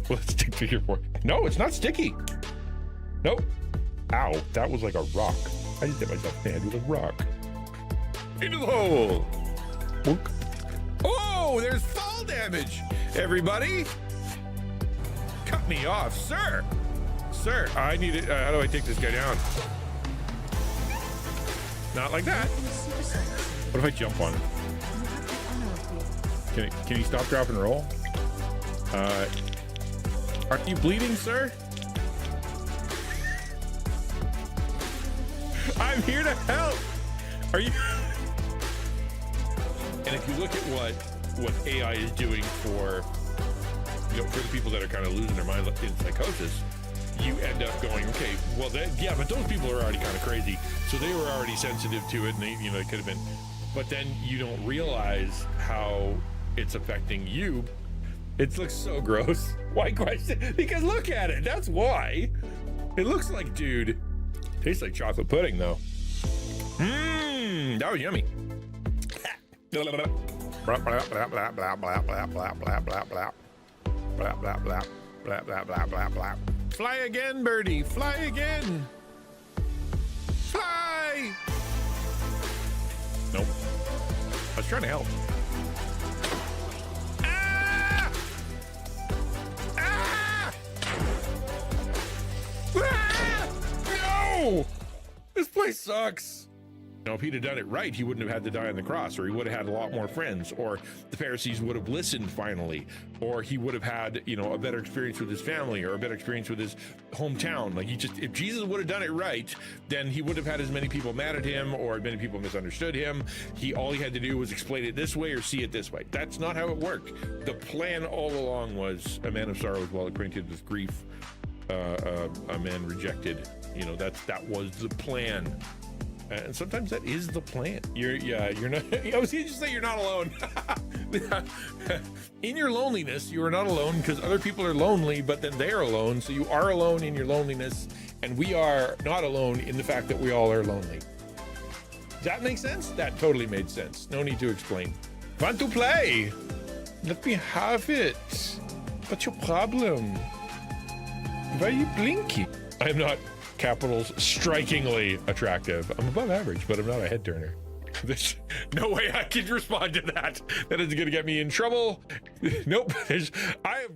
Will it stick to your forehead? No, it's not sticky. Nope. Ow, that was like a rock. I just hit myself in the head with a rock. Into the hole. Boink. Oh, there's fall damage, everybody. Cut me off, sir. Sir, I need it. How do I take this guy down? Not like that. What if I jump on him? Can he stop, drop, and roll? Aren't you bleeding, sir? I'm here to help. Are you? And if you look at what AI is doing for, you know, for the people that are kind of losing their mind in psychosis, you end up going, okay, well, yeah, but those people are already kind of crazy, so they were already sensitive to it, and they, you know, it could have been. But then you don't realize how it's affecting you. It looks so gross. Why question? Because look at it. That's why. It looks like, dude. Tastes like chocolate pudding, though. Mmm, that was yummy. Blah, blah, blah, blah, blah, blah, blah, blah, blah, blah, blah, blah, blah. Blah, blah, blah, blah, blah, blah, blah, blah. Fly again, birdie. Fly again. Fly. Nope. I was trying to help. Ah! Ah! Ah! No! This place sucks. You know, if he'd have done it right, he wouldn't have had to die on the cross, or he would have had a lot more friends, or the Pharisees would have listened finally, or he would have had, you know, a better experience with his family, or a better experience with his hometown. Like, if Jesus would have done it right, then he would have had as many people mad at him, or many people misunderstood him. All he had to do was explain it this way or see it this way. That's not how it worked. The plan all along was a man of sorrows, well acquainted with grief, a man rejected. You know, that was the plan. And sometimes that is the plan. You're not, I was going to say you're not alone. In your loneliness, you are not alone, because other people are lonely, but then they're alone. So you are alone in your loneliness, and we are not alone in the fact that we all are lonely. Does that make sense? That totally made sense. No need to explain. Want to play? Let me have it. What's your problem? Why are you blinking? I am not, capitals, strikingly attractive. I'm above average, but I'm not a head turner. There's no way I can respond to that. That is going to get me in trouble. Nope. I have.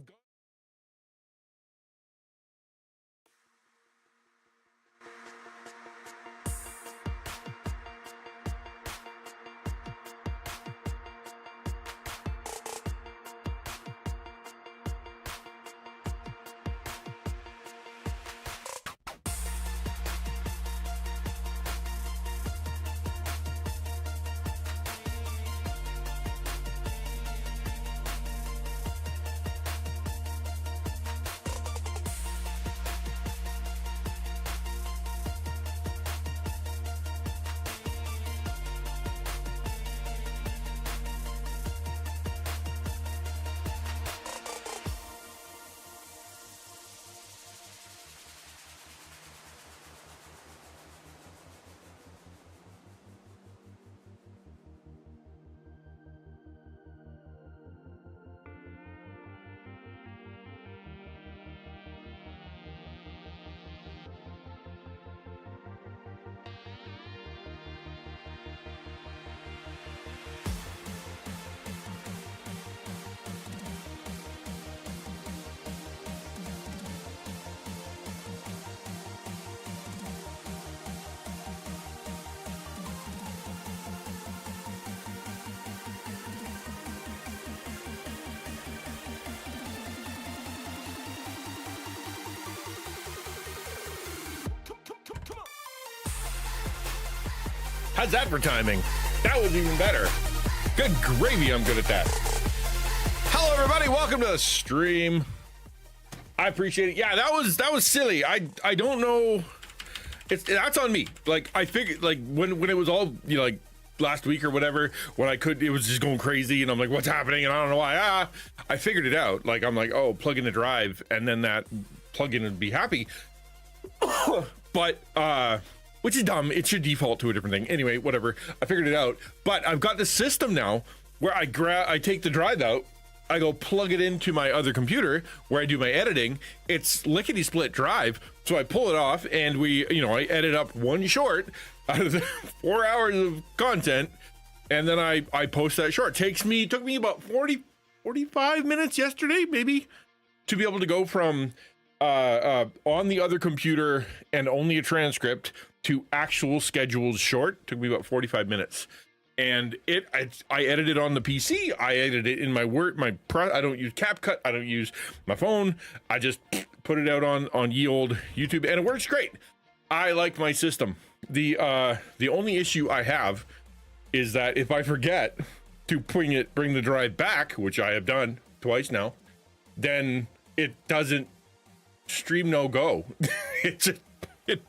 How's that for timing? That was even better. Good gravy, I'm good at that. Hello, everybody. Welcome to the stream. I appreciate it. Yeah, that was silly. I don't know. That's on me. Like, I figured, like, when it was all, you know, like last week or whatever, when it was just going crazy, and I'm like, what's happening? And I don't know why. I figured it out. Like, I'm like, oh, plug in the drive, and then that plug-in would be happy. But which is dumb. It should default to a different thing. Anyway, whatever. I figured it out. But I've got this system now where I take the drive out, I go plug it into my other computer where I do my editing. It's lickety split drive. So I pull it off and I edit up one short out of the 4 hours of content. And then I post that short. Took me about 45 minutes yesterday, maybe, to be able to go from on the other computer and only a transcript to actual scheduled short. Took me about 45 minutes. And I edited on the PC. I edited it in my Word, I don't use CapCut. I don't use my phone. I just put it out on ye old YouTube, and it works great. I like my system. The only issue I have is that if I forget to bring the drive back, which I have done twice now, then it doesn't stream no go. It's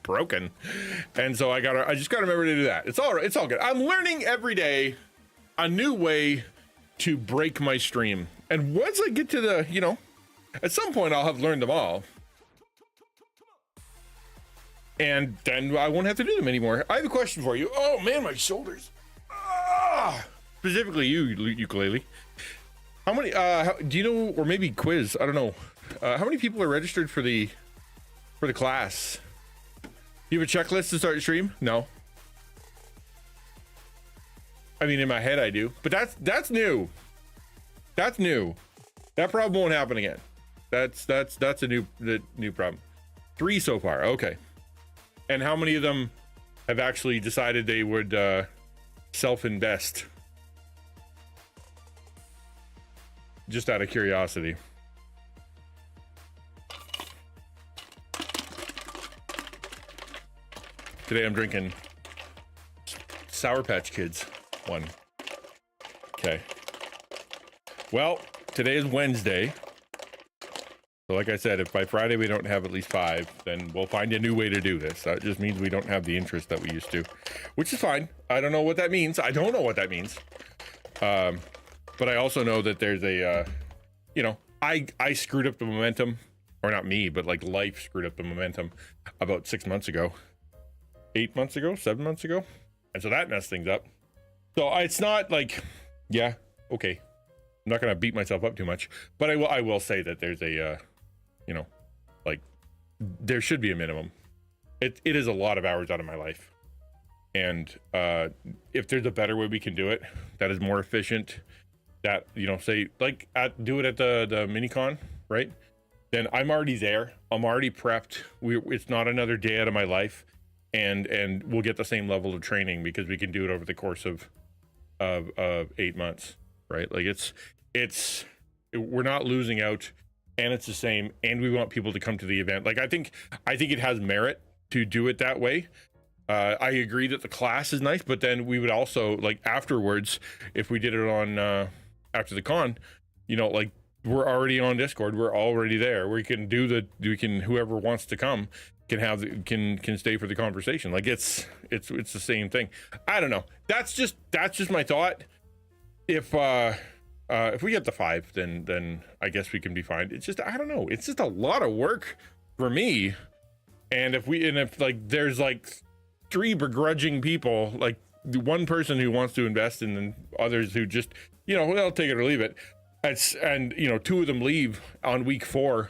broken, and so I just gotta remember to do that. It's all right. It's all good. I'm learning every day a new way to break my stream, and once I get to the at some point I'll have learned them all, and then I won't have to do them anymore. I have a question for you. Oh man, my shoulders. Specifically you, ukulele. How many do you know, or maybe quiz, I don't know, how many people are registered for the class? You have a checklist to start your stream? No. I mean, in my head I do, but that's new. That's new. That problem won't happen again. That's a new problem. 3 so far. Okay. And how many of them have actually decided they would self-invest? Just out of curiosity. Today I'm drinking Sour Patch Kids 1. Okay. Well, today is Wednesday. So like I said, if by Friday we don't have at least 5, then we'll find a new way to do this. That just means we don't have the interest that we used to, which is fine. I don't know what that means. I don't know what that means. But I also know that there's a, I screwed up the momentum, or not me, but like life screwed up the momentum about 6 months ago, 8 months ago, 7 months ago. And so that messed things up. So it's not like, yeah, okay. I'm not going to beat myself up too much, but I will say that there's a, like there should be a minimum. It is a lot of hours out of my life. And if there's a better way we can do it, that is more efficient, that, say like do it at the mini-con, right? Then I'm already there. I'm already prepped. It's not another day out of my life. And we'll get the same level of training because we can do it over the course of 8 months, right? Like we're not losing out, and it's the same, and we want people to come to the event. Like I think it has merit to do it that way. I agree that the class is nice, but then we would also, like, afterwards, if we did it on after the con, like, we're already on Discord, we're already there, we can whoever wants to come can stay for the conversation. Like it's the same thing. I don't know, that's just my thought. If we get the 5, then I guess we can be fine. It's just, I don't know, it's just a lot of work for me. And if like there's like 3 begrudging people, like the one person who wants to invest and then others who just, they'll take it or leave it. And 2 of them leave on week 4,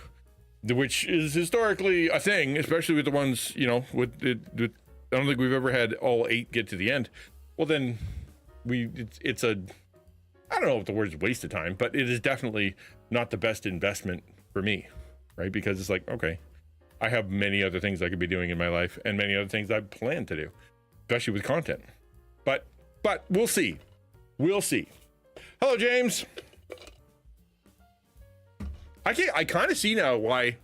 which is historically a thing, especially with the ones, with I don't think we've ever had all 8 get to the end. Well, then it's a, I don't know if the word is waste of time, but it is definitely not the best investment for me, right? Because it's like, okay, I have many other things I could be doing in my life and many other things I plan to do, especially with content. But we'll see. We'll see. Hello, James. I kind of see now why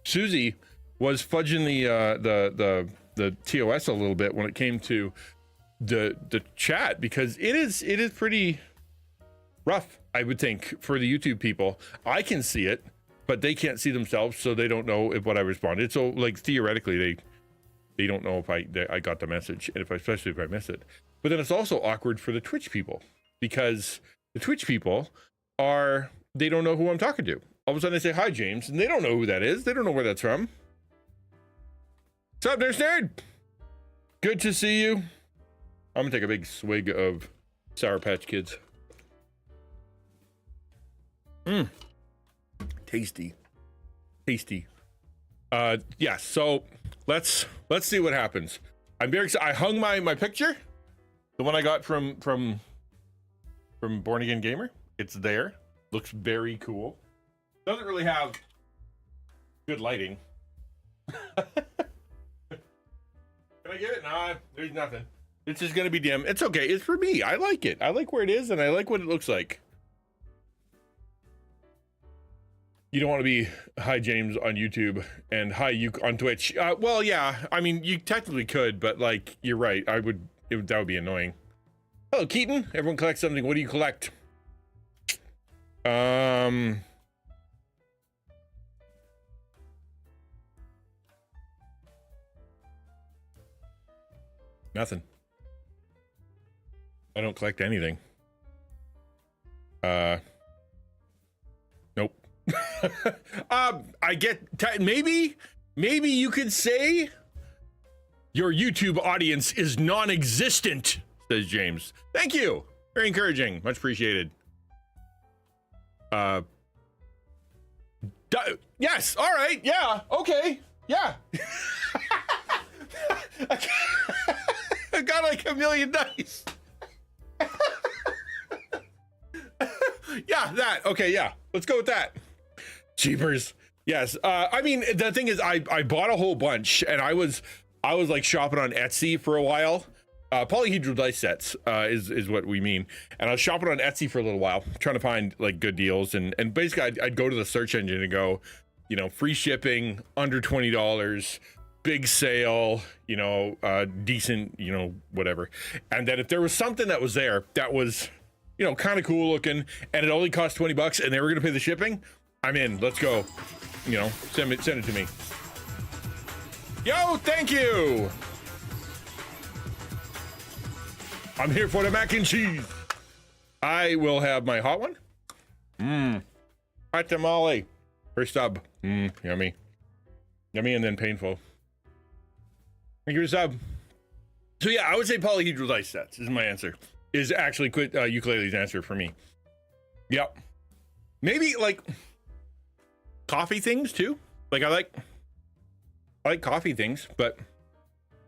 Susie was fudging the TOS a little bit when it came to the chat, because it is pretty rough, I would think, for the YouTube people. I can see it, but they can't see themselves, so they don't know what I responded. So, like, theoretically, they don't know if I got the message, and especially if I miss it. But then it's also awkward for the Twitch people, because the Twitch people they don't know who I'm talking to. All of a sudden they say, hi, James, and they don't know who that is. They don't know where that's from. What's up, Nurse Nerd? Good to see you. I'm gonna take a big swig of Sour Patch Kids. Tasty. Tasty. Yeah, so let's see what happens. I'm very excited. I hung my picture, the one I got from Born Again Gamer. It's there. Looks very cool. Doesn't really have good lighting. Can I get it? Nah, there's nothing. It's just gonna be dim. It's okay. It's for me. I like it. I like where it is, and I like what it looks like. You don't want to be hi James on YouTube and hi you on Twitch. Well, yeah. I mean, you technically could, but like, you're right. That would be annoying. Hello, Keaton. Everyone collects something. What do you collect? Nothing. I don't collect anything. Nope. I get maybe you could say your YouTube audience is non-existent, says James. Thank you. Very encouraging. Much appreciated. Yes. All right. Yeah. Okay. Yeah. I got like a million dice. Yeah, that. Okay, yeah. Let's go with that. Jeepers. Yes. I mean, the thing is, I bought a whole bunch, and I was like shopping on Etsy for a while. Polyhedral dice sets is what we mean. And I was shopping on Etsy for a little while, trying to find like good deals, and basically I'd go to the search engine and go, you know, free shipping, under $20, big sale, you know, decent, you know, whatever. And then if there was something that was there that was, you know, kind of cool looking, and it only cost $20 and they were gonna pay the shipping, I'm in. Let's go. You know, send it to me. Yo, thank you. I'm here for the mac and cheese. I will have my hot one. Hot tamale. Her sub. Yummy. Yummy and then painful. Thank you for the sub. So yeah, I would say polyhedral dice sets is my answer. Is actually ukulele's answer for me. Yep. Maybe like coffee things too. Like I like coffee things, but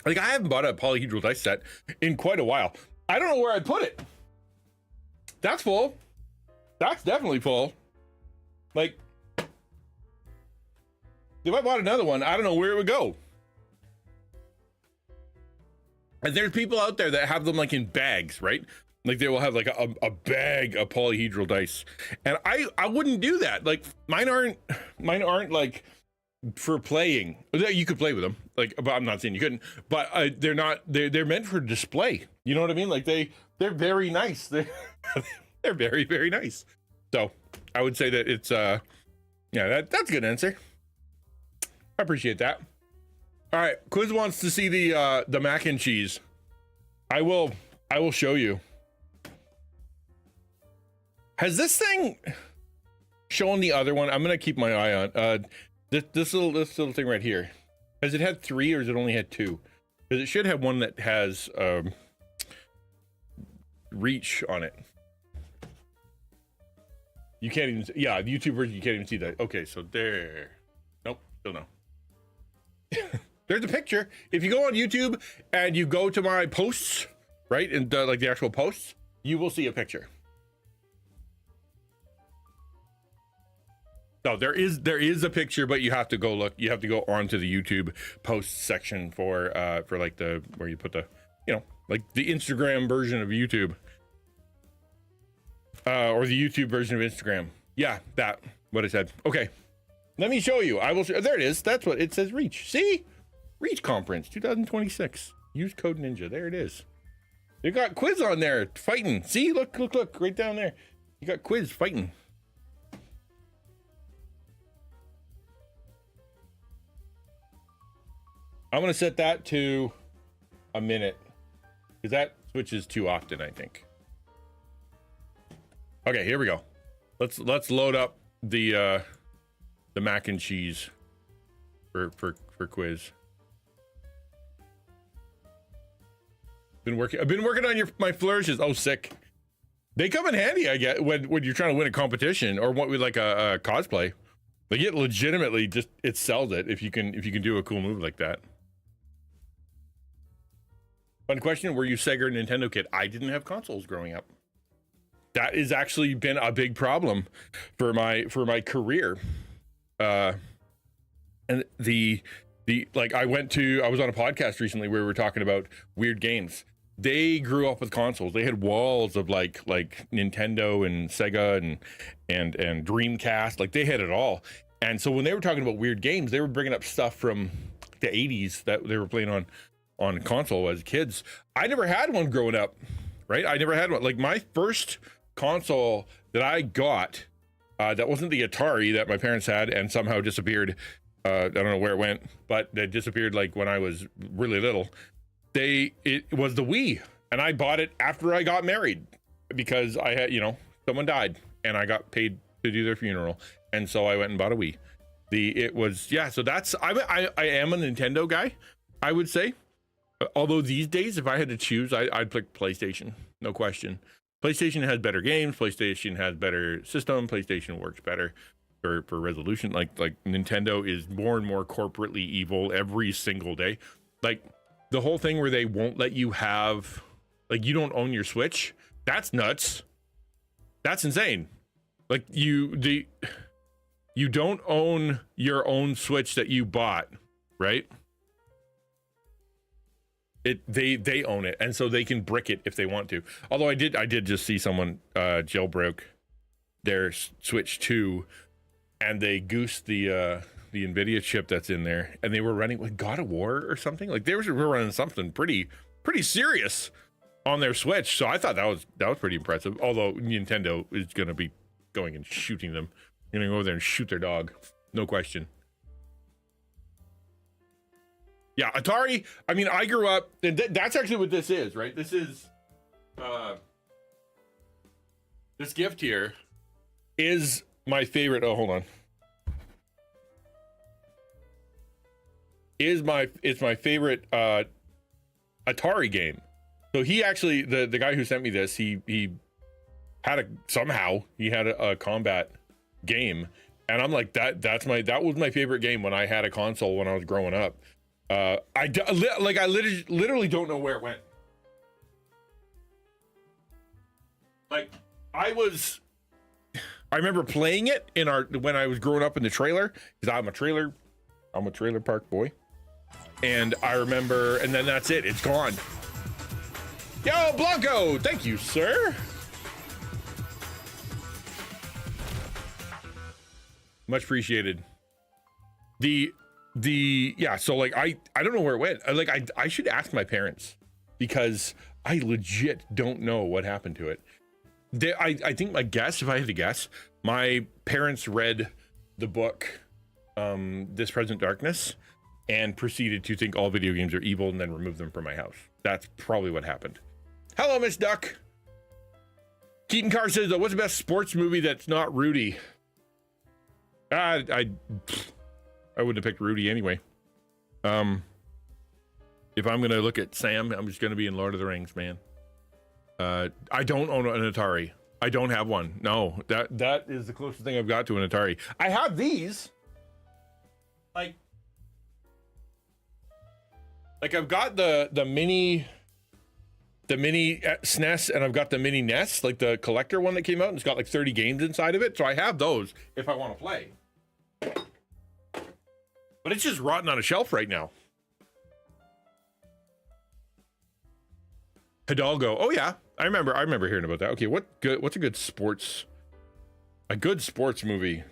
like I haven't bought a polyhedral dice set in quite a while. I don't know where I'd put it. That's full. That's definitely full. Like, if I bought another one, I don't know where it would go. And there's people out there that have them like in bags, right? Like they will have like a bag of polyhedral dice. And I wouldn't do that. Like mine aren't like for playing. You could play with them, like, but I'm not saying you couldn't, but they're meant for display. You know what I mean? Like they're very nice. They're very, very nice. So I would say that it's yeah, that's a good answer. I appreciate that. All right, Quiz wants to see the mac and cheese. I will show you. Has this thing shown the other one? I'm gonna keep my eye on this little thing right here. Has it had 3 or has it only had 2? Because it should have one that has reach on it. You can't even, yeah, the YouTube version, you can't even see that. Okay, so there. Nope, still no. There's a picture. If you go on YouTube and you go to my posts, right, and like the actual posts, you will see a picture. No, there is a picture, but you have to go look. You have to go onto the YouTube posts section for like the where you put the, you know, like the Instagram version of YouTube, or the YouTube version of Instagram. Yeah, that what I said. Okay, let me show you. I will. There it is. That's what it says. Reach. See, Reach Conference 2026. Use code Ninja. There it is. You got Quiz on there fighting. See, look right down there. You got Quiz fighting. I'm gonna set that to a minute because that switches too often, I think. Okay, here we go. Let's load up the mac and cheese for Quiz. I've been working on my flourishes. Oh, sick. They come in handy, I get, when you're trying to win a competition or what with like a cosplay. Like it legitimately just it sells it if you can do a cool move like that. Fun question: were you Sega or Nintendo kid? I didn't have consoles growing up. That has actually been a big problem for my career. And the like I was on a podcast recently where we were talking about weird games. They grew up with consoles. They had walls of like Nintendo and Sega and Dreamcast. Like they had it all. And so when they were talking about weird games, they were bringing up stuff from the 80s that they were playing on console as kids. I never had one growing up, right? I never had one. Like my first console that I got, that wasn't the Atari that my parents had and somehow disappeared. I don't know where it went, but it disappeared like when I was really little. It was the Wii, and I bought it after I got married because I had, someone died and I got paid to do their funeral, and so I went and bought a Wii. So that's I am a Nintendo guy, I would say. Although these days, if I had to choose, I'd pick PlayStation, no question. PlayStation has better games. PlayStation has better system. PlayStation works better for resolution. Like Nintendo is more and more corporately evil every single day. Like the whole thing where they won't let you have, like, you don't own your Switch. That's nuts. That's insane. Like you don't own your own Switch that you bought, right? They own it, and so they can brick it if they want to. Although I did just see someone jailbroke their Switch 2, and they goosed the Nvidia chip that's in there, and they were running with God of War or something. Like they were running something pretty serious on their Switch. So I thought that was pretty impressive. Although Nintendo is going to be going and shooting them, going to go over there and shoot their dog, no question. Yeah, Atari. I mean, I grew up, and that's actually what this is, right? This is this gift here is my favorite. Oh, hold on. It's my favorite Atari game. So he actually, the guy who sent me this, he had a combat game, and I'm like, that was my favorite game when I had a console when I was growing up. I literally don't know where it went. Like I remember playing it when I was growing up in the trailer, because I'm a trailer park boy. And I remember, and then that's it. It's gone. Yo, Blanco, thank you, sir. Much appreciated. Yeah, so like I don't know where it went. I should ask my parents, because I legit don't know what happened to it. I think my guess, if I had to guess, my parents read the book This Present Darkness and proceeded to think all video games are evil and then remove them from my house. That's probably what happened. Hello, Miss Duck. Keaton Carr says, what's the best sports movie that's not Rudy? I wouldn't have picked Rudy anyway. If I'm gonna look at Sam, I'm just gonna be in Lord of the Rings, man. I don't own an Atari. I don't have one. No, that is the closest thing I've got to an Atari. I have these. Like I've got the mini SNES, and I've got the mini NES, like the collector one that came out, and it's got like 30 games inside of it. So I have those if I want to play. But it's just rotting on a shelf right now. Hidalgo. Oh yeah, I remember hearing about that. Okay, what's a good sports movie?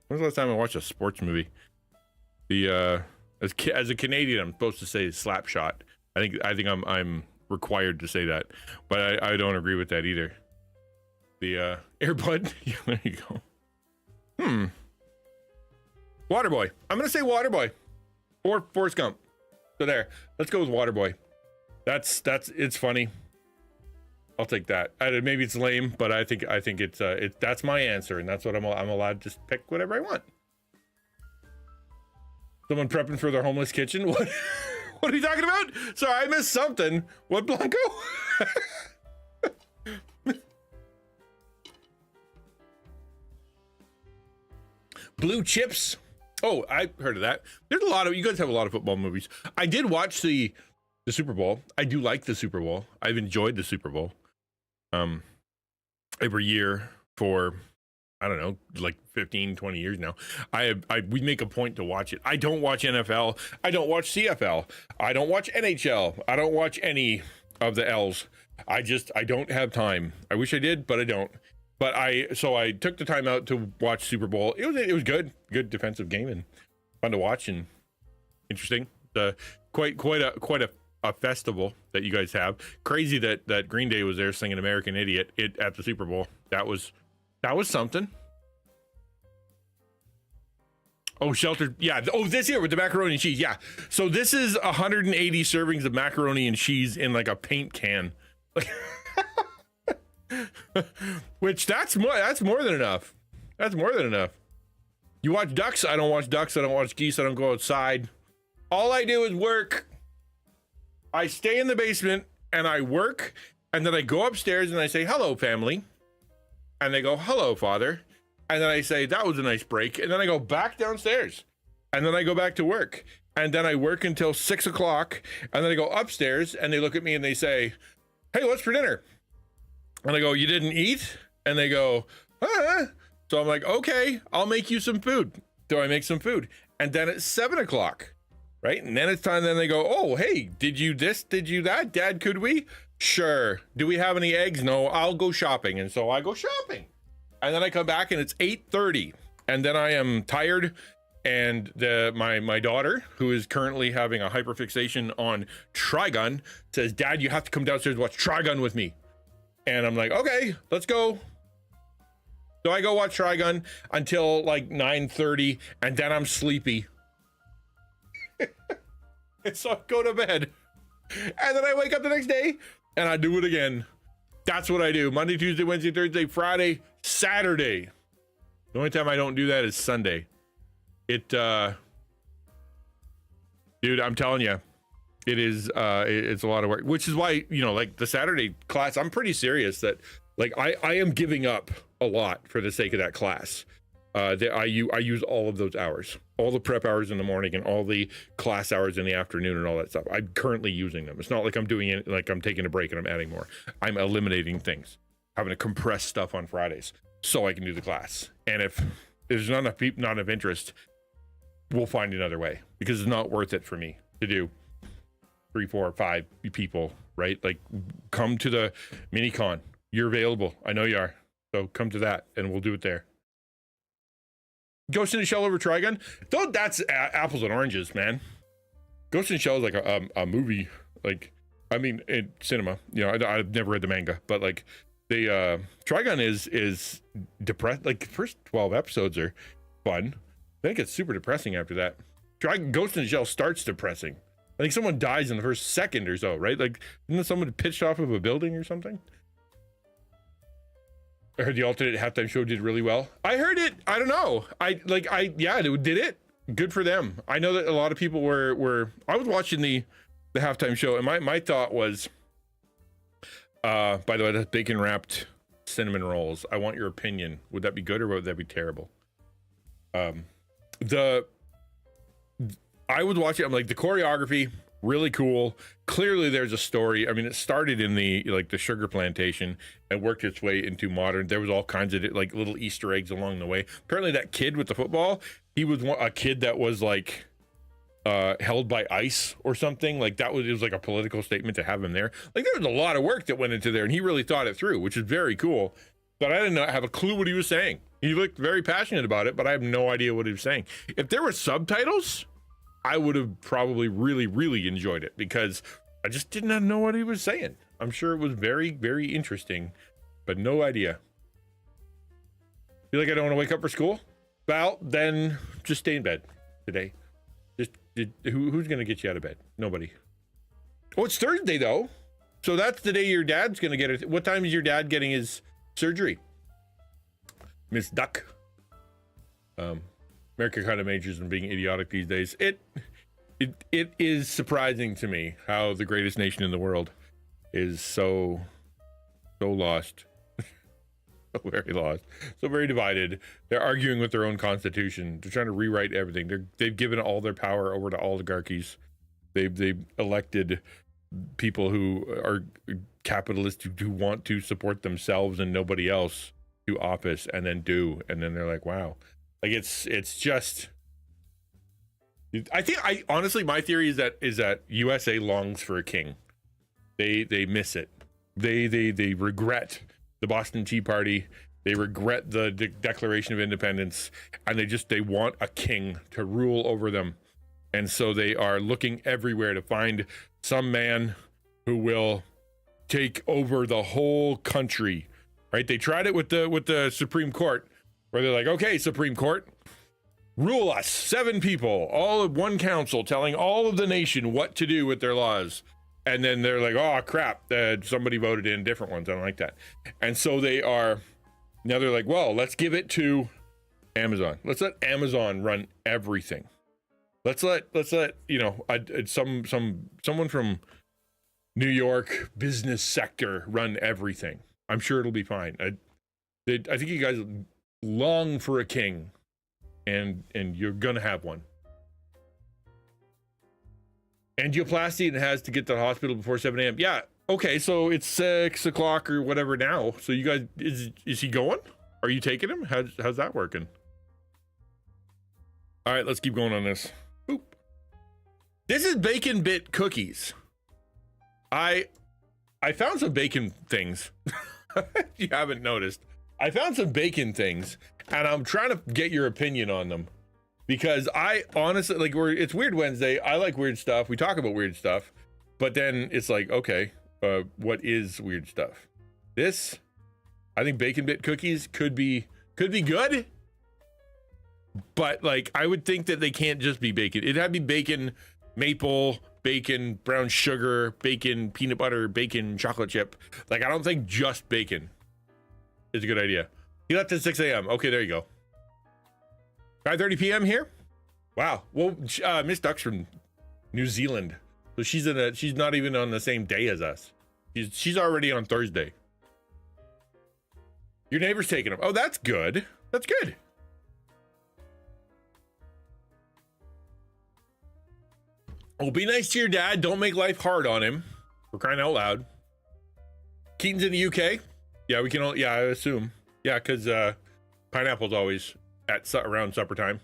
When was the last time I watched a sports movie? As a Canadian, I'm supposed to say Slapshot. I think I'm required to say that, but I don't agree with that either. The Airbud. Yeah, there you go. Waterboy. I'm gonna say Waterboy or Forrest Gump. So there. Let's go with Waterboy. That's it's funny. I'll take that. Maybe it's lame, but I think it's that's my answer, and that's what I'm allowed to just pick whatever I want. Someone prepping for their homeless kitchen. What are you talking about? Sorry, I missed something. What, Blanco? Blue Chips. Oh, I heard of that. There's a lot of, you guys have a lot of football movies. I did watch the Super Bowl. I do like the Super Bowl. I've enjoyed the Super Bowl. Every year for, I don't know, like 15, 20 years now. We make a point to watch it. I don't watch NFL. I don't watch CFL. I don't watch NHL. I don't watch any of the L's. I don't have time. I wish I did, but I don't. But so I took the time out to watch Super Bowl. It was good defensive game and fun to watch and interesting. Quite a festival that you guys have. Crazy that Green Day was there singing American Idiot at the Super Bowl. That was something. Oh, sheltered. Yeah. Oh, this here with the macaroni and cheese. Yeah. So this is 180 servings of macaroni and cheese in like a paint can. Which that's more than enough. That's more than enough. You watch ducks? I don't watch ducks. I don't watch geese. I don't go outside. All I do is work. I stay in the basement and I work, and then I go upstairs and I say, hello, family. And they go, hello, father. And then I say, that was a nice break. And then I go back downstairs and then I go back to work. And then I work until 6 o'clock. And then I go upstairs and they look at me and they say, hey, what's for dinner? And I go, you didn't eat? And they go, ah. So I'm like, okay, I'll make you some food. So I make some food. And then it's 7 o'clock, right? And then it's time, then they go, oh, hey, did you this? Did you that? Dad, could we? Sure. Do we have any eggs? No, I'll go shopping. And so I go shopping. And then I come back and it's 8:30. And then I am tired. And my daughter, who is currently having a hyperfixation on Trigun, says, Dad, you have to come downstairs and watch Trigun with me. And I'm like, okay, let's go. So I go watch Trigun until like 9:30, and then I'm sleepy. And so I go to bed. And then I wake up the next day and I do it again. That's what I do. Monday, Tuesday, Wednesday, Thursday, Friday, Saturday. The only time I don't do that is Sunday. Dude, I'm telling you, it is, it's a lot of work, which is why, you know, like the Saturday class, I'm pretty serious that like, I am giving up a lot for the sake of that class. I use all of those hours, all the prep hours in the morning and all the class hours in the afternoon and all that stuff. I'm currently using them. It's not like I'm doing it, like I'm taking a break and I'm adding more. I'm eliminating things, having to compress stuff on Fridays so I can do the class. And if there's not enough interest, we'll find another way, because it's not worth it for me to do 3, 4, 5 people, right? Like, come to the mini con. You're available. I know you are. So come to that and we'll do it there. Ghost in the Shell over Trigun. Though that's apples and oranges, man. Ghost in the Shell is like a movie. Like, I mean, in cinema, you know, I've never read the manga, but like the Trigun is depressed. Like, the first 12 episodes are fun. Then it gets super depressing after that. Ghost in the Shell starts depressing. I think someone dies in the first second or so, right? Like, isn't someone pitched off of a building or something? I heard the alternate halftime show did really well. I heard it. I don't know. Yeah, it did it. Good for them. I know that a lot of people were I was watching the halftime show, and my thought was, by the way, the bacon wrapped cinnamon rolls. I want your opinion. Would that be good or would that be terrible? I was watching, I'm like, the choreography, really cool. Clearly there's a story. I mean, it started in the sugar plantation and worked its way into modern. There was all kinds of like little Easter eggs along the way. Apparently that kid with the football, he was a kid that was like held by ICE or something. Like, it was like a political statement to have him there. Like, there was a lot of work that went into there, and he really thought it through, which is very cool. But I didn't have a clue what he was saying. He looked very passionate about it, but I have no idea what he was saying. If there were subtitles, I would have probably really, really enjoyed it, because I just did not know what he was saying. I'm sure it was very, very interesting, but no idea. Feel like I don't want to wake up for school? Well, then just stay in bed today. Who's going to get you out of bed? Nobody. Oh, it's Thursday though. So that's the day your dad's going to get it. What time is your dad getting his surgery? Miss Duck. America kind of majors in being idiotic these days. It is surprising to me how the greatest nation in the world is so lost. So very lost, so very divided. They're arguing with their own constitution. They're trying to rewrite everything. They've given all their power over to oligarchies. They've elected people who are capitalists who want to support themselves and nobody else to office, and then they're like, wow, like it's just. I honestly, my theory is that USA longs for a king. They miss it. They regret the Boston Tea Party. They regret the Declaration of Independence, and they want a king to rule over them. And so they are looking everywhere to find some man who will take over the whole country, right? They tried it with the Supreme Court, where they're like, okay, Supreme Court, rule us, 7 people, all of one council telling all of the nation what to do with their laws. And then they're like, oh crap, somebody voted in different ones. I don't like that. And so now they're like, well, let's give it to Amazon. Let's let Amazon run everything. Let's let someone from New York business sector run everything. I'm sure it'll be fine. I think you guys long for a king, and you're gonna have one. Angioplasty, and it has to get to the hospital before 7 a.m. Yeah, okay, so it's 6 o'clock or whatever now. So you guys, is he going? Are you taking him? How's that working? All right, let's keep going on this. Boop. This is Bacon Bit Cookies. I found some bacon things. You haven't noticed. I found some bacon things, and I'm trying to get your opinion on them. Because I honestly, like, it's Weird Wednesday. I like weird stuff. We talk about weird stuff. But then it's like, okay, what is weird stuff? This, I think Bacon Bit Cookies could be good. But, like, I would think that they can't just be bacon. It'd have to be bacon, maple, bacon, brown sugar, bacon, peanut butter, bacon, chocolate chip. Like, I don't think just bacon is a good idea. He left at 6 a.m. Okay, there you go. 5:30 p.m. here. Wow. Well, Miss Duck's from New Zealand, so she's not even on the same day as us. She's already on Thursday. Your neighbor's taking them. Oh, that's good. That's good. Oh, be nice to your dad. Don't make life hard on him. We're crying out loud. Keaton's in the UK. Yeah, we can all. Yeah, I assume. Yeah, because pineapple's always around supper time.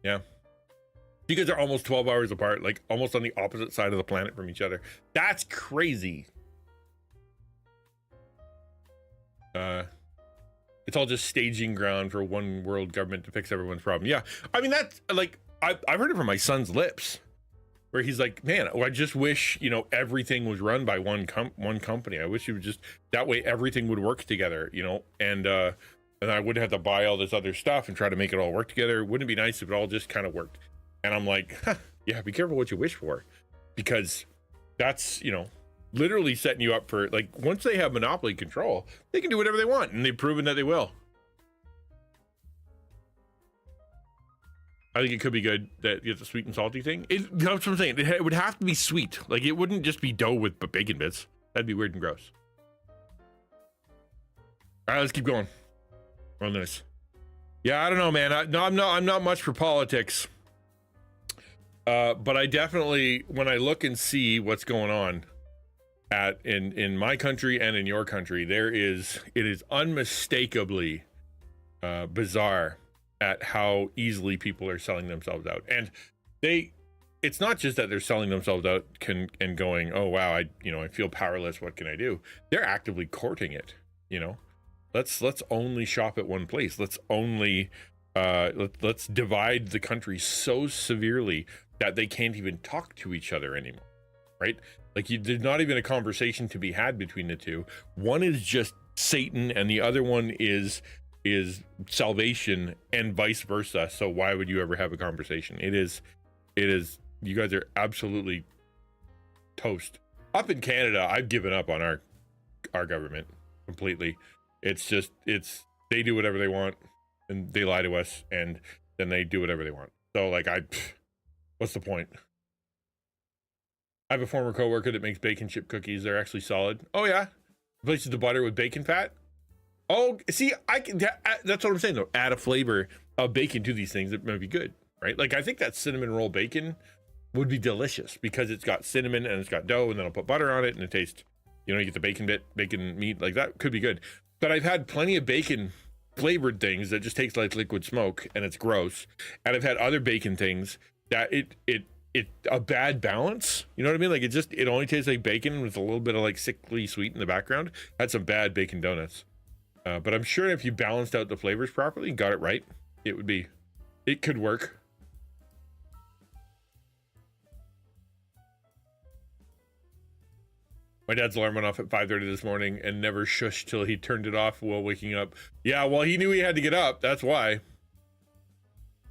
Yeah, you guys are almost 12 hours apart, like almost on the opposite side of the planet from each other. That's crazy. It's all just staging ground for one world government to fix everyone's problem. Yeah, I mean, that's like I've heard it from my son's lips, where he's like, man, I just wish, everything was run by one company. I wish it was just that way, everything would work together, and I wouldn't have to buy all this other stuff and try to make it all work together. Wouldn't it be nice if it all just kind of worked? And I'm like, yeah, be careful what you wish for, because that's, literally setting you up for, like, once they have monopoly control, they can do whatever they want, and they've proven that they will. I think it could be good that you get the sweet and salty thing. That's what I'm saying. It would have to be sweet. Like, it wouldn't just be dough with bacon bits. That'd be weird and gross. All right, let's keep going on this. Yeah, I don't know, man. I'm not much for politics. But I definitely, when I look and see what's going on in my country and in your country, it is unmistakably bizarre at how easily people are selling themselves out. And it's not just that they're selling themselves out and going, oh wow, I feel powerless, what can I do? They're actively courting it, Let's only shop at one place. Let's only let's divide the country so severely that they can't even talk to each other anymore, right? Like, there's not even a conversation to be had between the two. One is just Satan, and the other one is salvation, and vice versa. So why would you ever have a conversation? It is. You guys are absolutely toast. Up in Canada, I've given up on our government completely. It's just, they do whatever they want, and they lie to us, and then they do whatever they want. So, like, what's the point? I have a former coworker that makes bacon chip cookies. They're actually solid. Oh yeah, replaces the butter with bacon fat. Oh, see, I can. That's what I'm saying though. Add a flavor of bacon to these things. It might be good, right? Like I think that cinnamon roll bacon would be delicious because it's got cinnamon and it's got dough, and then I'll put butter on it and it tastes. You know, you get the bacon bit, bacon meat, like that could be good. But I've had plenty of bacon flavored things that just taste like liquid smoke and it's gross. And I've had other bacon things that it a bad balance. You know what I mean? Like it only tastes like bacon with a little bit of like sickly sweet in the background. Had some bad bacon donuts. But I'm sure if you balanced out the flavors properly and got it right, it could work. My dad's alarm went off at 5:30 this morning and never shushed till he turned it off while waking up. Yeah, well, he knew he had to get up. That's why.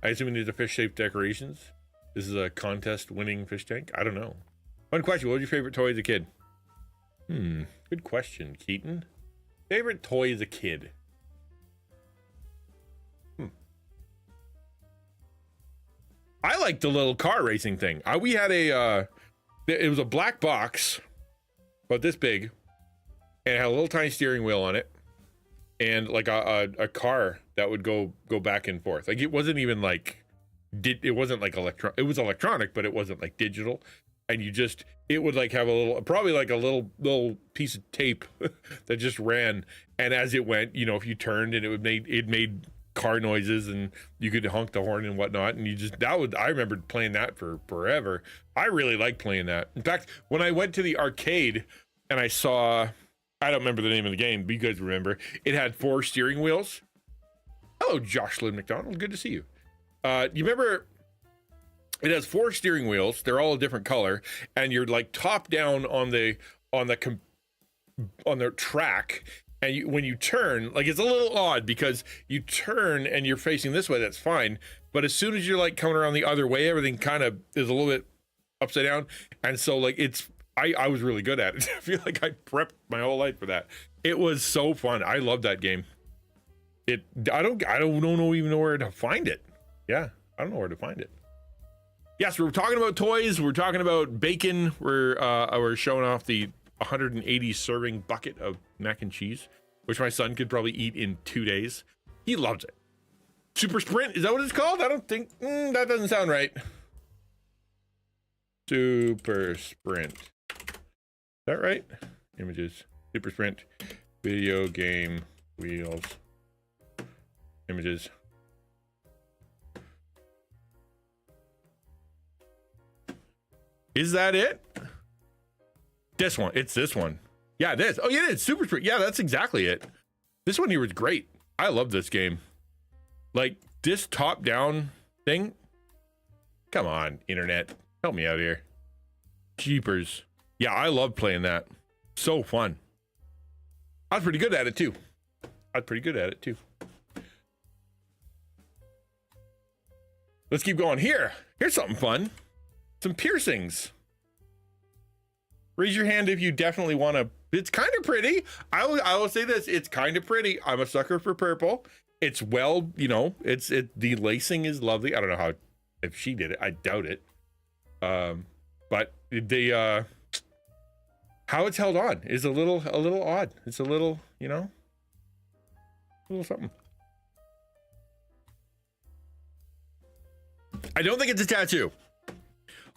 I assume he needs a fish-shaped decorations. This is a contest-winning fish tank. I don't know. One question: what was your favorite toy as a kid? Good question, Keaton. Favorite toy as a kid? I liked the little car racing thing. We had it was a black box, about this big, and it had a little tiny steering wheel on it, and like a car that would go back and forth. Like it wasn't even like, it wasn't like it was electronic, but it wasn't like digital. And it would like have a little, probably like a little piece of tape that just ran. And as it went, you know, if you turned and it made car noises and you could honk the horn and whatnot. And I remember playing that for forever. I really liked playing that. In fact, when I went to the arcade and I saw, I don't remember the name of the game, but you guys remember, it had 4 steering wheels. Hello, Jocelyn McDonald. Good to see you. You remember, it has 4 steering wheels. They're all a different color, and you're like top down on the track. And when you turn, like it's a little odd because you turn and you're facing this way. That's fine, but as soon as you're like coming around the other way, everything kind of is a little bit upside down. And so like I was really good at it. I feel like I prepped my whole life for that. It was so fun. I love that game. I don't even know where to find it. Yeah, I don't know where to find it. Yes, we're talking about toys. We're talking about bacon. We're showing off the 180 serving bucket of mac and cheese, which my son could probably eat in 2 days. He loves it. Super Sprint, is that what it's called? I don't think, that doesn't sound right. Super Sprint. Is that right? Images. Super Sprint. Video game wheels. Images. Is that it? This one. It's this one. Yeah, this. Oh, yeah, it's Super Sprint. Yeah, that's exactly it. This one here was great. I love this game. Like, this top-down thing. Come on, internet. Help me out here. Jeepers. Yeah, I love playing that. So fun. I was pretty good at it, too. Let's keep going. Here's something fun. Some piercings. Raise your hand if you definitely want to. It's kind of pretty. I will say this. It's kind of pretty. I'm a sucker for purple. It's well, you know, the lacing is lovely. I don't know if she did it. I doubt it. But how it's held on is a little odd. It's a little, you know, a little something. I don't think it's a tattoo.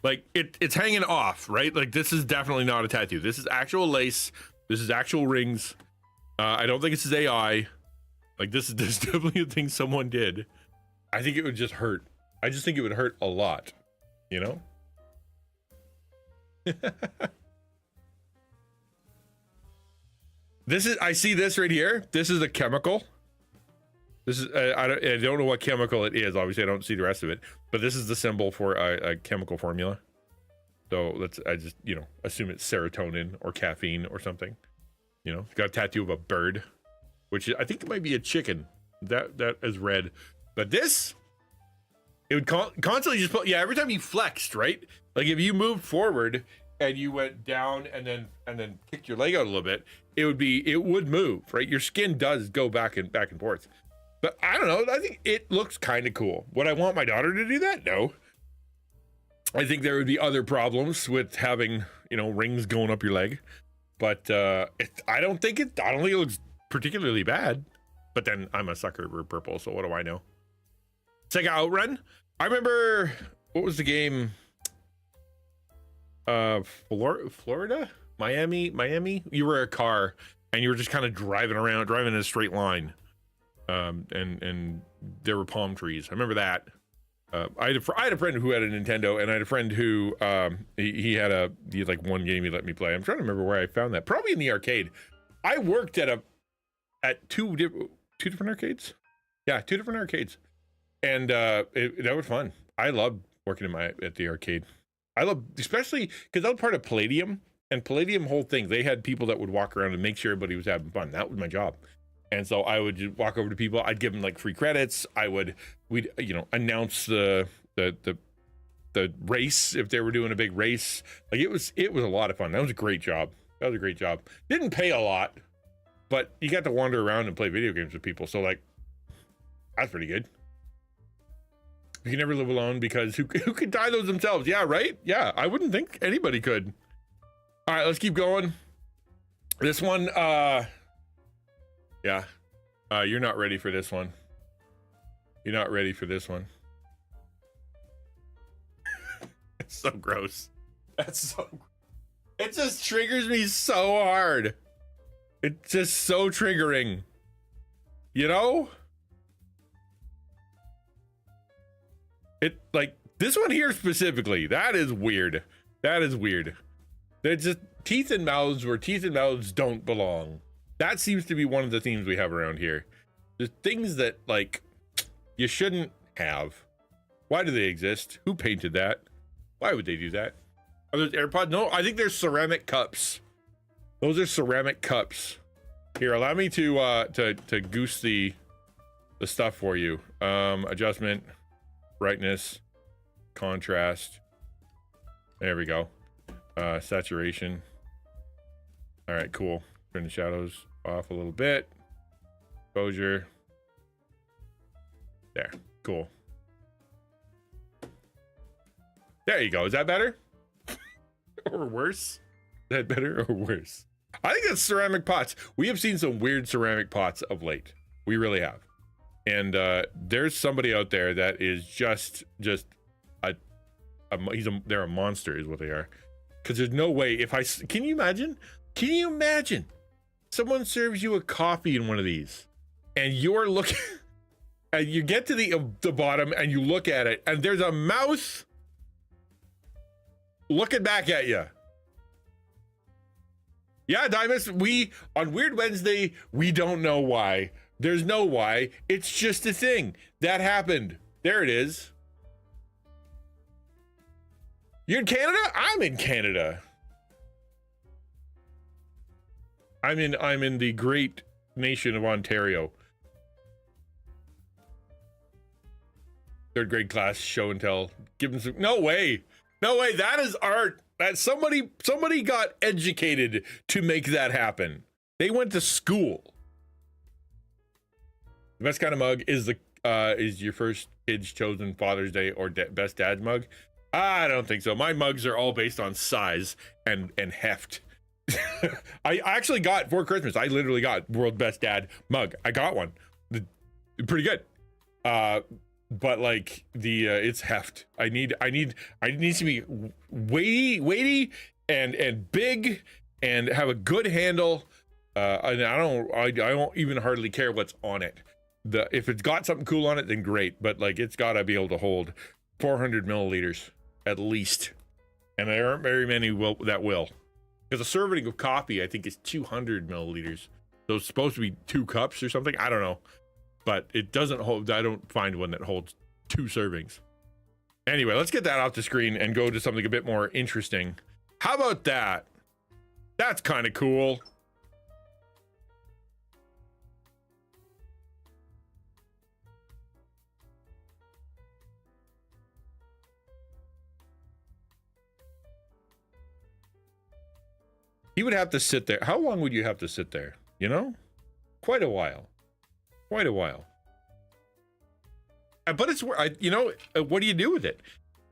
Like it's hanging off, right? Like this is definitely not a tattoo. This is actual lace. This is actual rings. I don't think this is AI. Like this is definitely a thing someone did. I think it would just hurt. I just think it would hurt a lot, you know? I see this right here. This is a chemical. This is, I don't know what chemical it is. Obviously I don't see the rest of it, but this is the symbol for a chemical formula. So I just, you know, assume it's serotonin or caffeine or something. You know, it's got a tattoo of a bird, which I think it might be a chicken. That is red. But this, it would constantly just put, yeah, every time you flexed, right? Like if you moved forward and you went down and then kicked your leg out a little bit, it would move, right? Your skin does go back and forth. But I don't know, I think it looks kind of cool. Would I want my daughter to do that? No. I think there would be other problems with having, you know, rings going up your leg. But I don't think it looks particularly bad. But then I'm a sucker for purple, so what do I know? Sega Outrun. I remember, what was the game? Florida, Miami. You were a car and you were just kind of driving around, driving in a straight line. And there were palm trees. I remember that. I had a friend who had a Nintendo, and I had a friend who he had like one game he let me play. I'm trying to remember where I found that. Probably in the arcade. I worked at two different arcades. Yeah, 2 different arcades, and that was fun. I loved working at the arcade. I love, especially because I was part of Palladium, and Palladium whole thing. They had people that would walk around and make sure everybody was having fun. That was my job. And so I would just walk over to people. I'd give them like free credits. We'd announce the race if they were doing a big race. Like it was a lot of fun. That was a great job. Didn't pay a lot, but you got to wander around and play video games with people. So like, that's pretty good. You can never live alone, because who could die those themselves? Yeah, right? Yeah, I wouldn't think anybody could. All right, let's keep going. This one, yeah. You're not ready for this one. You're not ready for this one. It's so gross. It just triggers me so hard. It's just so triggering. You know? It, like, this one here specifically, that is weird. They're just teeth and mouths where teeth and mouths don't belong. That seems to be one of the themes we have around here. There's things that, like, you shouldn't have. Why do they exist? Who painted that? Why would they do that? Are those AirPods? No, I think they're ceramic cups. Those are ceramic cups. Here, allow me to goose the stuff for you. Adjustment, brightness, contrast. There we go. Saturation. All right, cool. Turn the shadows off a little bit. Exposure. There, cool. There you go. Is that better? Or worse? Is that better or worse? I think that's ceramic pots. We have seen some weird ceramic pots of late. We really have. And there's somebody out there that is just they're a monster is what they are. Because there's no way, can you imagine? Can you imagine someone serves you a coffee in one of these and you're looking and you get to the bottom and you look at it and there's a mouse looking back at you. Yeah, Dimus, on Weird Wednesday, we don't know why. There's no why. It's just a thing that happened. There it is. You're in Canada? I'm in Canada. I'm in the great nation of Ontario. Third grade class show and tell. Give them some. No way. That is art. That somebody got educated to make that happen. They went to school. The best kind of mug is your first kid's chosen Father's Day or best dad mug. I don't think so. My mugs are all based on size and heft. I actually got for Christmas. I literally got world best dad mug. I got one. Pretty good. But like it's heft. I need to be weighty and big and have a good handle. And I don't even hardly care what's on it. If it's got something cool on it, then great. But like it's gotta be able to hold 400 milliliters at least. And there aren't very many that will. Because a serving of coffee, I think, is 200 milliliters. So it's supposed to be 2 cups or something. I don't know. But it doesn't hold. I don't find one that holds 2 servings. Anyway, let's get that off the screen and go to something a bit more interesting. How about that? That's kind of cool. He would have to sit there. How long would you have to sit there? You know? Quite a while. But it's, what do you do with it?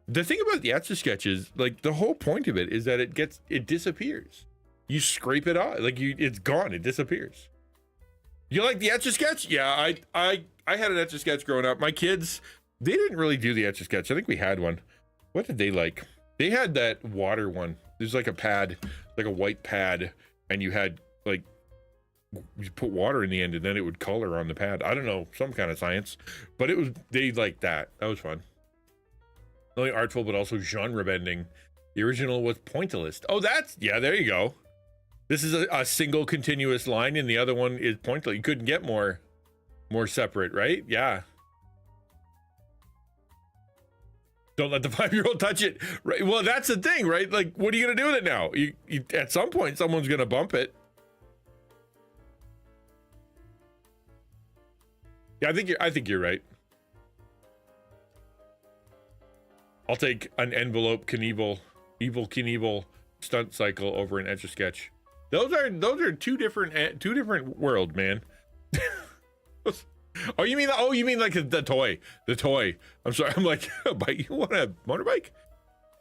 The thing about the Etch-a-Sketch is, like, the whole point of it is that it disappears. You scrape it off, like it's gone, it disappears. You like the Etch-a-Sketch? Yeah, I had an Etch-a-Sketch growing up. My kids, they didn't really do the Etch-a-Sketch. I think we had one. What did they like? They had that water one. There's like a pad, like a white pad, and you had like, you put water in the end and then it would color on the pad. I don't know, some kind of science, but it was, they liked that. That was fun. Not only artful, but also genre bending. The original was pointillist. Oh, that's, yeah, there you go. This is a single continuous line and the other one is pointless. You couldn't get more separate, right? Yeah. Don't let the 5-year-old touch it. Right. Well, that's the thing, right? Like, what are you gonna do with it now? You at some point, someone's gonna bump it. Yeah, I think you're right. I'll take an envelope Evel Knievel stunt cycle over an Etch-a-Sketch. Those are two different world, man. Oh, you mean like the toy? The toy. I'm sorry. I'm like, you want a motorbike?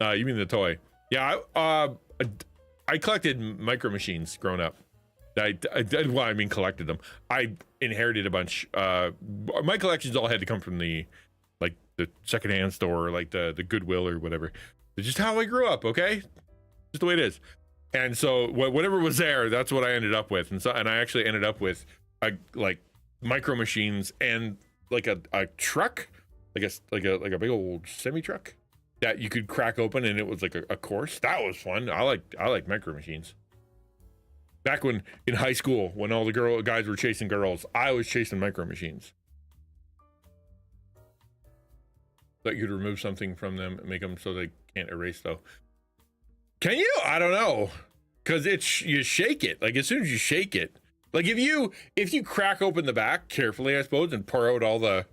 You mean the toy? Yeah. I collected Micro Machines growing up. Well, I mean, collected them. I inherited a bunch. My collections all had to come from the secondhand store, or like the Goodwill or whatever. It's just how I grew up. Okay, just the way it is. And so whatever was there, that's what I ended up with. And I actually ended up with like Micro Machines and like a truck, like a big old semi truck that you could crack open and it was like a course. That was fun. I like Micro Machines. Back when in high school, when all the guys were chasing girls, I was chasing Micro Machines. That you could remove something from them and make them so they can't erase though. Can you? I don't know. Cause you shake it. Like as soon as you shake it, like if you crack open the back carefully, I suppose, and pour out all the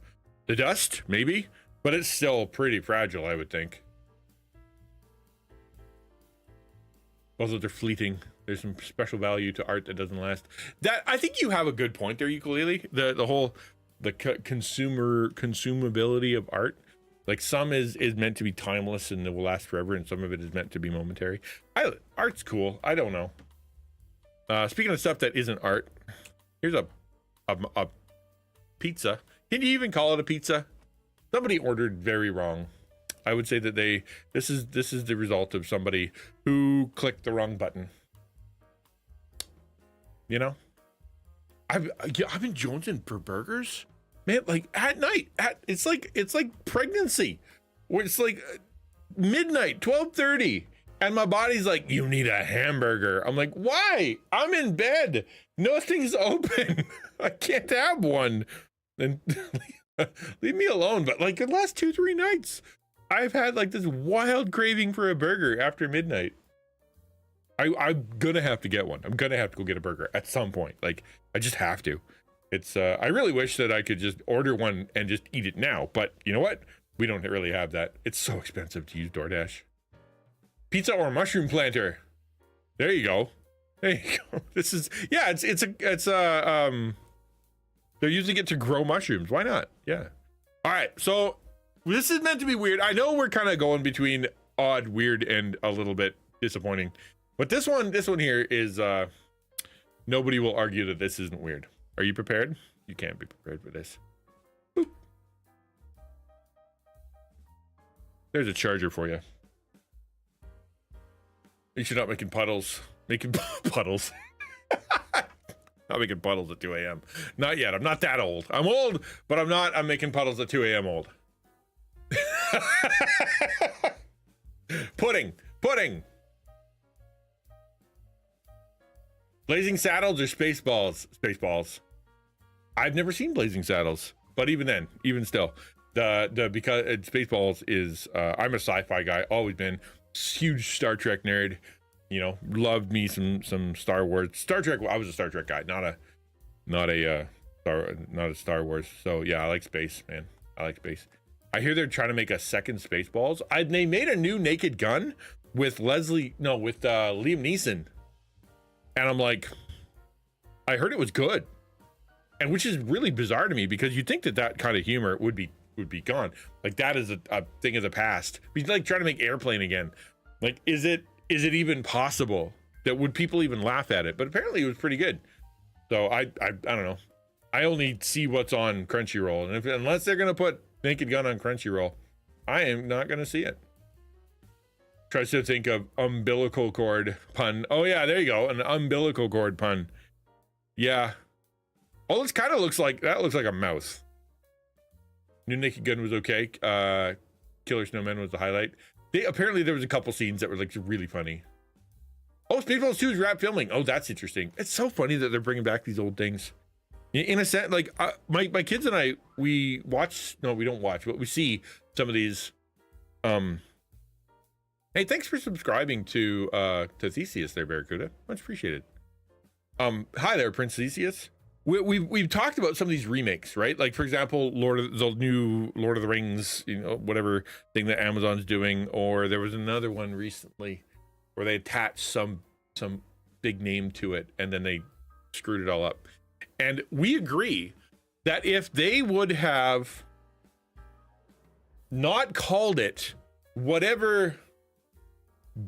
dust, maybe, but it's still pretty fragile, I would think. Although they're fleeting, there's some special value to art that doesn't last. That I think you have a good point there, 𝐒𝐓𝐀𝐃𝐄𝐖ing. The whole consumability of art. Like some is meant to be timeless and it will last forever, and some of it is meant to be momentary. Art's cool. I don't know. Speaking of stuff that isn't art, here's a pizza. Can you even call it a pizza? Somebody ordered very wrong. I would say that this is the result of somebody who clicked the wrong button. You know, I've been jonesing for burgers, man. Like at night, it's like pregnancy, where it's like midnight, 12:30, and my body's like, you need a hamburger. I'm like, why? I'm in bed. Nothing's open. I can't have one. And leave me alone. But like the last 2-3 nights, I've had like this wild craving for a burger after midnight. I'm gonna have to get one. I'm gonna have to go get a burger at some point. Like I just have to. It's I really wish that I could just order one and just eat it now, but you know what? We don't really have that. It's so expensive to use DoorDash. Pizza or mushroom planter. There you go. There you go. This is, yeah, it's they're using it to grow mushrooms. Why not? Yeah. All right. So this is meant to be weird. I know we're kind of going between odd, weird, and a little bit disappointing, but this one here is nobody will argue that this isn't weird. Are you prepared? You can't be prepared for this. Boop. There's a charger for you. You should not making puddles. Making puddles. Not making puddles at 2 a.m. Not yet. I'm not that old. I'm old, but I'm not. I'm making puddles at 2 a.m. old. Pudding. Blazing Saddles or Spaceballs? Spaceballs. I've never seen Blazing Saddles, but even then, even still, because Spaceballs is, I'm a sci-fi guy, always been, huge Star Trek nerd, you know, loved me some Star Wars. Star Trek, I was a Star Trek guy, not a Star Wars. So yeah, I like space, man. I like space. I hear they're trying to make a second Spaceballs. They made a new Naked Gun with Liam Neeson. And I'm like, I heard it was good. And which is really bizarre to me, because you'd think that kind of humor would be gone. Like that is a thing of the past. He's like trying to make Airplane again. Like, is it even possible that would people even laugh at it? But apparently it was pretty good. So I don't know. I only see what's on Crunchyroll, and unless they're gonna put Naked Gun on Crunchyroll, I am not gonna see it. Tries to think of umbilical cord pun. Oh yeah, there you go, an umbilical cord pun. Yeah. Oh, this kind of looks like a mouse. New Naked Gun was okay. Killer Snowman was the highlight. Apparently there was a couple scenes that were like really funny. Oh, Spaceballs 2 is wrap filming. Oh, that's interesting. It's so funny that they're bringing back these old things. In a sense, like my kids and I, we don't watch, but we see some of these. Hey, thanks for subscribing to Theseus there, Barracuda. Much appreciated. Hi there, Prince Theseus. We've talked about some of these remakes, right? Like, for example, the new Lord of the Rings, whatever thing that Amazon's doing, or there was another one recently where they attached some big name to it and then they screwed it all up. And we agree that if they would have not called it whatever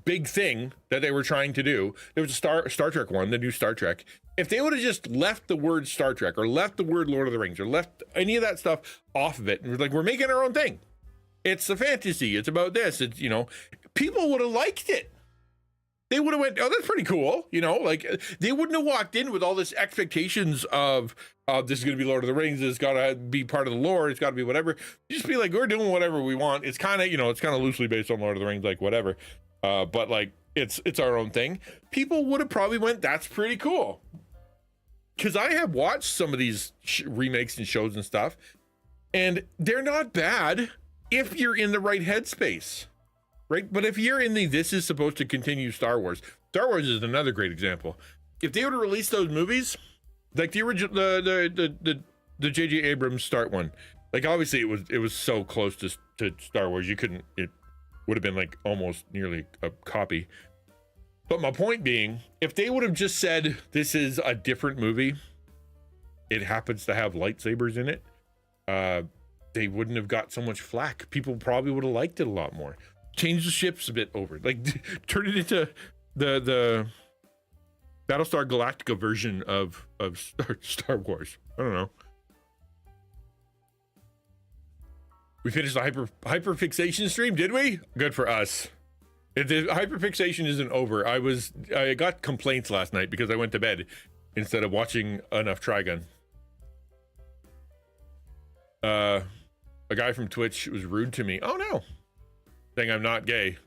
big thing that they were trying to do, there was a Star Trek one, the new Star Trek. If they would have just left the word Star Trek or left the word Lord of the Rings or left any of that stuff off of it, and we're like, we're making our own thing. It's a fantasy. It's about this. It's, people would have liked it. They would have went, oh, that's pretty cool. Like they wouldn't have walked in with all this expectations of this is going to be Lord of the Rings. It's got to be part of the lore. It's got to be whatever. Just be like, we're doing whatever we want. It's kind of, it's kind of loosely based on Lord of the Rings, like whatever. But like, it's our own thing. People would have probably went, that's pretty cool. Because I have watched some of these remakes and shows and stuff, and they're not bad if you're in the right headspace. Right, but if you're in this is supposed to continue Star Wars. Star Wars is another great example. If they were to release those movies, like the original, the J.J. Abrams start one, like obviously it was so close to Star Wars, it would have been like almost nearly a copy. But my point being, if they would have just said this is a different movie, it happens to have lightsabers in it, they wouldn't have got so much flack. People probably would have liked it a lot more. Change the ships a bit over, like turn it into the Battlestar Galactica version of Star Wars. I don't know. We finished the hyperfixation stream, did we? Good for us. The hyperfixation isn't over. I got complaints last night because I went to bed instead of watching enough Trigun. A guy from Twitch was rude to me. Oh no. Saying I'm not gay.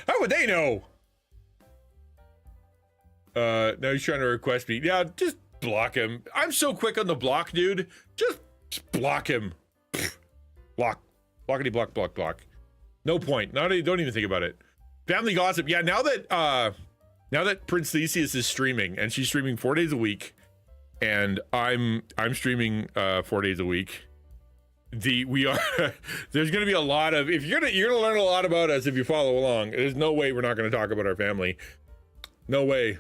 How would they know? Now he's trying to request me. Yeah, just block him. I'm so quick on the block, dude. Just block him. Block. Blockity block, block, block. No point. Don't even think about it. Family gossip. Yeah, now that Prince Theseus is streaming, and she's streaming 4 days a week, and I'm streaming 4 days a week. There's gonna be a lot of, if you're gonna learn a lot about us if you follow along. There's no way we're not gonna talk about our family. No way.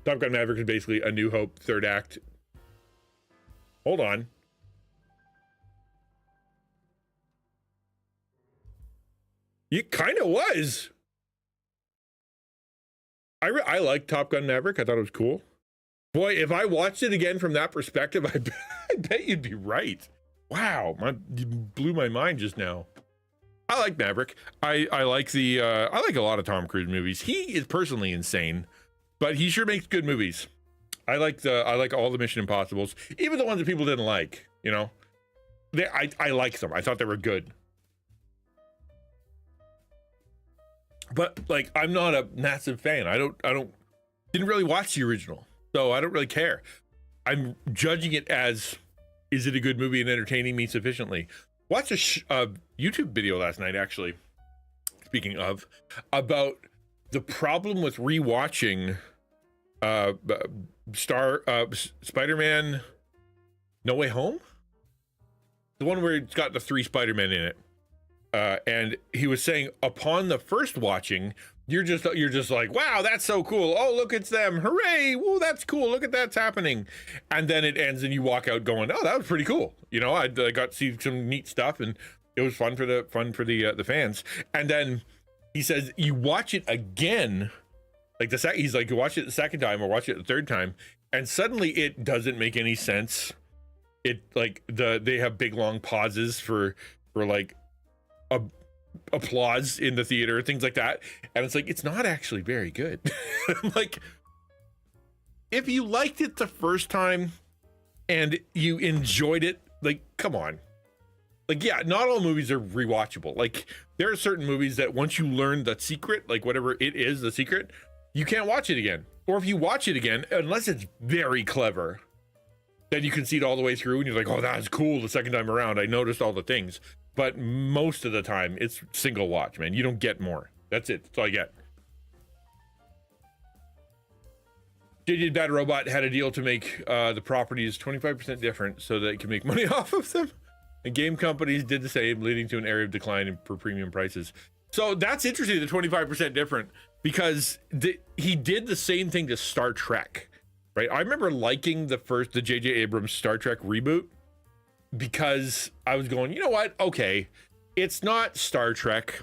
Top Gun Maverick is basically A New Hope third act. Hold on. It kind of was. I like Top Gun Maverick. I thought it was cool. Boy, if I watched it again from that perspective, I bet you'd be right. Wow, you blew my mind just now. I like Maverick. I like I like a lot of Tom Cruise movies. He is personally insane, but he sure makes good movies. I like all the Mission Impossibles, even the ones that people didn't like. I like them. I thought they were good. But like, I'm not a massive fan. I didn't really watch the original. So I don't really care. I'm judging it as, is it a good movie and entertaining me sufficiently? Watched a YouTube video last night, actually, speaking of, about the problem with rewatching Spider-Man No Way Home? The one where it's got the 3 Spider-Men in it. And he was saying upon the first watching, you're just like, wow, that's so cool. Oh, look, it's them. Hooray. Whoa, that's cool. Look at that's happening. And then it ends and you walk out going, oh, that was pretty cool. I got to see some neat stuff and it was fun for the fans. And then he says you watch it again Like he's like, you watch it the second time or watch it the third time, and suddenly it doesn't make any sense. It like they have big long pauses for like applause in the theater, things like that, and it's like it's not actually very good. Like, if you liked it the first time and you enjoyed it, like, come on. Like, yeah, not all movies are rewatchable. Like, there are certain movies that once you learn the secret, like whatever it is, the secret, you can't watch it again. Or if you watch it again, unless it's very clever, then you can see it all the way through and you're like, oh, that was cool the second time around. I noticed all the things. But most of the time, it's single watch, man. You don't get more. That's it. That's all you get. JJ Bad Robot had a deal to make the properties 25% different so that it can make money off of them. And game companies did the same, leading to an area of decline for premium prices. So that's interesting, the 25% different, because he did the same thing to Star Trek, right? I remember liking the J.J. Abrams Star Trek reboot because I was going, you know what? Okay, it's not Star Trek.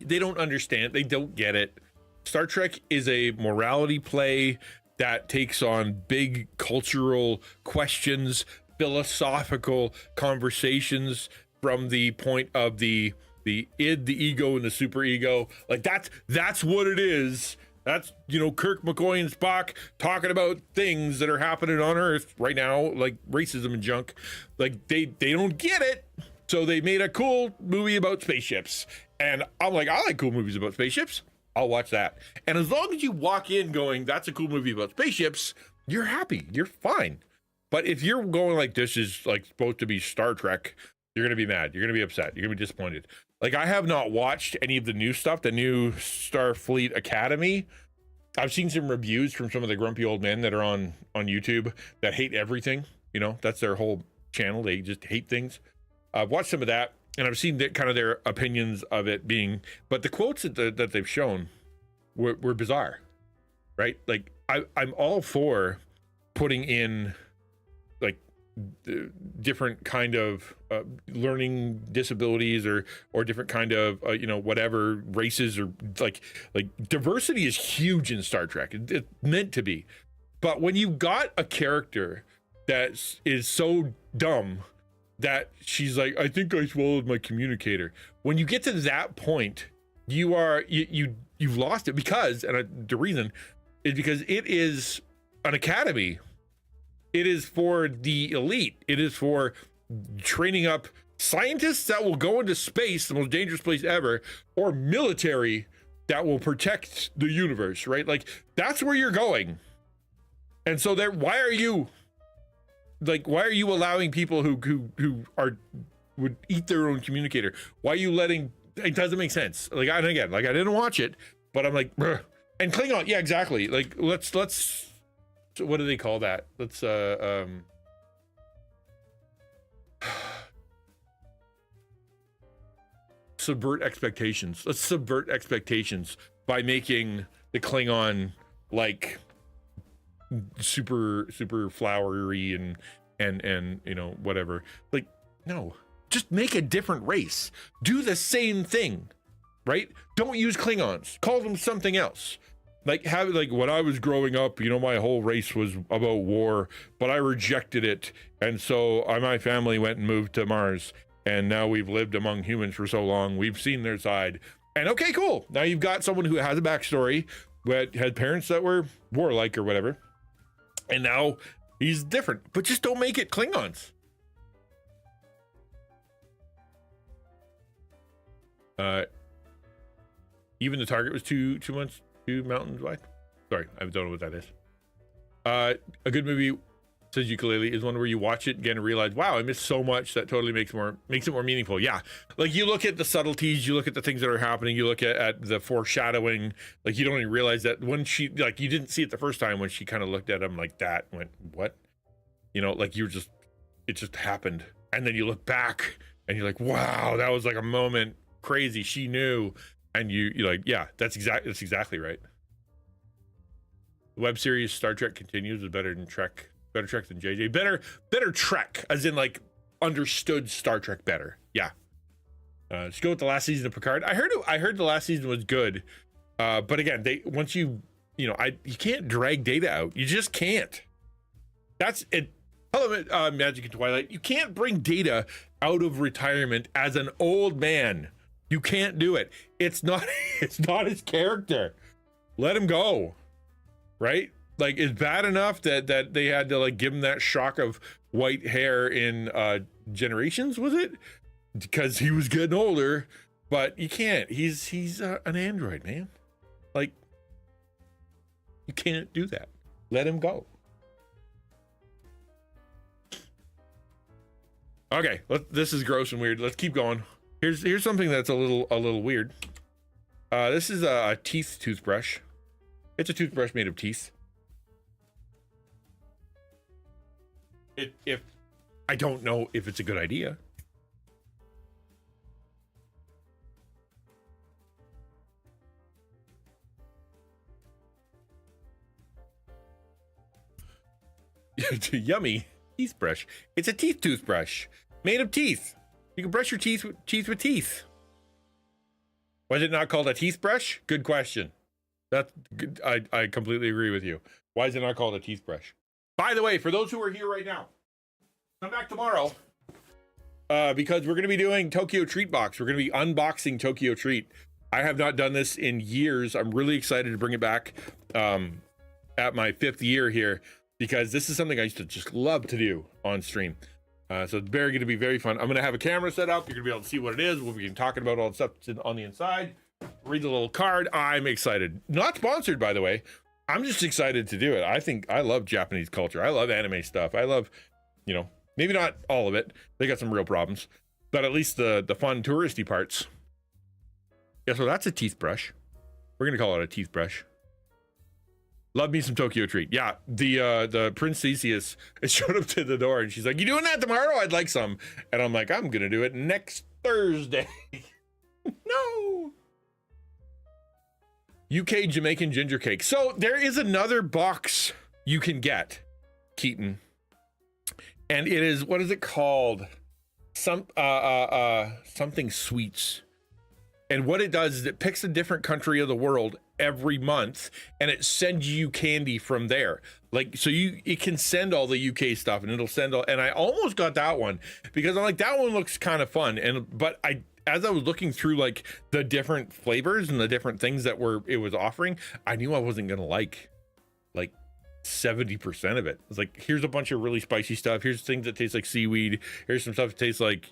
They don't understand. They don't get it. Star Trek is a morality play that takes on big cultural questions, philosophical conversations from the point of the id, the ego, and the superego. Like that's what it is. That's, you know, Kirk, McCoy, and Spock talking about things that are happening on Earth right now, like racism and junk. Like they don't get it, so they made a cool movie about spaceships. And I'm like, I like cool movies about spaceships. I'll watch that. And as long as you walk in going, that's a cool movie about spaceships, you're happy. You're fine. But if you're going like, this is like supposed to be Star Trek, you're going to be mad. You're going to be upset. You're going to be disappointed. Like, I have not watched any of the new stuff, the new Starfleet Academy. I've seen some reviews from some of the grumpy old men that are on YouTube that hate everything. You know, that's their whole channel. They just hate things. I've watched some of that, and I've seen kind of their opinions of it being, but the quotes that they've shown were bizarre, right? Like, I'm all for putting in like different kind of learning disabilities or different kind of you know, whatever races, or like diversity is huge in Star Trek. It's meant to be. But when you got a character that is so dumb that she's like, I think I swallowed my communicator, when you get to that point, you've lost it, because, and the reason is because it is an academy. It is for the elite. It is for training up scientists that will go into space, the most dangerous place ever, or military that will protect the universe, right? Like, that's where you're going. And so why are you allowing people who would eat their own communicator? Why are you letting, it doesn't make sense. Like, and again, like, I didn't watch it, but I'm like, bruh. And Klingon, yeah, exactly. Like, let's what do they call that? Let's subvert expectations. Let's subvert expectations by making the Klingon like super flowery and you know, whatever. Like, no, just make a different race. Do the same thing, right? Don't use Klingons. Call them something else. Like, when I was growing up, you know, my whole race was about war, but I rejected it. And so my family went and moved to Mars. And now we've lived among humans for so long. We've seen their side. And okay, cool. Now you've got someone who has a backstory, but had parents that were warlike or whatever. And now he's different. But just don't make it Klingons. Even the target was 2 months. 2 mountains wide. Sorry, I don't know what that is. A good movie, says Ukulele, is one where you watch it again and realize, wow, I missed so much. That totally makes it more meaningful. Yeah, like, you look at the subtleties, you look at the things that are happening, you look at the foreshadowing. Like, you don't even realize that when she, like, you didn't see it the first time when she kind of looked at him like that, went, what? You know, like, it just happened. And then you look back and you're like, wow, that was like a moment. Crazy. She knew. And you're like, yeah, that's exactly right. The web series Star Trek Continues is better Trek than JJ. Better Trek, as in like understood Star Trek better. Yeah. Just go with the last season of Picard. I heard the last season was good, But again, once you can't drag data out. You just can't. That's it. Hello, Magic and Twilight. You can't bring data out of retirement as an old man. You can't do it. It's not his character. Let him go. Right? Like, it's bad enough that they had to like give him that shock of white hair in Generations, was it? Because he was getting older, but you can't. He's an android, man. Like, you can't do that. Let him go. Okay, this is gross and weird. Let's keep going. Here's something that's a little weird. This is a teeth toothbrush. It's a toothbrush made of teeth. If I don't know if it's a good idea. Yummy teeth brush. It's a teeth toothbrush made of teeth. You can brush your teeth with teeth. Why is it not called a teeth brush? Good question. That's good. I completely agree with you. Why is it not called a teeth brush? By the way, for those who are here right now, come back tomorrow because we're going to be doing Tokyo Treat Box. We're going to be unboxing Tokyo Treat. I have not done this in years. I'm really excited to bring it back at my 5th year here, because this is something I used to just love to do on stream. So it's going to be very fun. I'm going to have a camera set up. You're going to be able to see what it is. We'll be talking about all the stuff that's on the inside. Read the little card. I'm excited. Not sponsored, by the way. I'm just excited to do it. I love Japanese culture. I love anime stuff. I love, maybe not all of it. They got some real problems, but at least the fun touristy parts. Yeah, so that's a teeth brush. We're going to call it a teeth brush. Love me some Tokyo Treat. Yeah, the Prince Theseus showed up to the door and she's like, "You doing that tomorrow? I'd like some." And I'm like, "I'm gonna do it next Thursday." No. UK Jamaican ginger cake. So there is another box you can get, Keaton, and it is, what is it called? Something sweets. And what it does is it picks a different country of the world every month and it sends you candy from there. Like, so it can send all the UK stuff and it'll send all, and I almost got that one because I'm like, that one looks kind of fun. But as I was looking through like the different flavors and the different things that it was offering, I knew I wasn't going to like 70% of it. It's like, here's a bunch of really spicy stuff. Here's things that taste like seaweed. Here's some stuff that tastes like,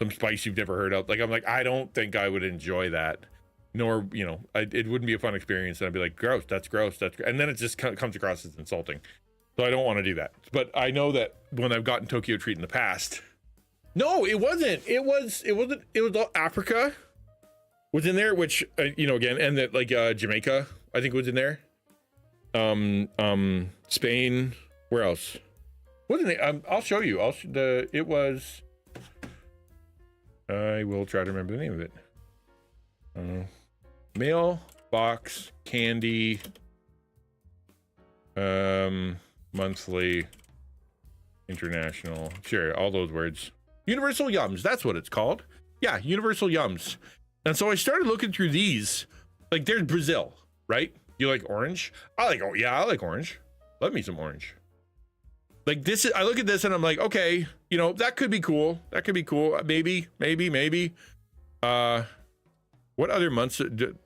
some spice you've never heard of. Like, I'm like, I don't think I would enjoy that, nor, it wouldn't be a fun experience. And I'd be like, gross, that's gross. And then it just comes across as insulting. So I don't want to do that. But I know that when I've gotten Tokyo Treat in the past, no, it wasn't. It was Africa was in there, which, again, and that like, Jamaica, I think was in there. Spain, where else? Wasn't it? I'll show you. It was, I will try to remember the name of it. Mailbox candy, monthly, international, sure, all those words. Universal Yums, that's what it's called. Yeah, Universal Yums. And so I started looking through these. Like, there's Brazil, right? You like orange? I like orange. Love me some orange. Like, this is, I look at this and I'm like, okay, that could be cool. That could be cool. Maybe. What other months?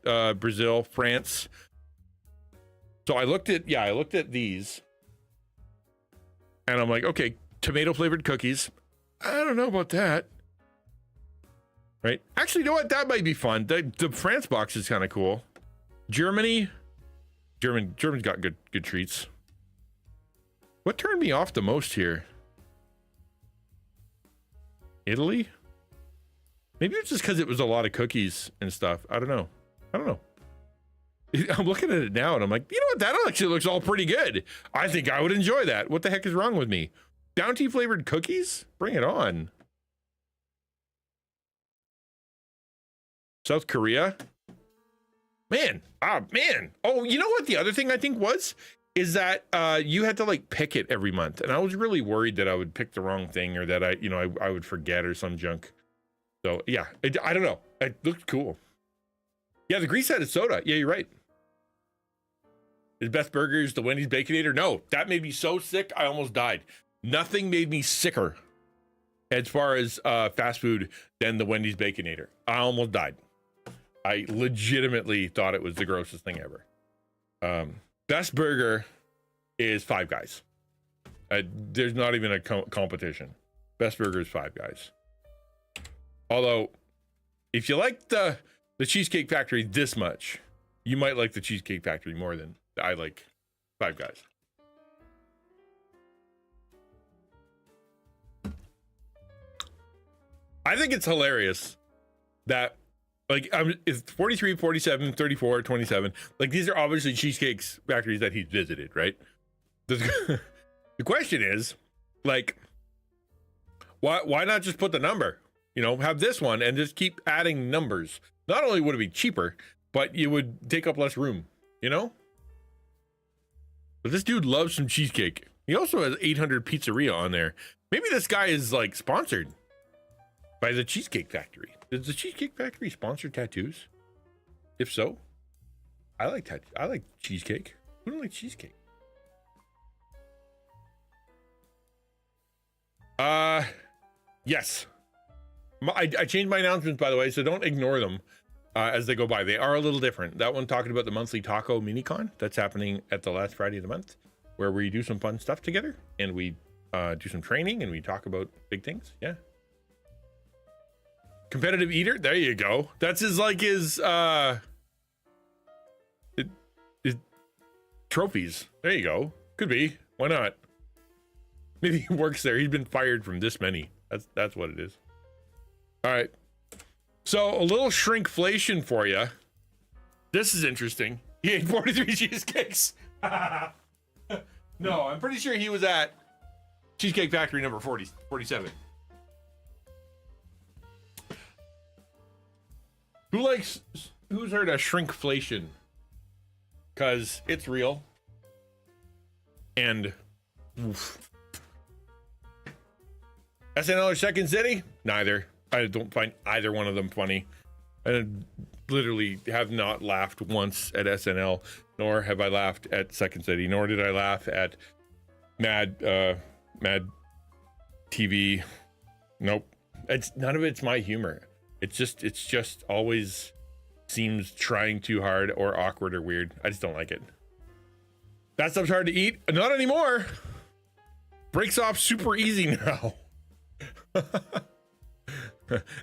Brazil, France. So I looked at these and I'm like, okay, tomato flavored cookies. I don't know about that. Right? Actually, you know what? That might be fun. The France box is kind of cool. Germany's got good treats. What turned me off the most here? Italy? Maybe it's just because it was a lot of cookies and stuff. I don't know. I'm looking at it now and I'm like, you know what? That actually looks all pretty good. I think I would enjoy that. What the heck is wrong with me? Bounty flavored cookies? Bring it on. South Korea? Man. Oh, you know what the other thing I think is that you had to like pick it every month. And I was really worried that I would pick the wrong thing or that I would forget or some junk. So yeah, I don't know. It looked cool. Yeah, the grease headed soda. Yeah, you're right. Is Best Burgers the Wendy's Baconator? No, that made me so sick I almost died. Nothing made me sicker as far as fast food than the Wendy's Baconator. I almost died. I legitimately thought it was the grossest thing ever. Best burger is Five Guys. There's not even a competition. Best burger is Five Guys. Although, if you like the Cheesecake Factory this much, you might like the Cheesecake Factory more than I like Five Guys. I think it's hilarious that, like, it's 43, 47, 34, 27. Like, these are obviously Cheesecake Factories that he's visited, right? The question is, like, why not just put the number? You know, have this one and just keep adding numbers. Not only would it be cheaper, but you would take up less room, you know? But this dude loves some cheesecake. He also has 800 Pizzeria on there. Maybe this guy is, like, sponsored by the Cheesecake Factory. Does the Cheesecake Factory sponsor tattoos? If so, I like cheesecake. Who don't like cheesecake? Yes. I changed my announcements, by the way, so don't ignore them as they go by. They are a little different. That one talking about the monthly taco mini-con that's happening at the last Friday of the month, where we do some fun stuff together and we do some training and we talk about big things. Yeah. Competitive eater. There you go. That's his trophies. There you go. Could be. Why not? Maybe he works there. He's been fired from this many. That's what it is. All right. So a little shrinkflation for you. This is interesting. He ate 43 cheesecakes. No, I'm pretty sure he was at Cheesecake Factory number 47. Who's heard of shrinkflation? Because it's real. And oof. SNL or Second City? Neither. I don't find either one of them funny. I literally have not laughed once at SNL, nor have I laughed at Second City, nor did I laugh at Mad TV. Nope. None of it's my humor. It's just always seems trying too hard or awkward or weird. I just don't like it. That stuff's hard to eat. Not anymore. Breaks off super easy now.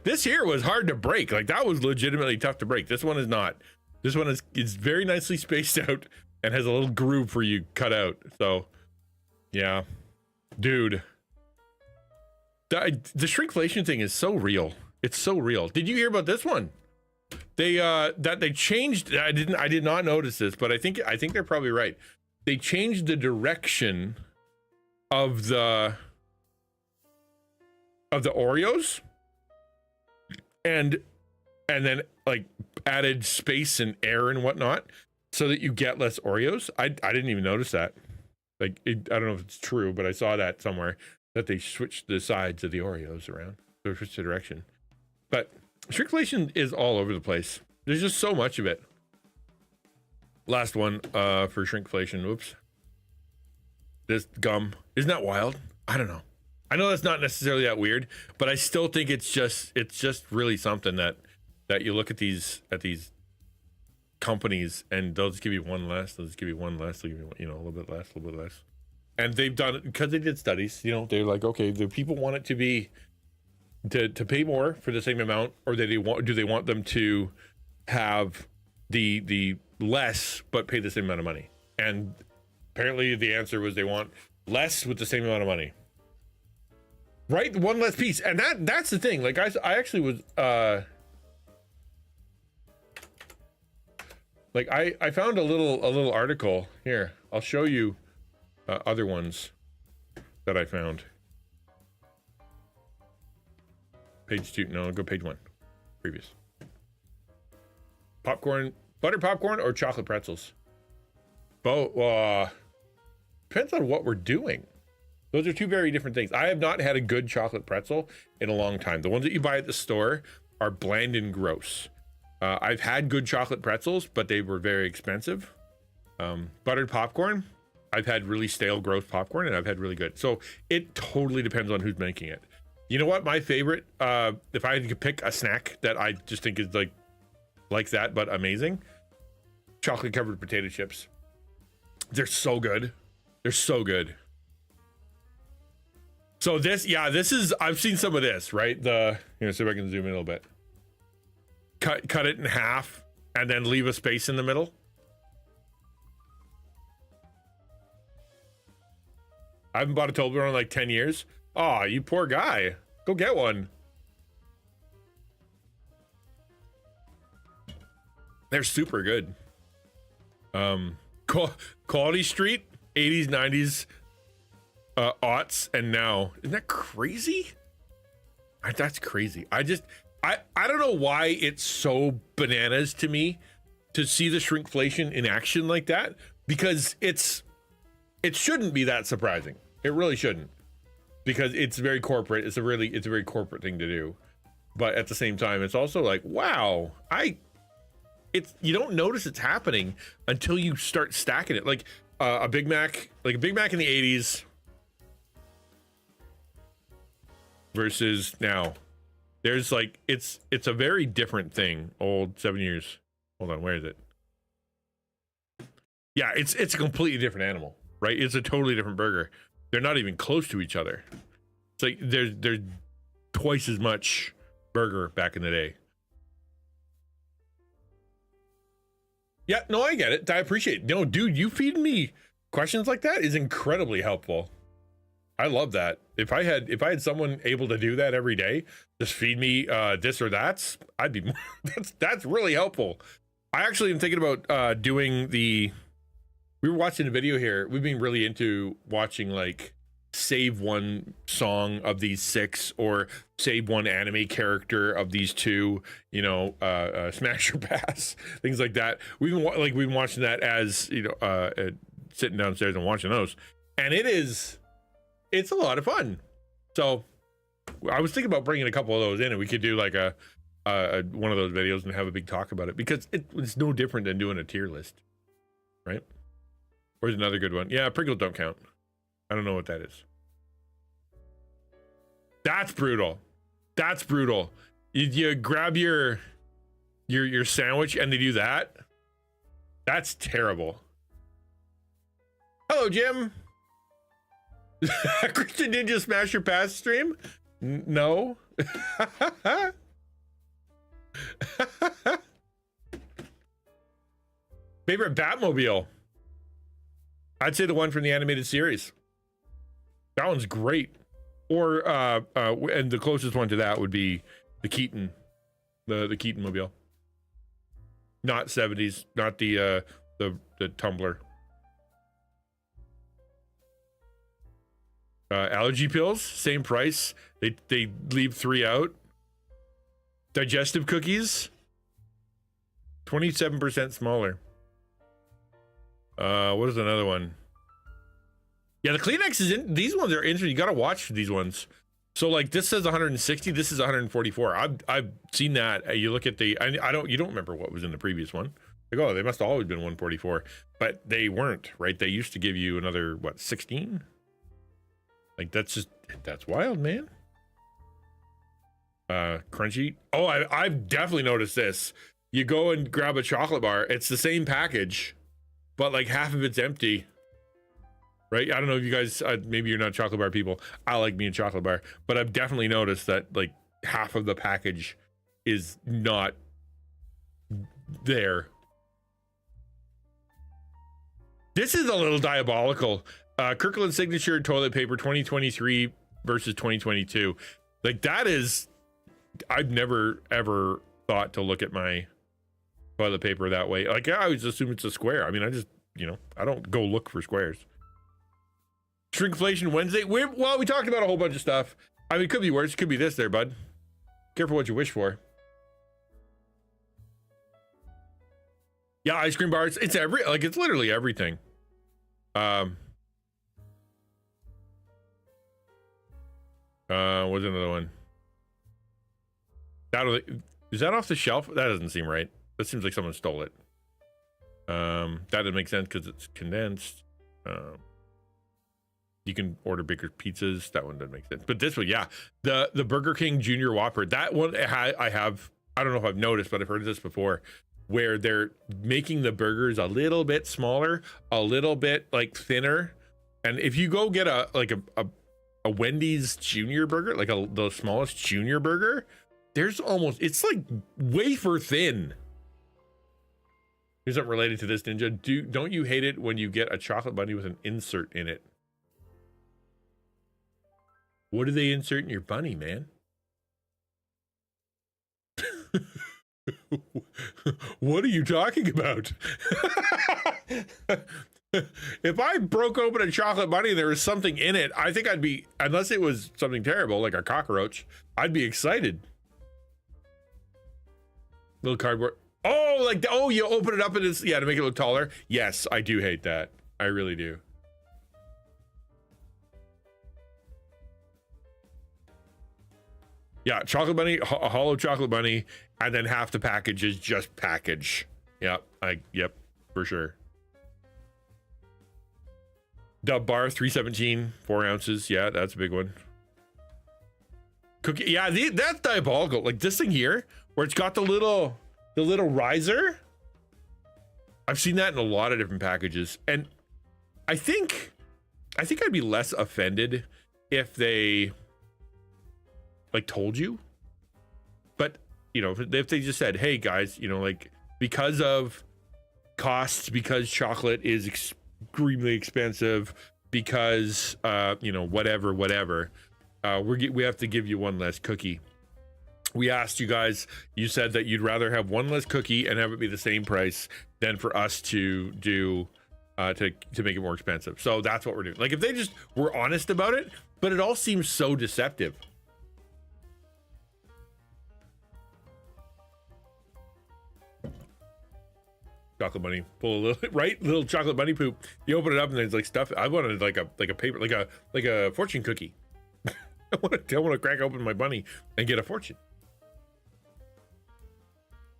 This here was hard to break. Like, that was legitimately tough to break. This one is not. This one is very nicely spaced out and has a little groove for you cut out. So yeah, dude, the shrinkflation thing is so real. It's so real. Did you hear about this one? They changed. I did not notice this, but I think they're probably right. They changed the direction of the Oreos and then like added space and air and whatnot so that you get less Oreos. I didn't even notice that. Like, I don't know if it's true, but I saw that somewhere that they switched the sides of the Oreos around. So switched the direction. But shrinkflation is all over the place. There's just so much of it. Last one for shrinkflation. Oops. This gum. Isn't that wild? I don't know. I know that's not necessarily that weird, but I still think it's just really something that you look at these companies and they'll just give you one less, they'll just give you one less, they'll give you, a little bit less. And they've done it because they did studies, they're like, okay, the people want it to be to pay more for the same amount, or do they want them to have the less but pay the same amount of money? And apparently the answer was they want less with the same amount of money. Right? One less piece. And that's the thing. Like, I actually was like, I found a little article here. I'll show you other ones that I found. Page 2. No, go page 1. Previous. Popcorn, butter popcorn or chocolate pretzels? Both. Depends on what we're doing. Those are two very different things. I have not had a good chocolate pretzel in a long time. The ones that you buy at the store are bland and gross. I've had good chocolate pretzels, but they were very expensive. Buttered popcorn, I've had really stale, gross popcorn, and I've had really good. So it totally depends on who's making it. You know what? My favorite, if I had to pick a snack that I just think is like that, but amazing, chocolate covered potato chips. They're so good. They're so good. So this, yeah, this is, I've seen some of this, right? See if I can zoom in a little bit. Cut it in half and then leave a space in the middle. I haven't bought a Toblerone in like 10 years. Oh, you poor guy. Go get one. They're super good. Quality Street, 80s, 90s, aughts, and now. Isn't that crazy? That's crazy. I don't know why it's so bananas to me to see the shrinkflation in action like that, because it shouldn't be that surprising. It really shouldn't, because it's very corporate. It's a very corporate thing to do. But at the same time, it's also like, wow, you don't notice it's happening until you start stacking it. Like a Big Mac in the 80s versus now. There's like, it's a very different thing. Old 7 years. Hold on, where is it? Yeah, it's a completely different animal, right? It's a totally different burger. They're not even close to each other. It's like there's twice as much burger back in the day. Yeah, no, I get it. I appreciate it. No, dude, you feeding me questions like that is incredibly helpful. I love that. If I had someone able to do that every day, just feed me this or that, I'd be more, that's really helpful. I actually am thinking about doing we were watching a video here. We've been really into watching like save one song of these 6 or save one anime character of these 2, you know, smash or pass, things like that. We've been watching that as, you know, sitting downstairs and watching those, and it's a lot of fun. So I was thinking about bringing a couple of those in, and we could do like a one of those videos and have a big talk about it, because it's no different than doing a tier list, right? Where's another good one? Yeah, Pringles don't count. I don't know what that is. That's brutal. That's brutal. You grab your sandwich and they do that. That's terrible. Hello, Jim. XtianNinja Smash Your Pass stream? No. Favorite Batmobile? I'd say the one from the animated series. That one's great. Or and the closest one to that would be the Keaton, the Keaton mobile. Not 70s, not the Tumbler. Allergy pills, same price. They leave 3 out. Digestive cookies, 27% smaller. What is another one? Yeah, the Kleenex is in. These ones are interesting. You gotta watch these ones. So like this says 160, this is 144. I've seen that. You look at the, you don't remember what was in the previous one. Like, oh, they must have always been 144, but they weren't, right? They used to give you another, what, 16? Like that's wild, man. Crunchy. Oh, I've definitely noticed this. You go and grab a chocolate bar, it's the same package, but like half of it's empty. Right? I don't know if you guys, maybe you're not chocolate bar people. I like me a chocolate bar, but I've definitely noticed that like half of the package is not there. This is a little diabolical. Kirkland Signature toilet paper 2023 versus 2022. Like that is, I've never ever thought to look at my toilet paper that way. Like I always assume it's a square. I mean, I just, you know, I don't go look for squares. Shrinkflation Wednesday. We talked about a whole bunch of stuff. I mean, it could be worse. It could be this there, bud. Careful what you wish for. Yeah, ice cream bars. It's it's literally everything. What's another one? Is that off the shelf? That doesn't seem right. That seems like someone stole it. That doesn't make sense because it's condensed. You can order bigger pizzas. That one doesn't make sense. But this one, yeah, the Burger King Junior Whopper. That one I don't know if I've noticed, but I've heard of this before, where they're making the burgers a little bit smaller, a little bit like thinner. And if you go get a Wendy's Junior burger, like the smallest Junior burger, it's like wafer thin. Here's something related to this, Ninja. Don't you hate it when you get a chocolate bunny with an insert in it? What do they insert in your bunny, man? What are you talking about? If I broke open a chocolate bunny and there was something in it, I think I'd be, unless it was something terrible like a cockroach, I'd be excited. Little cardboard. Oh, like, oh, you open it up and it's, yeah, to make it look taller. Yes, I do hate that. I really do. Yeah, chocolate bunny, a hollow chocolate bunny, and then half the package is just package. Yep, yep, for sure. Dub bar, 317, 4 ounces. Yeah, that's a big one. Cookie, yeah, that's diabolical. Like this thing here, where it's got the little riser. I've seen that in a lot of different packages, and I think I'd be less offended if they like told you. But you know, if they just said, hey guys, you know, like because of costs, because chocolate is extremely expensive, because you know, whatever, we have to give you one less cookie. We asked you guys, you said that you'd rather have one less cookie and have it be the same price than for us to do to make it more expensive. So that's what we're doing. Like if they just were honest about it, but it all seems so deceptive. Chocolate bunny, pull a little, right? Little chocolate bunny poop. You open it up and there's like stuff. I wanted like a paper, like a fortune cookie. I want to crack open my bunny and get a fortune.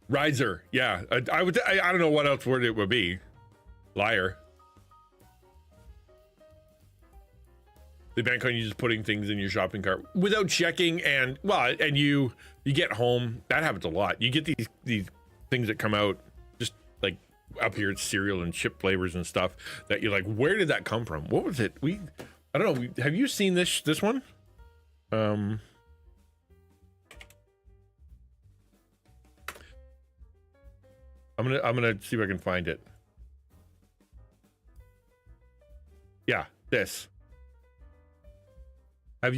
Riser, yeah. I don't know what else word it would be. Liar. They bank on you just putting things in your shopping cart without checking, and well, and you get home. That happens a lot. You get these things that come out just like up here, it's cereal and chip flavors and stuff that you're like, where did that come from? What was it? I don't know. Have you seen this one? I'm gonna see if I can find it. Yeah, this. Have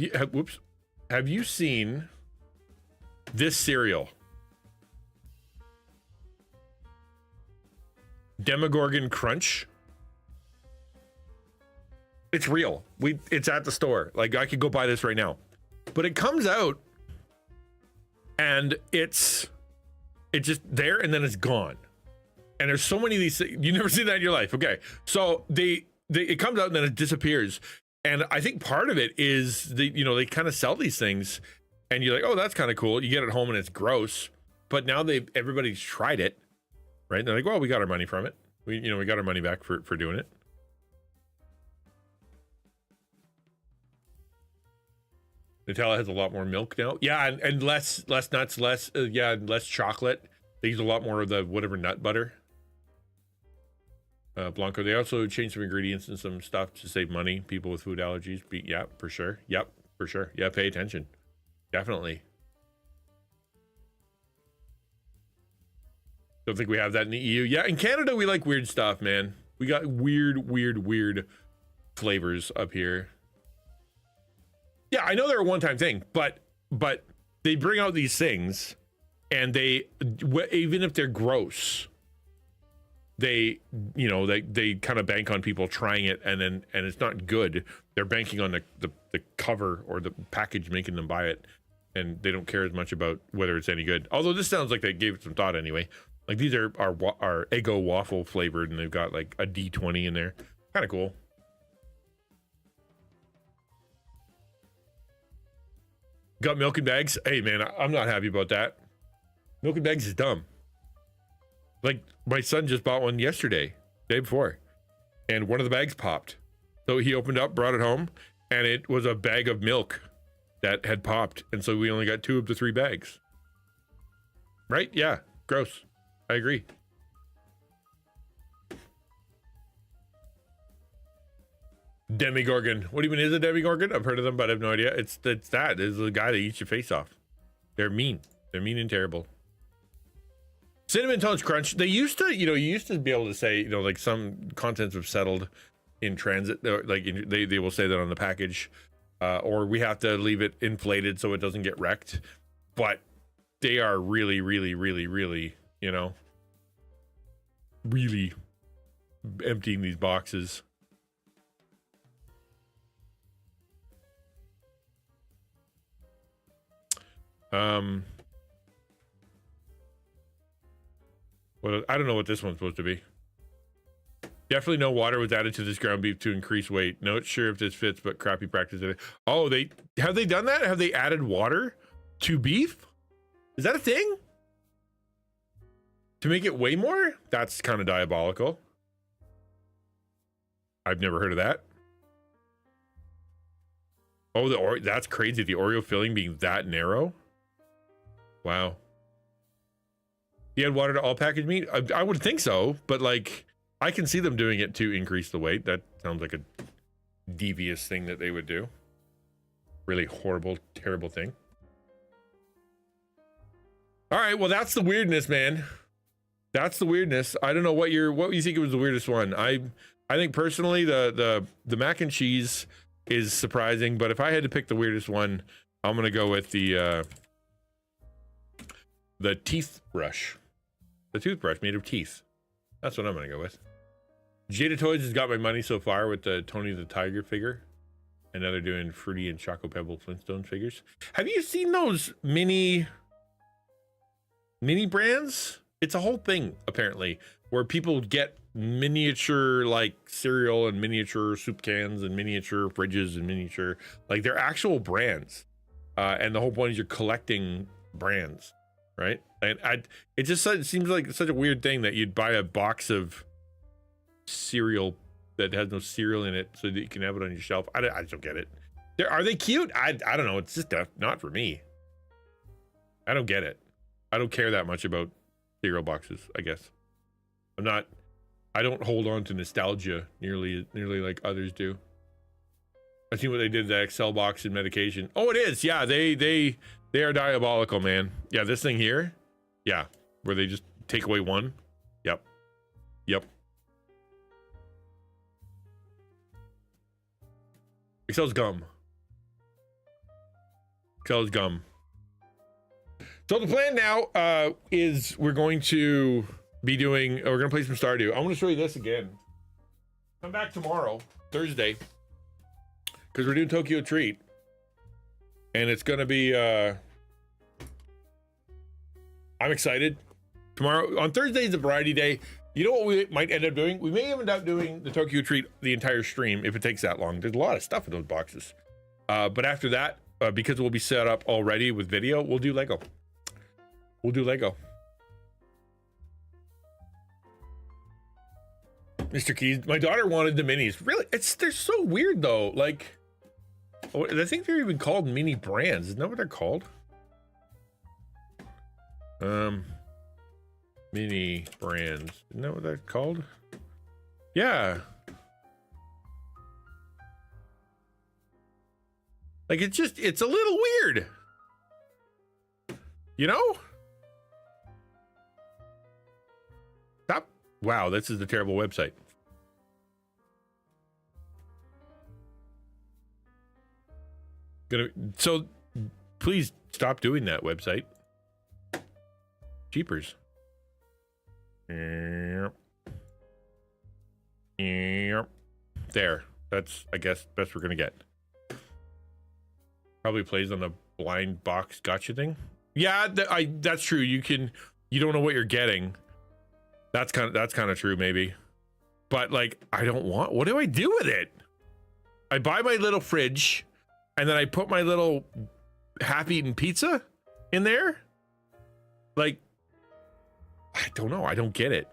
you seen this cereal? Demogorgon Crunch. It's real. It's at the store. Like I could go buy this right now. But it comes out and it's just there and then it's gone. And there's so many of these things. You never see that in your life. Okay. So it comes out and then it disappears. And I think part of it is they kind of sell these things and you're like, oh, that's kind of cool. You get it home and it's gross. But now everybody's tried it, right? And they're like, well, we got our money from it. We got our money back for doing it. Nutella has a lot more milk now. Yeah, and less nuts, less chocolate. They use a lot more of the whatever nut butter. Blanco, they also changed some ingredients and some stuff to save money. People with food allergies, yeah, for sure. Yep, for sure. Yeah, pay attention. Definitely. Don't think we have that in the EU. Yeah, in Canada, we like weird stuff, man. We got weird flavors up here. Yeah, I know they're a one-time thing, but they bring out these things and they, even if they're gross, they kind of bank on people trying it and it's not good. They're banking on the cover or the package making them buy it, and they don't care as much about whether it's any good. Although this sounds like they gave it some thought anyway. Like these are Eggo waffle flavored and they've got like a D20 in there. Kind of cool. Got milk in bags. Hey man, I'm not happy about that. Milk in bags is dumb. Like, my son just bought one yesterday, day before, and one of the bags popped. So he opened up, brought it home, and it was a bag of milk that had popped. And so we only got 2 of the 3 bags. Right? Yeah. Gross. I agree. Demigorgon. What even is a Demigorgon? I've heard of them, but I have no idea. It's that. It's the guy that eats your face off. They're mean. They're mean and terrible. Cinnamon Toast Crunch. They used to, you used to be able to say, like some contents have settled in transit. Like they will say that on the package, or we have to leave it inflated so it doesn't get wrecked. But they are really, really, really, really, really emptying these boxes. Well, I don't know what this one's supposed to be. Definitely no water was added to this ground beef to increase weight. Not sure if this fits, but crappy practice. Oh, have they done that? Have they added water to beef? Is that a thing? To make it weigh more? That's kind of diabolical. I've never heard of that. Oh, that's crazy. The Oreo filling being that narrow. Wow. You add water to all packaged meat? I would think so, but like, I can see them doing it to increase the weight. That sounds like a devious thing that they would do. Really horrible, terrible thing. All right, well, that's the weirdness, man. That's the weirdness. I don't know what you think was the weirdest one. I think personally the mac and cheese is surprising, but if I had to pick the weirdest one, I'm gonna go with the teeth brush. The toothbrush made of teeth. That's what I'm gonna go with. Jada Toys has got my money so far with the Tony the Tiger figure. And now they're doing Fruity and Choco Pebble Flintstone figures. Have you seen those mini brands? It's a whole thing, apparently, where people get miniature like cereal and miniature soup cans and miniature fridges and miniature, like they're actual brands. And the whole point is you're collecting brands. Right? And it just seems like such a weird thing that you'd buy a box of cereal that has no cereal in it so that you can have it on your shelf. I just don't get it. Are they cute? I don't know. It's just not for me. I don't get it. I don't care that much about cereal boxes, I guess. I don't hold on to nostalgia nearly like others do. I see what they did to the Excel box in medication. Oh, it is. Yeah, they are diabolical, man. Yeah, this thing here. Yeah, where they just take away one. Yep. Excel's gum. So the plan now is we're going to play some Stardew. I'm going to show you this again. Come back tomorrow, Thursday, because we're doing Tokyo Treat. And it's going to be, I'm excited. Tomorrow, on Thursday is a variety day. You know what we might end up doing? We may end up doing the Tokyo Treat the entire stream if it takes that long. There's a lot of stuff in those boxes. But after that, because we'll be set up already with video, we'll do Lego. Mr. Keys, my daughter wanted the minis. Really? They're so weird though. Like, I think they're even called mini brands. Isn't that what they're called? Mini brands. Isn't that what they're called? Yeah. Like, it's a little weird. You know? Stop. Wow, this is a terrible website. So please stop doing that website. Jeepers. There. That's, I guess, best we're gonna get. Probably plays on the blind box gotcha thing. Yeah, that's true. You don't know what you're getting. That's kind of true, maybe. But like, what do I do with it? I buy my little fridge, and then I put my little half-eaten pizza in there. Like, I don't know. I don't get it.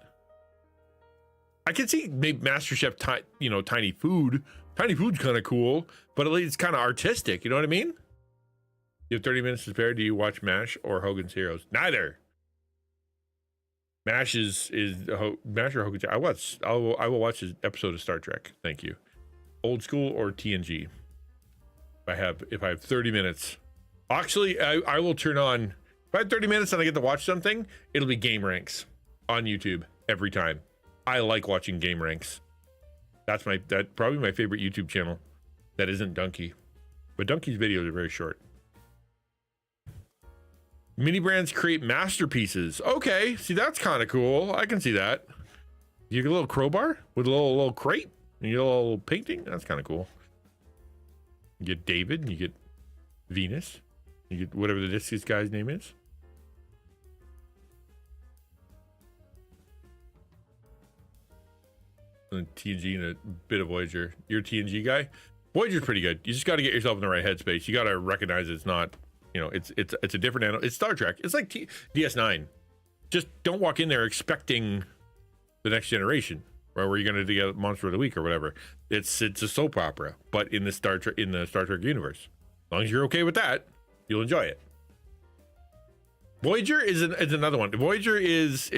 I can see maybe MasterChef, Tiny Food. Tiny Food's kind of cool, but at least it's kind of artistic. You know what I mean? You have 30 minutes to spare. Do you watch MASH or Hogan's Heroes? Neither. MASH is MASH or Hogan's. I will watch an episode of Star Trek. Thank you. Old school or TNG. If I have 30 minutes, actually, I will turn on. If I have 30 minutes and I get to watch something, it'll be Game Ranks on YouTube every time. I like watching Game Ranks. That's probably my favorite YouTube channel. That isn't Donkey, but Donkey's videos are very short. Mini brands create masterpieces. Okay, see, that's kind of cool. I can see that. You get a little crowbar with a little crate and you get a little painting. That's kind of cool. You get David and you get Venus. You get whatever this guy's name is. And TNG and a bit of Voyager. You're a TNG guy? Voyager's pretty good. You just got to get yourself in the right headspace. You got to recognize it's not, it's a different animal. It's Star Trek. It's like DS9. Just don't walk in there expecting the Next Generation, or where you're going to get Monster of the Week or whatever. It's a soap opera, but in the Star Trek universe. As long as you're okay with that, you'll enjoy it. Voyager is another one. Voyager is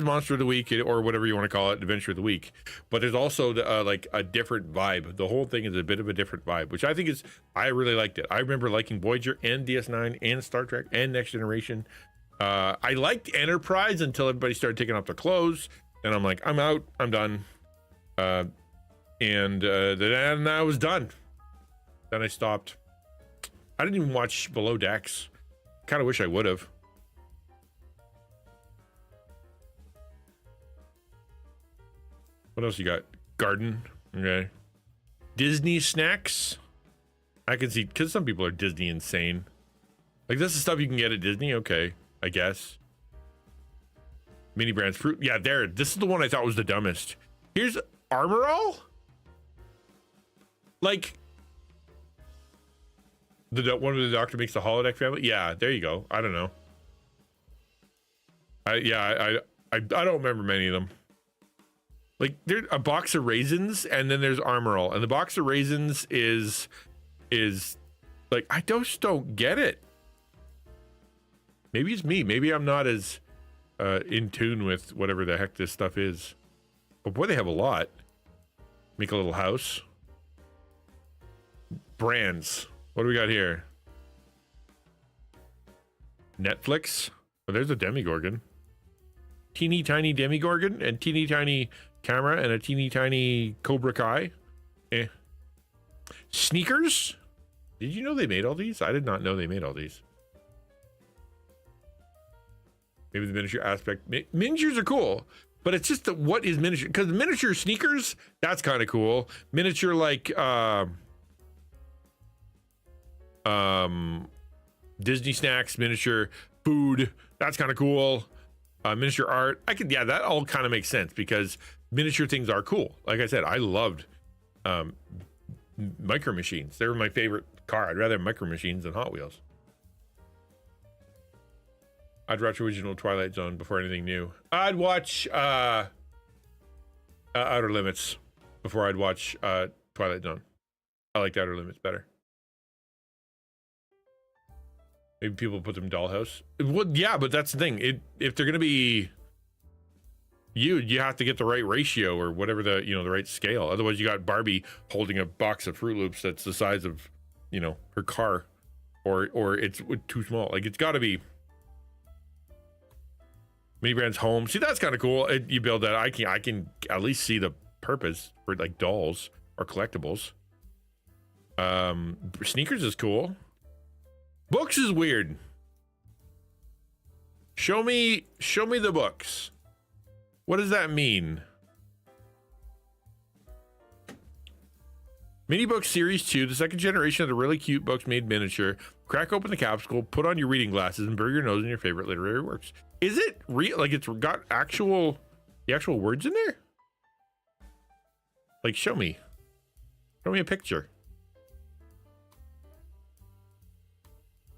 Monster of the Week, or whatever you want to call it, Adventure of the Week. But there's also like a different vibe. The whole thing is a bit of a different vibe, which I think I really liked it. I remember liking Voyager and DS9 and Star Trek and Next Generation. I liked Enterprise until everybody started taking off their clothes, and I'm like, I'm out, I'm done. And then I was done. Then I stopped. I didn't even watch Below Decks. Kind of wish I would have. What else you got? Garden. Okay. Disney snacks. I can see, because some people are Disney insane. Like, this is stuff you can get at Disney. Okay, I guess. Mini brands fruit. Yeah, this is the one I thought was the dumbest. Here's Armor All. Like, the one where the doctor makes the holodeck family. Yeah, there you go. I don't know. I don't remember many of them. Like, there's a box of raisins, and then there's Armor All, and the box of raisins is like, I just don't get it. Maybe it's me. Maybe I'm not as in tune with whatever the heck this stuff is. But boy, they have a lot. Make a little house. Brands. What do we got here? Netflix. Oh, there's a Demigorgon. Teeny tiny Demigorgon and teeny tiny camera and a teeny tiny Cobra Kai. Sneakers. Did you know they made all these? I did not know they made all these. Maybe the miniature aspect. Miniatures are cool, but it's just what is miniature? Because miniature sneakers, that's kind of cool. Miniature like Disney snacks, miniature food, that's kind of cool. Miniature art, that all kind of makes sense because miniature things are cool. Like I said, I loved Micro Machines. They were my favorite car. I'd rather have Micro Machines than Hot Wheels. I'd watch original Twilight Zone before anything new. I'd watch Outer Limits before I'd watch Twilight Zone. I liked Outer Limits better. Maybe people put them in Dollhouse. Well, yeah, but that's the thing. If they're gonna be you have to get the right ratio or whatever the right scale. Otherwise, you got Barbie holding a box of Fruit Loops that's the size of her car, or it's too small. Like, it's got to be. Mini brands home. See, that's kind of cool. You build that. I can at least see the purpose for like dolls or collectibles. Sneakers is cool. Books is weird. Show me the books. What does that mean? Mini Book Series 2, the second generation of the really cute books made miniature. Crack open the capsule, put on your reading glasses, and bury your nose in your favorite literary works. Is it real? Like, it's got the actual words in there? Like, show me a picture.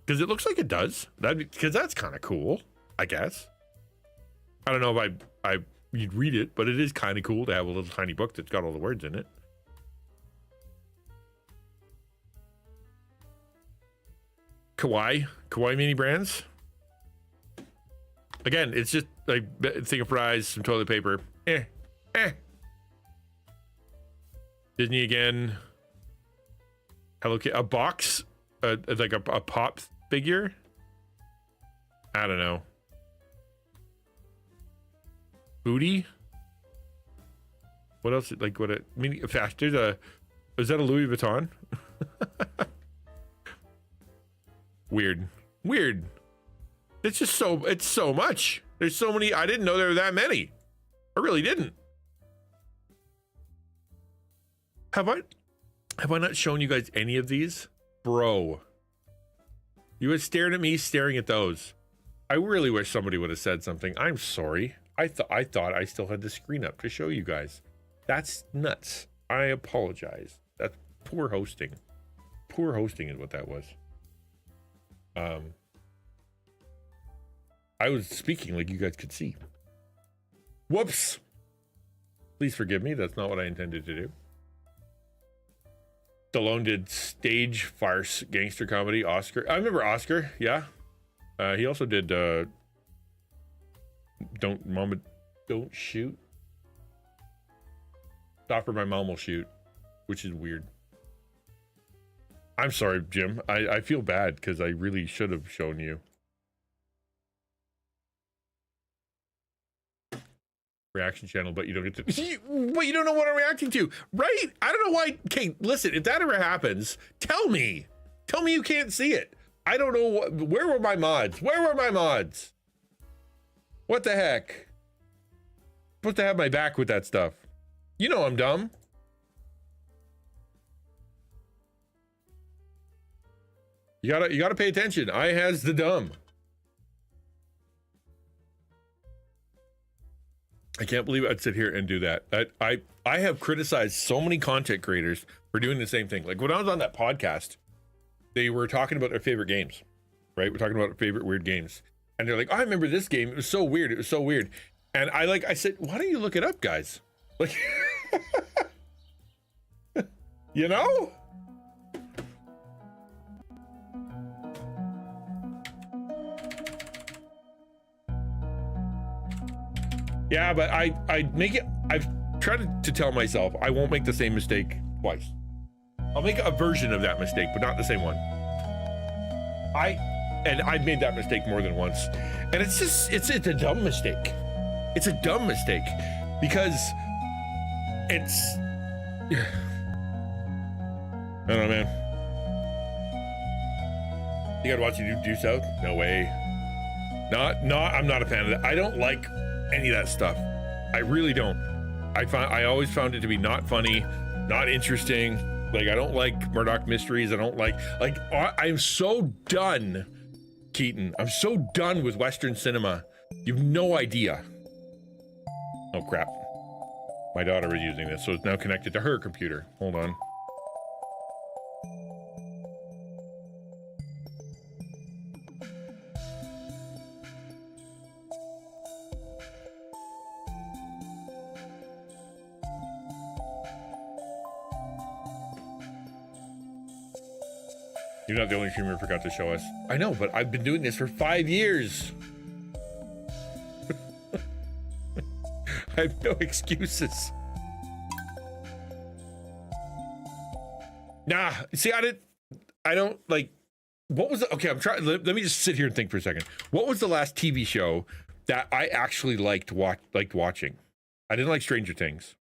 Because it looks like it does. Because that's kind of cool, I guess. I don't know if you'd read it, but it is kind of cool to have a little tiny book that's got all the words in it. Kawaii mini brands. Again, it's just like thing of fries, some toilet paper. Disney again. Hello Kitty, a box, like a pop figure. I don't know. Booty. What else? Like what? Fast. There's a. Is that a Louis Vuitton? Weird. It's just so. It's so much. There's so many. I didn't know there were that many. I really didn't. Have I not shown you guys any of these? Bro. You were staring at me, staring at those. I really wish somebody would have said something. I'm sorry. I thought I still had the screen up to show you guys. That's nuts. I apologize. That's poor hosting. Poor hosting is what that was. I was speaking like you guys could see. Whoops. Please forgive me. That's not what I intended to do. Stallone did stage farce gangster comedy. Oscar. I remember Oscar. Yeah. He also did Don't Shoot. Stop or my mom will shoot, which is weird. I'm sorry, Jim. I feel bad because I really should have shown you. Reaction channel, but you don't get to. But you don't know what I'm reacting to, right? I don't know why. Okay, listen. If that ever happens, tell me. Tell me you can't see it. I don't know what. Where were my mods? Where were my mods? What the heck? Supposed to have my back with that stuff. You know I'm dumb. You gotta pay attention. I has the dumb. I can't believe I'd sit here and do that. I have criticized so many content creators for doing the same thing. Like when I was on that podcast, they were talking about their favorite games, right? We're talking about their favorite weird games. And they're like, oh, I remember this game. It was so weird. It was so weird. And I said, why don't you look it up, guys? Like, you know? Yeah, but I make it, I've tried to tell myself I won't make the same mistake twice. I'll make a version of that mistake, but not the same one. I've made that mistake more than once. And it's just, it's a dumb mistake. It's a dumb mistake because it's, I don't know, man. You gotta watch you do South? No way. I'm not a fan of that. I don't like any of that stuff. I really don't. I always found it to be not funny, not interesting. Like I don't like Murdoch mysteries. I don't like I'm so done, Keaton. I'm so done with Western cinema. You've no idea. Oh crap. My daughter was using this, so it's now connected to her computer. Hold on. You're not the only streamer who forgot to show us. I know, but I've been doing this for 5 years. I have no excuses. Nah, see, I don't like, what was the, okay, I'm trying, let me just sit here and think for a second. What was the last TV show that I actually liked watching? I didn't like Stranger Things.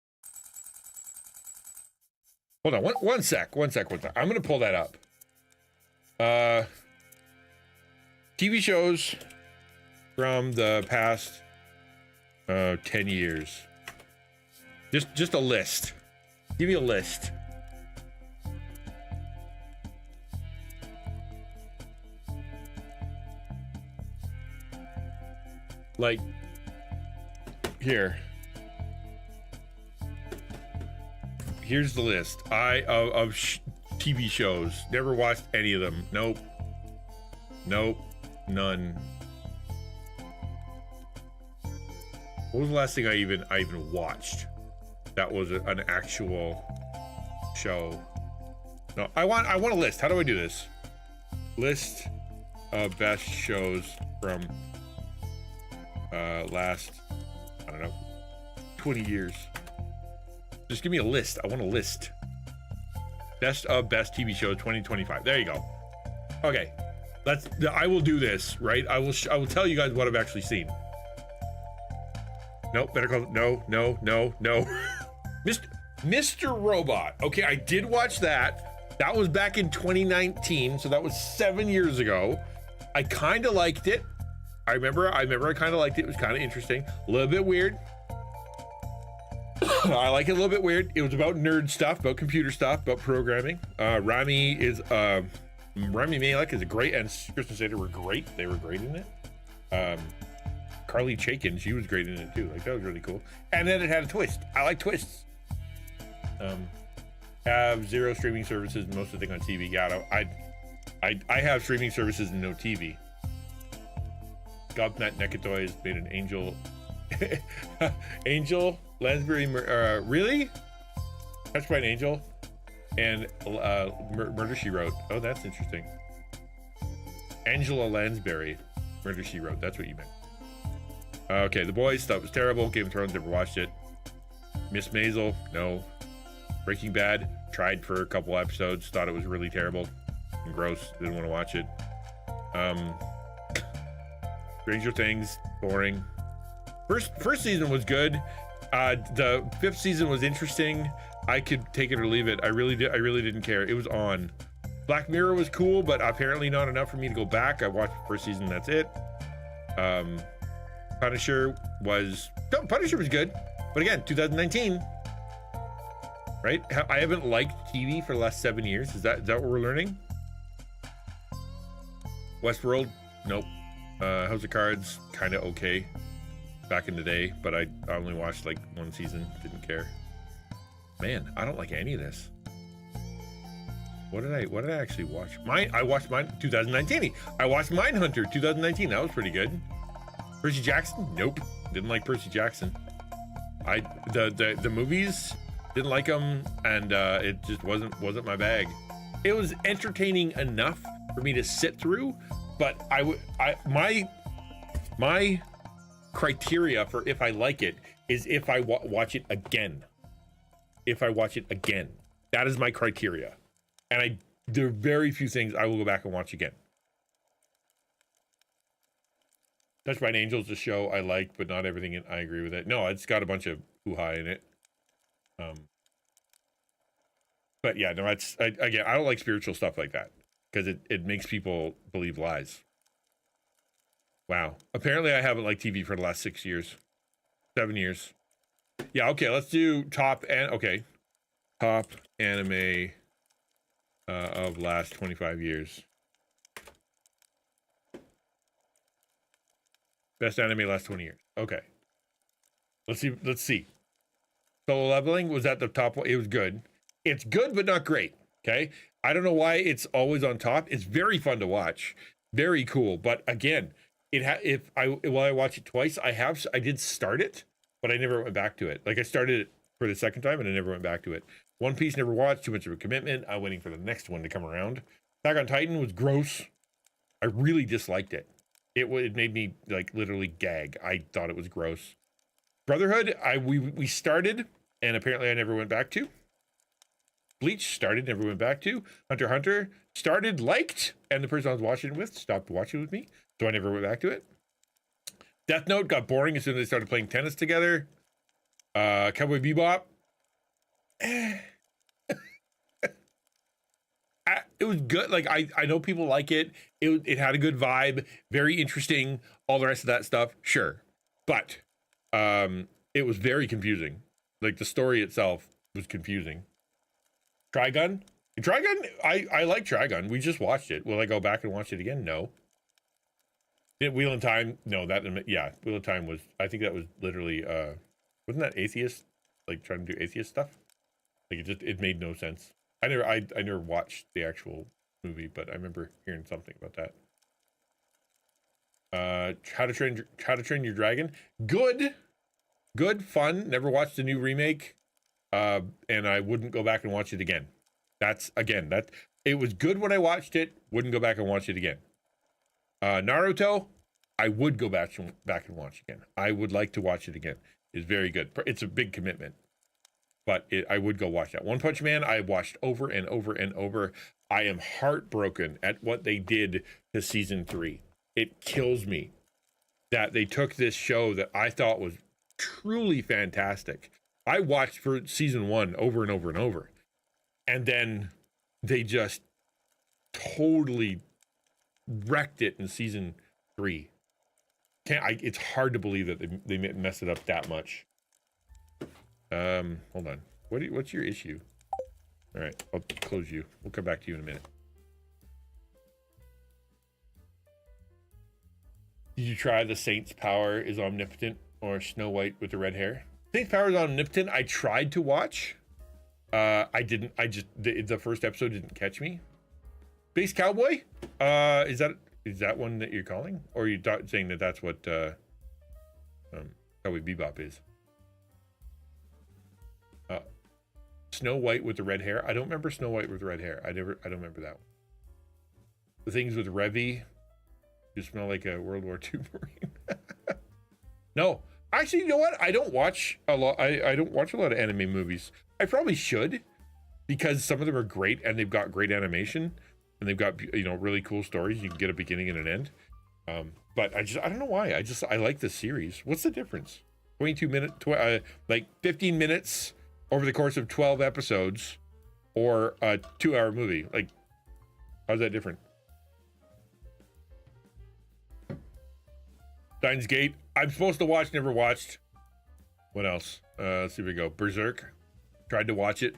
Hold on, one sec. I'm gonna pull that up. TV shows from the past 10 years. Just a list. Give me a list. Like here's the list. Of TV shows. Never watched any of them. Nope. None. What was the last thing I even watched? That was an actual show. No, I want a list. How do I do this? List of best shows from last, I don't know, 20 years. Just give me a list. I want a list. Best of best TV shows 2025. There you go. Okay, I will do this, right? I will tell you guys what I've actually seen. Nope, Better Call. No. Mr. Robot. Okay, I did watch that. That was back in 2019, so that was 7 years ago. I kind of liked it. I remember I kind of liked it. It was kind of interesting. A little bit weird. I like it a little bit weird. It was about nerd stuff, about computer stuff, about programming. Rami Malek is a great, and Kristen Slater were great. They were great in it. Carly Chaikin, she was great in it too. Like, that was really cool. And then it had a twist. I like twists. Have 0 streaming services, most of the thing on TV. Yeah, I have streaming services and no TV. Gobnet Nekatoys made an Angel Lansbury, really? Touched by an Angel and Murder She Wrote. Oh, that's interesting. Angela Lansbury, Murder She Wrote. That's what you meant. Okay, The Boys, thought it was terrible. Game of Thrones, never watched it. Miss Maisel, no. Breaking Bad, tried for a couple episodes, thought it was really terrible and gross, didn't want to watch it. Stranger Things, boring. First season was good. The 5th season was interesting. I could take it or leave it. I really didn't care. It was on. Black Mirror was cool, but apparently not enough for me to go back. I watched the first season, that's it. Punisher was good, but again, 2019, right? I haven't liked TV for the last 7 years. Is that what we're learning? Westworld, nope. House of Cards, kind of okay back in the day, but I only watched like 1 season, didn't care. Man, I don't like any of this. What did I actually watch? I watched mine 2019. I watched Mindhunter 2019. That was pretty good. Percy Jackson? Nope. Didn't like Percy Jackson. The movies, didn't like them, and it just wasn't my bag. It was entertaining enough for me to sit through, but my criteria for if I like it is if I watch it again. If I watch it again, that is my criteria, and there are very few things I will go back and watch again. Touched by an Angel is a show I like, but not everything I agree with it. No, it's got a bunch of hoo-ha in it. But yeah, no, again, I don't like spiritual stuff like that because it makes people believe lies. Wow. Apparently I haven't liked TV for the last 6 years. 7 years. Yeah, okay, let's do top anime of last 25 years. Best anime last 20 years. Okay. Let's see. Solo Leveling was at the top one. It was good. It's good, but not great. Okay. I don't know why it's always on top. It's very fun to watch. Very cool. But again, while I watch it twice, I did start it, but I never went back to it. Like, I started it for the second time and I never went back to it. One Piece, never watched. Too much of a commitment. I'm waiting for the next one to come around. Attack on Titan was gross. I really disliked it. It made me like literally gag. I thought it was gross. Brotherhood, we started and apparently I never went back to. Bleach started, never went back to. Hunter x Hunter started, liked, and the person I was watching it with stopped watching with me, so I never went back to it. Death Note got boring as soon as they started playing tennis together. Cowboy Bebop. It was good. Like, I know people like it. It had a good vibe, very interesting, all the rest of that stuff, sure. But it was very confusing. Like, the story itself was confusing. Trigun, I like Trigun. We just watched it. Will I go back and watch it again? No. Wheel in Time, no, yeah, Wheel of Time was, I think that was literally, wasn't that atheist? Like, trying to do atheist stuff? Like, it made no sense. I never watched the actual movie, but I remember hearing something about that. How to Train Your Dragon, good. Good, fun. Never watched the new remake, and I wouldn't go back and watch it again. That's again that it was good when I watched it. Wouldn't go back and watch it again. Naruto, I would go back and watch again. I would like to watch it again. It's very good. It's a big commitment, but I would go watch that. One Punch Man, I watched over and over and over. I am heartbroken at what they did to season 3. It kills me that they took this show that I thought was truly fantastic. I watched for season 1 over and over and over, and then they just totally wrecked it in season 3. It's hard to believe that they messed it up that much. Hold on. What's your issue? All right, I'll close you. We'll come back to you in a minute. Did you try the Saint's power is omnipotent or Snow White with the red hair? Saint's power is omnipotent. I tried to watch. I didn't. The first episode didn't catch me. Space Cowboy? Is that one that you're calling, or are you saying that that's what Cowboy Bebop is? Snow White with the red hair. I don't remember Snow White with red hair. I don't remember that one. The things with Revy just smell like a World War II Marine. No, actually, you know what? I don't watch a lot. I don't watch a lot of anime movies. I probably should, because some of them are great and they've got great animation and they've got, you know, really cool stories. You can get a beginning and an end. But I don't know why. I like the series. What's the difference? 22 minutes, like 15 minutes over the course of 12 episodes, or a 2-hour movie. Like, how's that different? Steins Gate. I'm supposed to watch, never watched. What else? Let's see if we go. Berserk. Tried to watch it.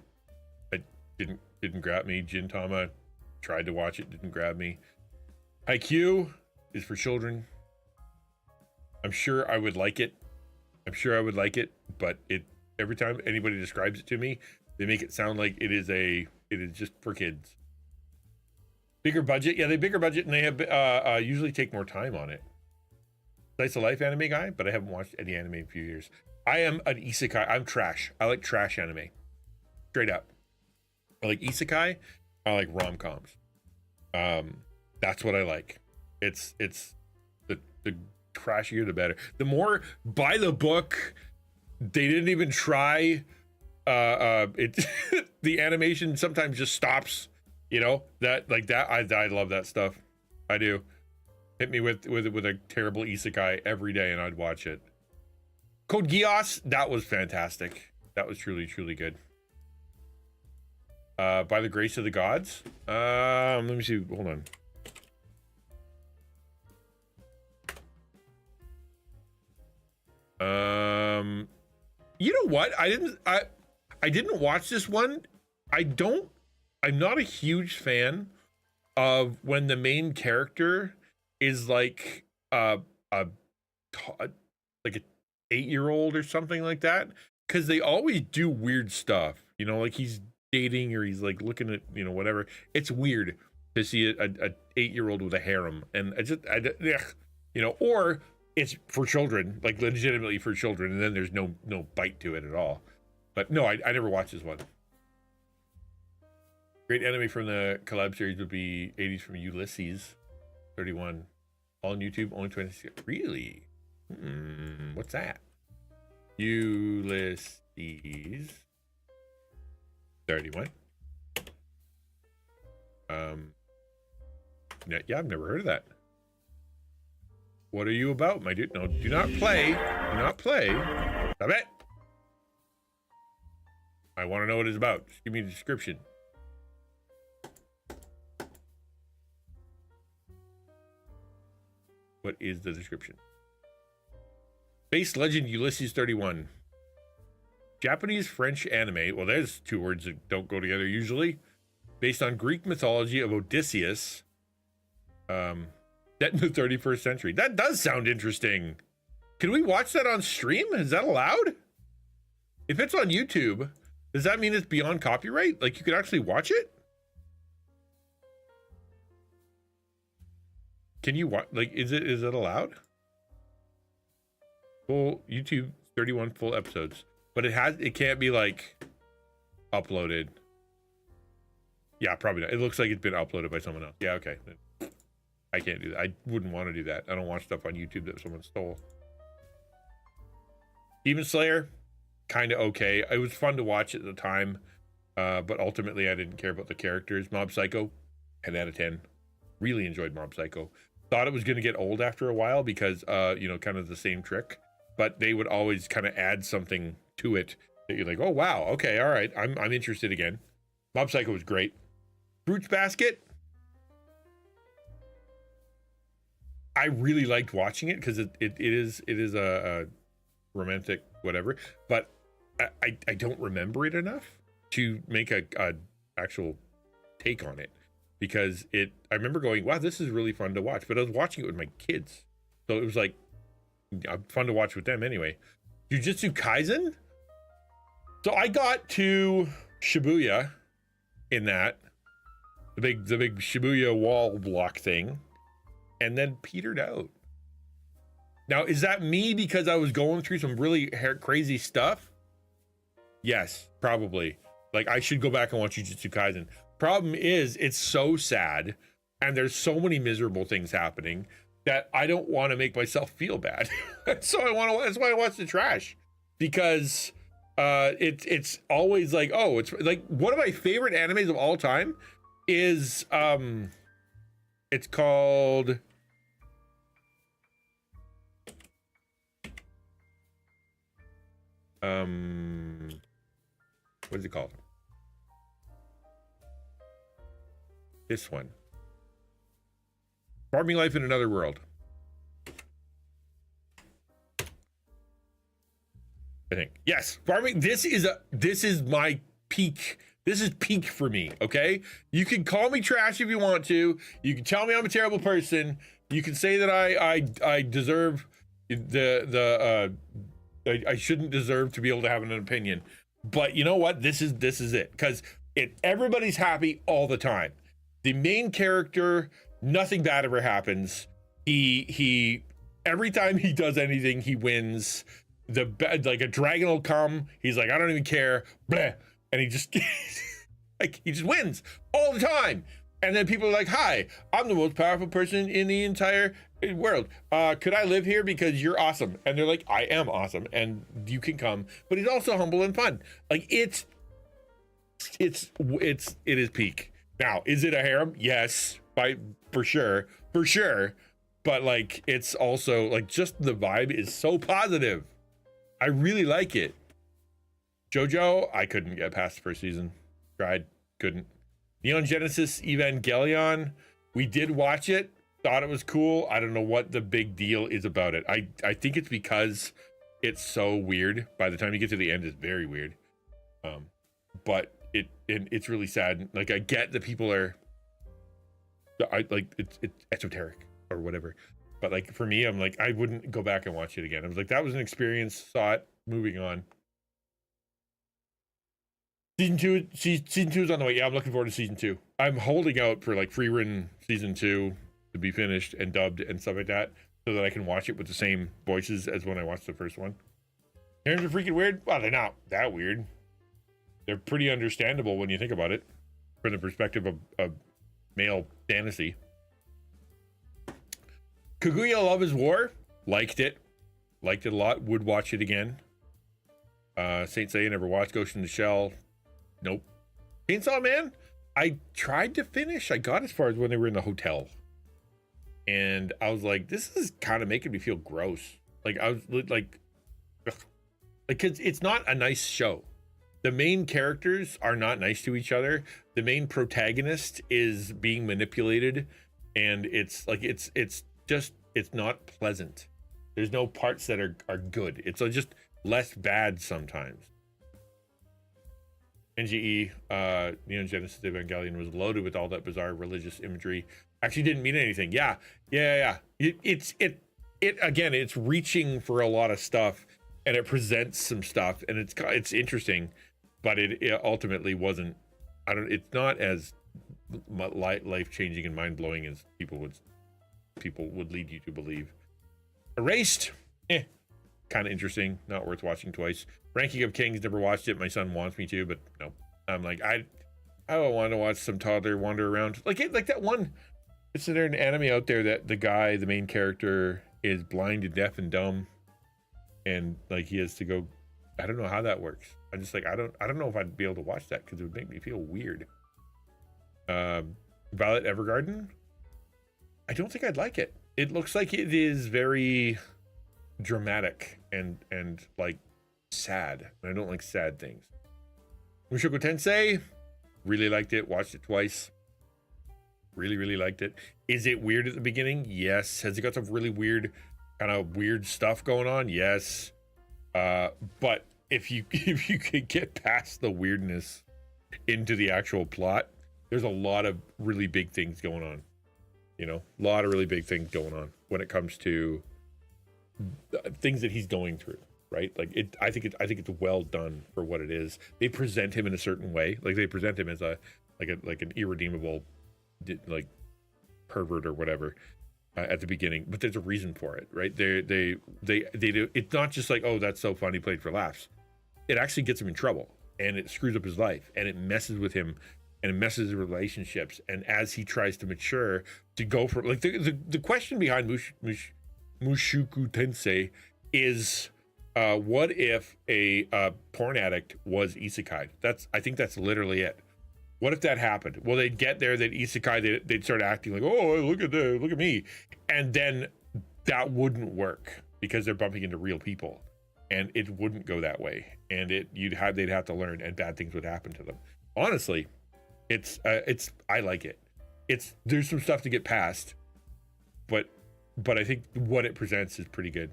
It didn't grab me. Gintama. Tried to watch it. Didn't grab me. IQ is for children. I'm sure I would like it. But every time anybody describes it to me, they make it sound like it is just for kids. Bigger budget. Yeah, they bigger budget, and they have usually take more time on it. Slice of life anime guy, but I haven't watched any anime in a few years. I am an isekai. I'm trash. I like trash anime. Straight up. I like isekai. I like rom-coms. That's what I like. It's the trashier the better. The more by the book. They didn't even try. It the animation sometimes just stops. You know, that like that. I love that stuff. I do. Hit me with a terrible isekai every day, and I'd watch it. Code Geass, that was fantastic. That was truly good. By the grace of the gods. Let me see. Hold on. You know what? I didn't watch this one. I'm not a huge fan of when the main character is like like a 8-year-old or something like that, because they always do weird stuff. You know, like he's dating or he's like looking at, you know, whatever. It's weird to see a 8-year-old with a harem, and you know, or it's for children, like legitimately for children, and then there's no bite to it at all. But no, I never watched this one. Great anime from the collab series would be 80s from Ulysses 31. All on YouTube, only 26. Really? What's that? Ulysses 31. Yeah, I've never heard of that. What are you about, my dude? No, do not play. Do not play. Stop it. I want to know what it's about. Just give me the description. What is the description? Space Legend Ulysses 31. Japanese French anime. Well, there's two words that don't go together usually. Based on Greek mythology of Odysseus. Set in the 31st century. That does sound interesting. Can we watch that on stream? Is that allowed? If it's on YouTube, does that mean it's beyond copyright? Like you could actually watch it? Can you watch? Like, is it allowed? Well, YouTube 31 full episodes, but it can't be like uploaded. Yeah, probably not. It looks like it's been uploaded by someone else. Yeah, okay. I can't do that. I wouldn't want to do that. I don't watch stuff on YouTube that someone stole. Demon Slayer, kind of okay. It was fun to watch at the time, but ultimately I didn't care about the characters. Mob Psycho, 10 out of 10. Really enjoyed Mob Psycho. Thought it was going to get old after a while because, you know, kind of the same trick, but they would always kind of add something to it that you're like, oh, wow, okay, all right, I'm interested again. Mob Psycho was great. Fruits Basket, I really liked watching it because it is a romantic whatever, but I don't remember it enough to make a actual take on it, because I remember going, wow, this is really fun to watch, but I was watching it with my kids, so it was like fun to watch with them anyway. Jujutsu Kaisen, so I got to Shibuya in that, the big Shibuya wall block thing, and then petered out. Now, is that me because I was going through some really crazy stuff? Yes, probably. Like, I should go back and watch Jujutsu Kaisen. Problem is, it's so sad, and there's so many miserable things happening that I don't want to make myself feel bad. So that's why I watch the trash, because it's always like, oh, it's like one of my favorite animes of all time is it's called what is it called? This one, Farming Life in Another World, I think. Yes, farming. This is my peak. This is peak for me. Okay, you can call me trash if you want to. You can tell me I'm a terrible person. You can say that I deserve I shouldn't deserve to be able to have an opinion. But you know what? This is it, because everybody's happy all the time. The main character, nothing bad ever happens. He every time he does anything, he wins. Like a dragon will come, he's like, I don't even care, bleh, and he just like he just wins all the time. And then people are like, hi, I'm the most powerful person in the entire world. Could I live here because you're awesome? And they're like, I am awesome, and you can come. But he's also humble and fun. Like it is peak. Now, is it a harem? Yes, for sure. But like, it's also like, just the vibe is so positive. I really like it. JoJo, I couldn't get past the first season. Tried, couldn't. Neon Genesis Evangelion, we did watch it, thought it was cool. I don't know what the big deal is about it. I think it's because it's so weird. By the time you get to the end, it's very weird. But it's really sad. Like, I get that people are, it's esoteric or whatever. But like, for me, I'm like, I wouldn't go back and watch it again. I was like, that was an experience, saw it, moving on. Season two is on the way. Yeah, I'm looking forward to season 2. I'm holding out for like free written season 2 to be finished and dubbed and stuff like that, so that I can watch it with the same voices as when I watched the first one. Harems are freaking weird. Well, they're not that weird. They're pretty understandable when you think about it, from the perspective of male fantasy. Kaguya Love is War. Liked it a lot. Would watch it again. Saint Seiya, never watched. Ghost in the Shell, nope. Chainsaw Man, I tried to finish. I got as far as when they were in the hotel, and I was like, this is kind of making me feel gross. Like, I was like, ugh. Like, cause it's not a nice show. The main characters are not nice to each other. The main protagonist is being manipulated, and it's like, it's not pleasant. There's no parts that are good. It's just less bad sometimes. NGE, Neon Genesis Evangelion was loaded with all that bizarre religious imagery. Actually didn't mean anything. Yeah. It again, it's reaching for a lot of stuff, and it presents some stuff, and it's interesting, but it ultimately wasn't. It's not as life-changing and mind-blowing as people would lead you to believe. Erased, kind of interesting, not worth watching twice. Ranking of Kings, never watched it. My son wants me to, but no. I'm like, I don't want to watch some toddler wander around. Like that one, is there an anime out there that the guy, the main character, is blind and deaf and dumb, and like he has to go, I don't know how that works. I just like, I don't know if I'd be able to watch that because it would make me feel weird. Violet Evergarden, I don't think I'd like it. It looks like it is very dramatic and like sad, and I don't like sad things. Mushoku Tensei, really liked it, watched it twice. Really liked it. Is it weird at the beginning? Yes. Has it got some really weird stuff going on? Yes. But if you could get past the weirdness into the actual plot, there's a lot of really big things going on. You know, a lot of really big things going on when it comes to things that he's going through, right? Like I think it's well done for what it is. They present him in a certain way. Like they present him as an irredeemable, like, pervert or whatever at the beginning, but there's a reason for it, right? They do. It's not just like, oh, that's so funny, played for laughs. It actually gets him in trouble, and it screws up his life, and it messes with him, and it messes his relationships. And as he tries to mature, to go for like the question behind Mushoku Tensei is, what if a porn addict was isekai? I think that's literally it. What if that happened? Well, they'd get there, they'd isekai, they'd start acting like, oh, look at me. And then that wouldn't work because they're bumping into real people, and it wouldn't go that way. And they'd have to learn, and bad things would happen to them. Honestly, I like it. There's some stuff to get past, but I think what it presents is pretty good.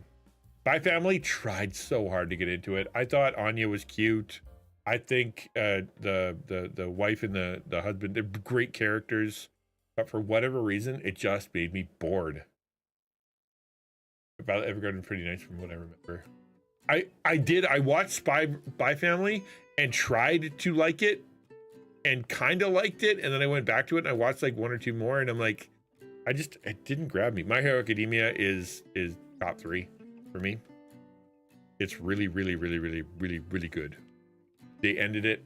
Spy Family, tried so hard to get into it. I thought Anya was cute. I think the wife and the husband, they're great characters, but for whatever reason, it just made me bored. About Evergarden, pretty nice from what I remember. I watched Spy Family and tried to like it, and kind of liked it, and then I went back to it and I watched like one or two more, and I'm like, it didn't grab me. My Hero Academia is top 3 for me. It's really good. They ended it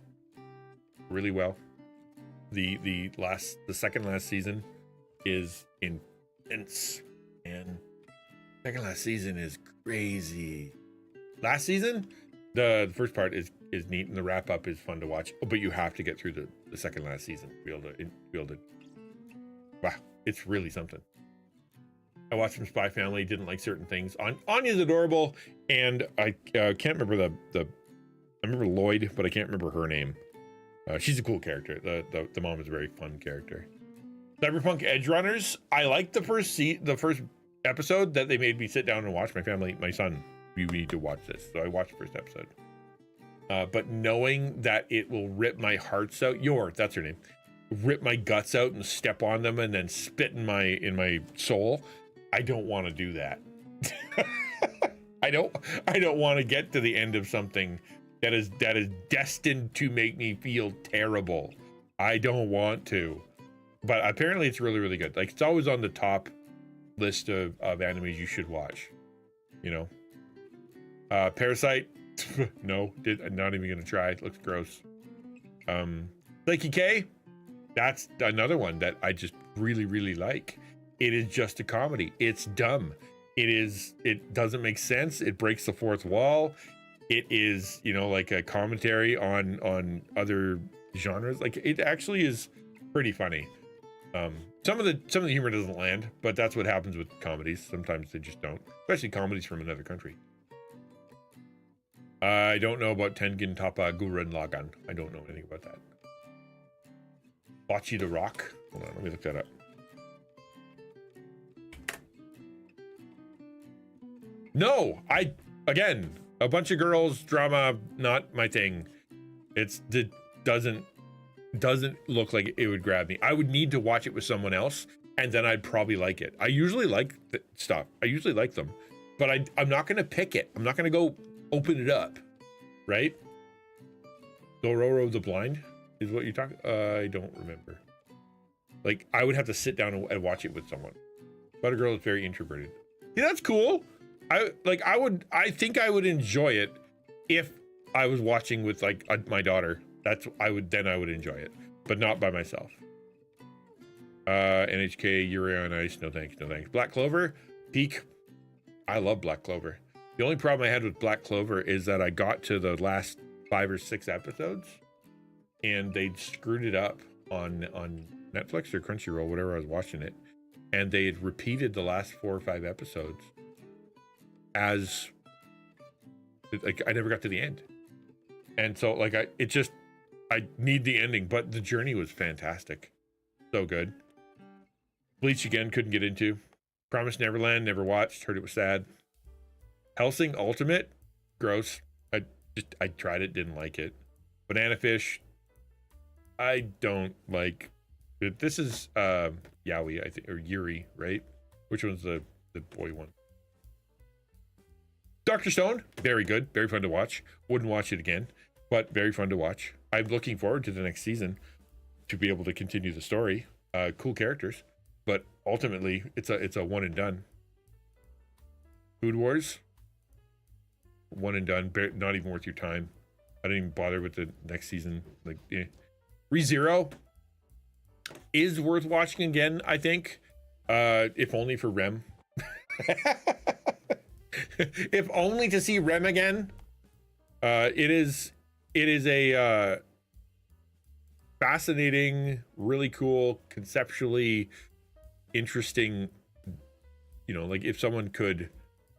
really well. The second last season is intense, and second last season is crazy. Last season, the first part is neat, and the wrap up is fun to watch. But you have to get through the second last season to be able to. Wow, it's really something. I watched some Spy Family, didn't like certain things. Anya's adorable, and I can't remember I remember Lloyd, but I can't remember her name. She's a cool character. The mom is a very fun character. Cyberpunk Edge Runners. I liked the first episode that they made me sit down and watch. My son, we need to watch this. So I watched the first episode. But knowing that it will rip my hearts out, that's her name, rip my guts out and step on them and then spit in my soul, I don't want to do that. I don't want to get to the end of something that is destined to make me feel terrible. I don't want to. But apparently it's really good. Like, it's always on the top list of animes you should watch. You know? Parasite, no, I'm not even gonna try. It looks gross. 𝐒𝐓𝐀𝐃𝐄𝐖ing, that's another one that I just really like. It is just a comedy. It's dumb. It doesn't make sense. It breaks the fourth wall. It is, like a commentary on other genres. Like, it actually is pretty funny. Some of the humor doesn't land, but that's what happens with comedies. Sometimes they just don't, especially comedies from another country. I don't know about Tengen Toppa Gurren Lagann. I don't know anything about that. Bocce the Rock. Hold on, let me look that up. No, again, a bunch of girls, drama, not my thing. It doesn't look like it would grab me. I would need to watch it with someone else, and then I'd probably like it. I usually like stuff. I usually like them, but I'm not going to pick it. I'm not going to go open it up, right? Dororo the Blind is what you're talking. I don't remember. Like, I would have to sit down and watch it with someone. But a girl is very introverted. Yeah, that's cool. I think I would enjoy it if I was watching with like my daughter. I would enjoy it, but not by myself. NHK, Yuri on Ice, no thanks, no thanks. Black Clover, peak. I love Black Clover. The only problem I had with Black Clover is that I got to the last 5 or 6 episodes and they'd screwed it up on Netflix or Crunchyroll, whatever I was watching it, and they had repeated the last 4 or 5 episodes as like I never got to the end. And so like I need the ending, but the journey was fantastic. So good. Bleach again, couldn't get into. Promised Neverland, never watched, heard it was sad. Hellsing Ultimate, gross. I tried it, didn't like it. Banana Fish, I don't like. This is Yaoi, I think, or Yuri, right? Which one's the boy one? Dr. Stone, very good, very fun to watch. Wouldn't watch it again, but very fun to watch. I'm looking forward to the next season to be able to continue the story. Cool characters, but ultimately it's a one and done. Food Wars, one and done, not even worth your time. I didn't even bother with the next season. Like, ReZero is worth watching again, I think, if only for Rem. If only to see Rem again. It is a fascinating, really cool, conceptually interesting, like if someone could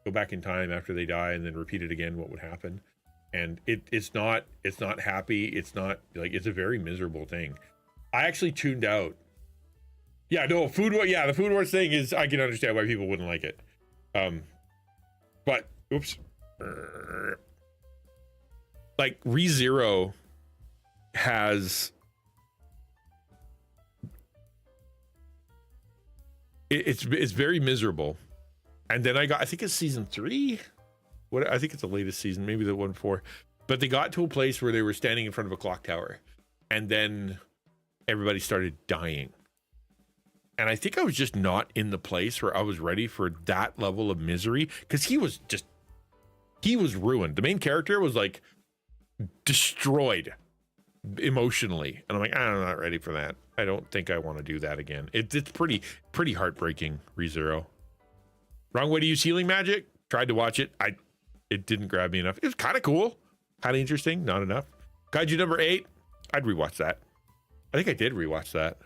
go back in time after they die and then repeat it again, what would happen? And it's not happy. It's not like, it's a very miserable thing. I actually tuned out. Yeah, no, the Food Wars thing is, I can understand why people wouldn't like it. But oops. Like ReZero has it's very miserable. And then I think it's season 3. I think it's the latest season, maybe the one before. But they got to a place where they were standing in front of a clock tower, and then everybody started dying. And I think I was just not in the place where I was ready for that level of misery, because he was ruined. The main character was like destroyed emotionally, and I'm like, I'm not ready for that. I don't think I want to do that again. It's pretty heartbreaking. ReZero. Wrong Way to Use Healing Magic, tried to watch it. It didn't grab me enough. It was kind of cool, kind of interesting, not enough. Kaiju number 8, I'd rewatch that. I think I did rewatch that.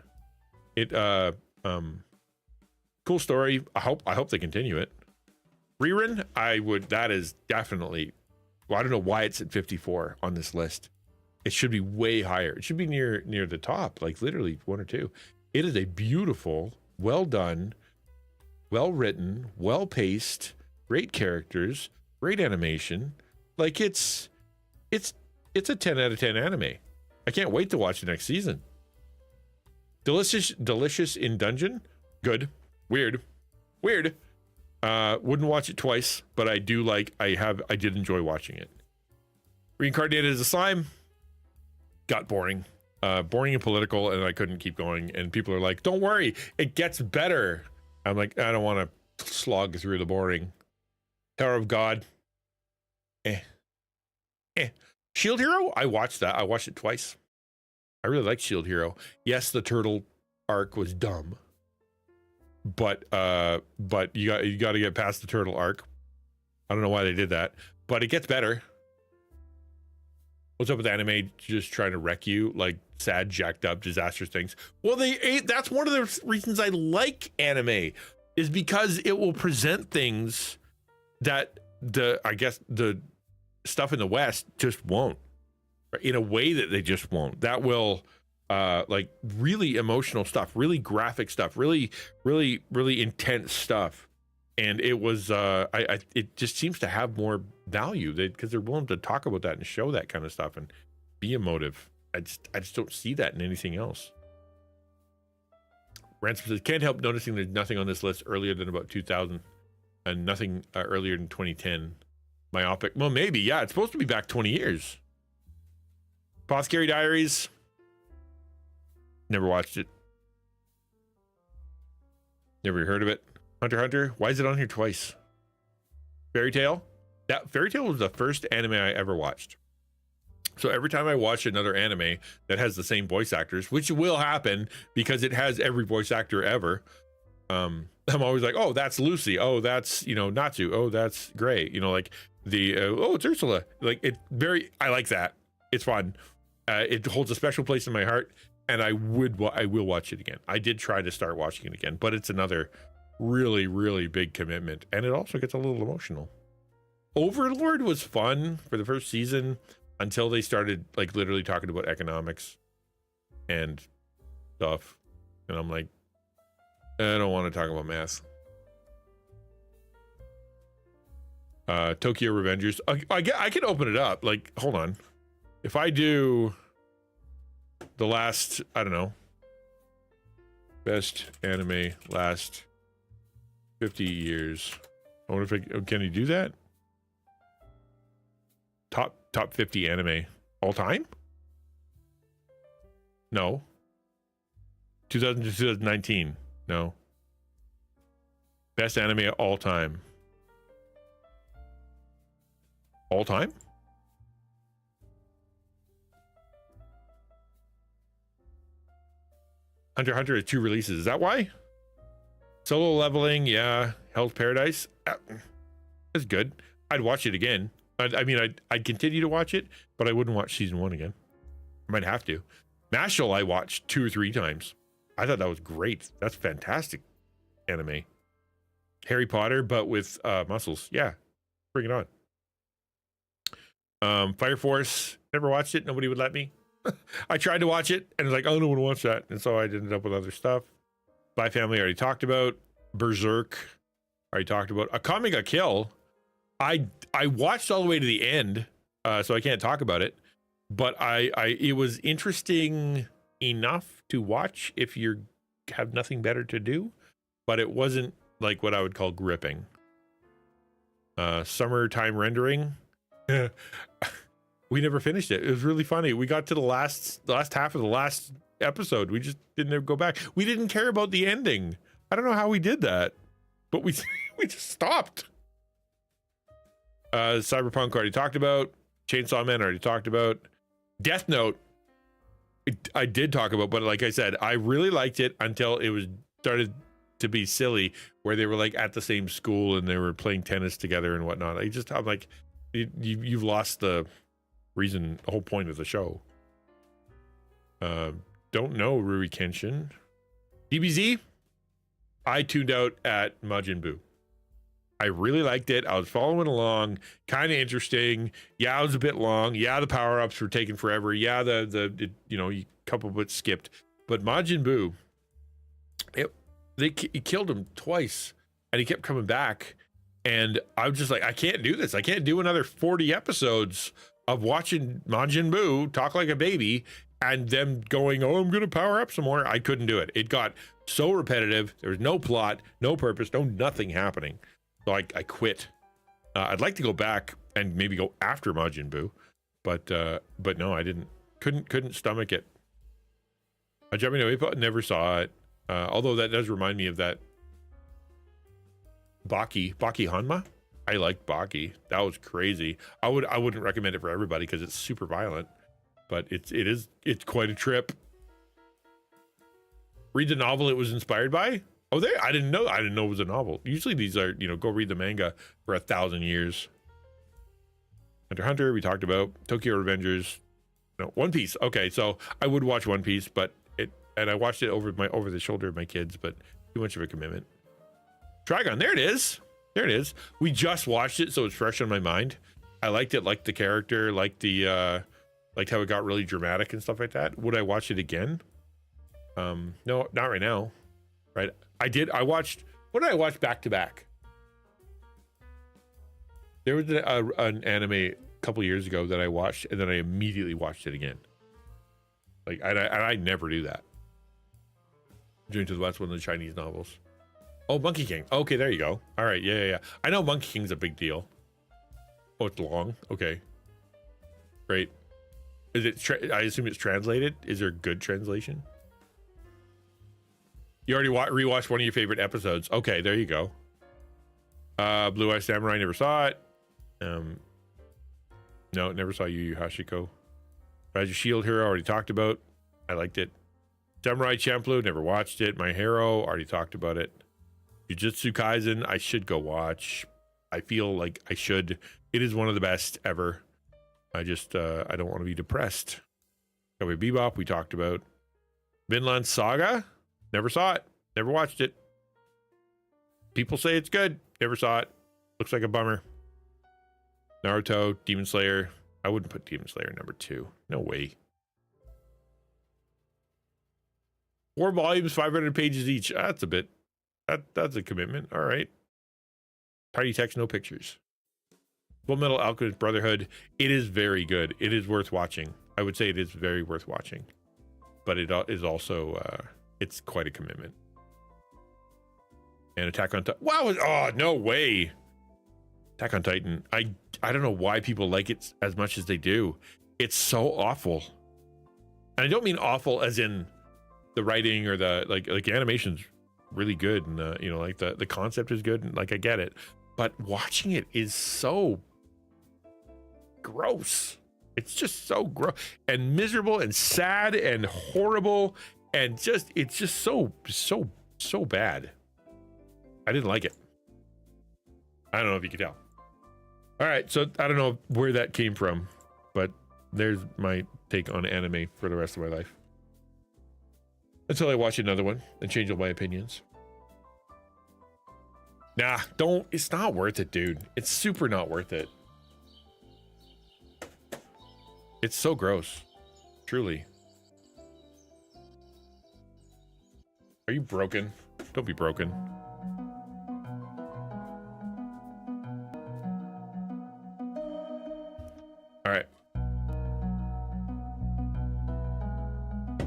Cool story. I hope they continue it. Ririn, that is definitely, well, I don't know why it's at 54 on this list. It should be way higher. It should be near the top, like literally 1 or 2. It is a beautiful, well done, well written, well paced, great characters, great animation. Like it's a 10 out of 10 anime. I can't wait to watch the next season. Delicious in Dungeon, good. Weird. Wouldn't watch it twice, but I did enjoy watching it. Reincarnated as a Slime, got boring. Boring and political, and I couldn't keep going. And people are like, don't worry, it gets better. I'm like, I don't want to slog through the boring. Tower of God, Shield Hero, I watched that. I watched it twice. I really like Shield Hero. Yes, the turtle arc was dumb, but you got to get past the turtle arc. I don't know why they did that, but it gets better. What's up with anime just trying to wreck you, like sad, jacked up, disastrous things? Well, that's one of the reasons I like anime, is because it will present things that the stuff in the West just won't, in a way that they just won't. That will like really emotional stuff, really graphic stuff, really intense stuff. And it was it just seems to have more value because they're willing to talk about that and show that kind of stuff and be emotive. I just don't see that in anything else. Ransom says, can't help noticing there's nothing on this list earlier than about 2000 and nothing earlier than 2010. Myopic. Well, maybe, yeah, it's supposed to be back 20 years. Apothecary Diaries, never watched it, never heard of it. Hunter x Hunter, why is it on here twice? Fairy Tail. That Fairy Tail was the first anime I ever watched. So every time I watch another anime that has the same voice actors, which will happen because it has every voice actor ever, I'm always like, oh, that's Lucy. Oh, that's, you know, Natsu. Oh, that's Gray. You know, like the, oh, it's Ursula. Like I like that. It's fun. It holds a special place in my heart, and I will watch it again. I did try to start watching it again, but it's another really, really big commitment, and it also gets a little emotional. Overlord was fun for the first season until they started like literally talking about economics and stuff, and I'm like, I don't want to talk about math. Tokyo Revengers. I can open it up. Like, hold on. If I do the last, I don't know, best anime last 50 years. I wonder if can you do that? Top 50 anime all time? No. 2000 to 2019. No. Best anime all time. All time? Hunter x Hunter has 2 releases. Is that why? Solo Leveling, yeah. Hell's Paradise. That's good. I'd watch it again. I mean, I'd continue to watch it, but I wouldn't watch season 1 again. I might have to. Mashal I watched 2 or 3 times. I thought that was great. That's fantastic anime. Harry Potter, but with muscles. Yeah, bring it on. Fire Force, never watched it. Nobody would let me. I tried to watch it, and it's like, oh, I don't want to watch that. And so I ended up with other stuff. Spy Family, already talked about. Berserk, already talked about. Akame ga Kill, I watched all the way to the end, so I can't talk about it. But it was interesting enough to watch if you have nothing better to do. But it wasn't like what I would call gripping. Summertime Rendering. We never finished it. It was really funny. We got to the last half of the last episode. We just didn't go back. We didn't care about the ending. I don't know how we did that, but we just stopped. Cyberpunk already talked about. Chainsaw Man already talked about. Death Note I did talk about, but like I said, I really liked it until it was started to be silly, where they were like at the same school and they were playing tennis together and whatnot. I'm like, you've lost the reason, the whole point of the show. Don't know Ruri Kenshin. DBZ, I tuned out at Majin Buu. I really liked it. I was following along, kind of interesting. Yeah, it was a bit long. Yeah, the power-ups were taking forever. Yeah, a couple bits skipped. But Majin Buu, he killed him twice, and he kept coming back. And I was just like, I can't do this. I can't do another 40 episodes of watching Majin Buu talk like a baby and them going, oh, I'm going to power up some more. I couldn't do it. It got so repetitive. There was no plot, no purpose, nothing happening. So I quit. I'd like to go back and maybe go after Majin Buu, but no, I didn't. Couldn't stomach it. Ajami no Ippo, never saw it. Although that does remind me of that Baki Hanma. I liked Baki. That was crazy. I wouldn't recommend it for everybody because it's super violent, but it's quite a trip. Read the novel it was inspired by. Oh, I didn't know it was a novel. Usually these are, go read the manga for 1,000 years. Hunter x Hunter, we talked about. Tokyo Revengers. No, One Piece. Okay, so I would watch One Piece, but I watched it over the shoulder of my kids, but too much of a commitment. Trigon, there it is. There it is. We just watched it, so it's fresh on my mind. I liked it, liked the character, liked how it got really dramatic and stuff like that. Would I watch it again? No, not right now. Right? What did I watch back to back? There was an anime a couple years ago that I watched, and then I immediately watched it again. Like, I never do that. Journey to the West, one of the Chinese novels. Oh, Monkey King. Okay, there you go. All right, yeah. I know Monkey King's a big deal. Oh, it's long. Okay, great. Is it? I assume it's translated. Is there good translation? You already rewatched one of your favorite episodes. Okay, there you go. Blue Eye Samurai, never saw it. No, never saw Yu Yu Hashiko. Rise of Shield Hero, already talked about. I liked it. Samurai Champloo, never watched it. My Hero, already talked about it. Jujutsu Kaisen, I should go watch. I feel like I should. It is one of the best ever. I just, I don't want to be depressed. Cowboy Bebop, we talked about. Vinland Saga, never saw it. Never watched it. People say it's good. Never saw it. Looks like a bummer. Naruto, Demon Slayer. I wouldn't put Demon Slayer number 2. No way. 4 volumes, 500 pages each. That's a bit. That's a commitment. All right. Tiny text, no pictures. Full Metal Alchemist Brotherhood. It is very good. It is worth watching. I would say it is very worth watching. But it is also, it's quite a commitment. And Attack on Titan. Wow. Oh, no way. Attack on Titan. I don't know why people like it as much as they do. It's so awful. And I don't mean awful as in the writing or the like the animation's really good, and you know, like the concept is good, and like I get it, but watching it is so gross. It's just so gross and miserable and sad and horrible, and just it's just so bad. I didn't like it. I don't know if you can tell. All right, so I don't know where that came from, but there's my take on anime for the rest of my life. Until I watch another one and change all my opinions. Nah, don't. It's not worth it, dude. It's super not worth it. It's so gross. Truly. Are you broken? Don't be broken. All right.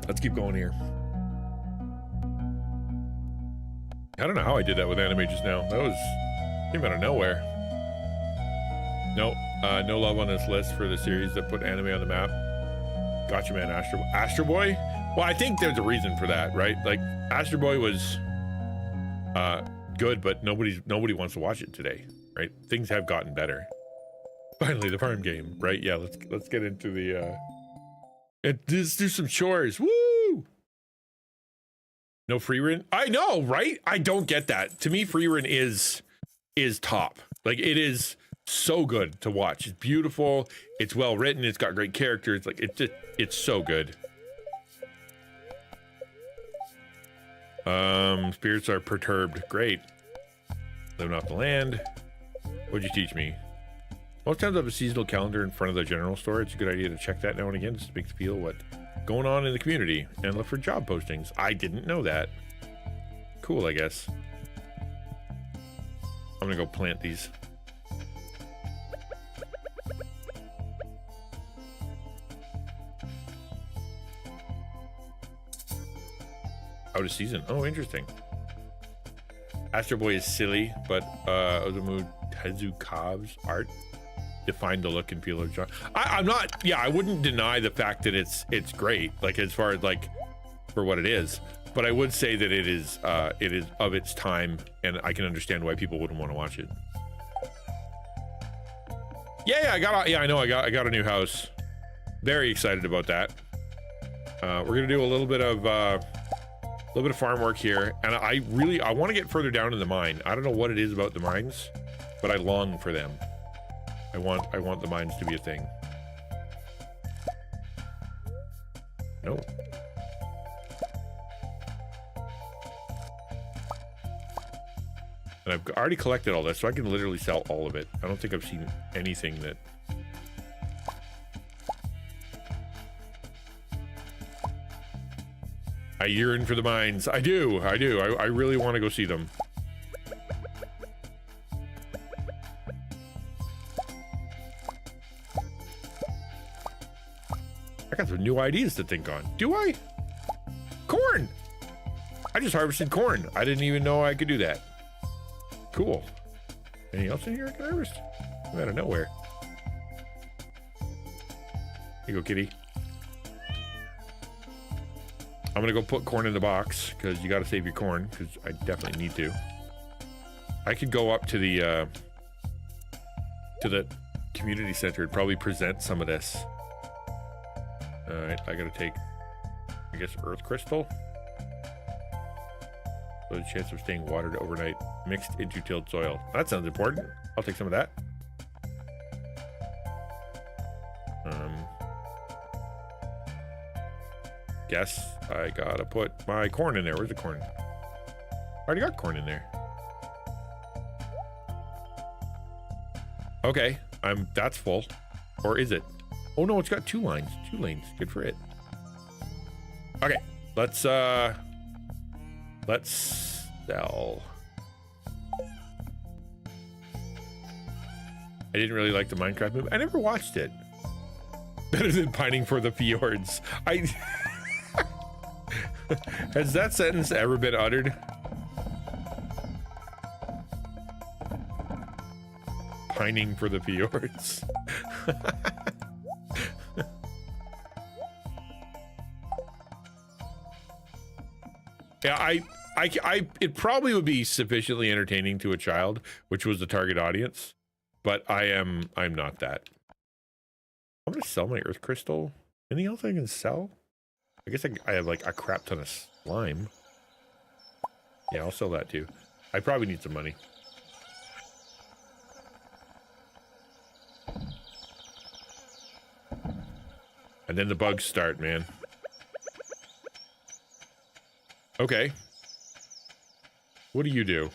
Let's keep going here. I don't know how I did that with anime just now. That was came out of nowhere. No, no love on this list for the series that put anime on the map. Gotcha Man, Astro Boy. Well, I think there's a reason for that, right? Like Astro Boy was good, but nobody wants to watch it today, right? Things have gotten better. Finally, the farm game, right? Yeah, let's get into the let's do some chores. Woo! No free run. I know, right? I don't get that. To me, free run is top. Like it is so good to watch. It's beautiful. It's well written. It's got great characters. Like it's so good. Spirits are perturbed. Great. Living off the land. What'd you teach me? Most times I have a seasonal calendar in front of the general store. It's a good idea to check that now and again just to make you feel what's going on in the community and look for job postings. I didn't know that. Cool, I guess. I'm gonna go plant these. Out of season. Oh, interesting. Astro Boy is silly, but Osamu Tezuka's art defined the look and feel of genre. I'm not, yeah, I wouldn't deny the fact that it's great, like as far as like for what it is, but I would say that it is of its time, and I can understand why people wouldn't want to watch it. Yeah, I got a new house. Very excited about that. We're gonna do a little bit of farm work here, and I want to get further down in the mine. I don't know what it is about the mines, but I long for them. I want the mines to be a thing. No. And I've already collected all this, so I can literally sell all of it. I don't think I've seen anything that... I yearn for the mines. I do. I really want to go see them. I got some new ideas to think on. Do I? Corn! I just harvested corn. I didn't even know I could do that. Cool. Anything else in here I can harvest? I'm out of nowhere. Here you go, kitty. I'm gonna go put corn in the box because you gotta save your corn, because I definitely need to. I could go up to the community center and probably present some of this. All right, I gotta take, I guess, earth crystal. So the chance of staying watered overnight mixed into tilled soil. That sounds important. I'll take some of that. Guess I gotta put my corn in there. Where's the corn? I already got corn in there. Okay, that's full. Or is it? Oh no, it's got 2 lines. 2 lanes. Good for it. Okay, let's sell. I didn't really like the Minecraft movie. I never watched it. Better than pining for the fjords. Has that sentence ever been uttered? Pining for the fjords. Yeah, it probably would be sufficiently entertaining to a child, which was the target audience, but I'm not that. I'm gonna sell my earth crystal. Anything else I can sell? I guess I have like a crap ton of slime. Yeah, I'll sell that too. I probably need some money. And then the bugs start, man. Okay. What do you do?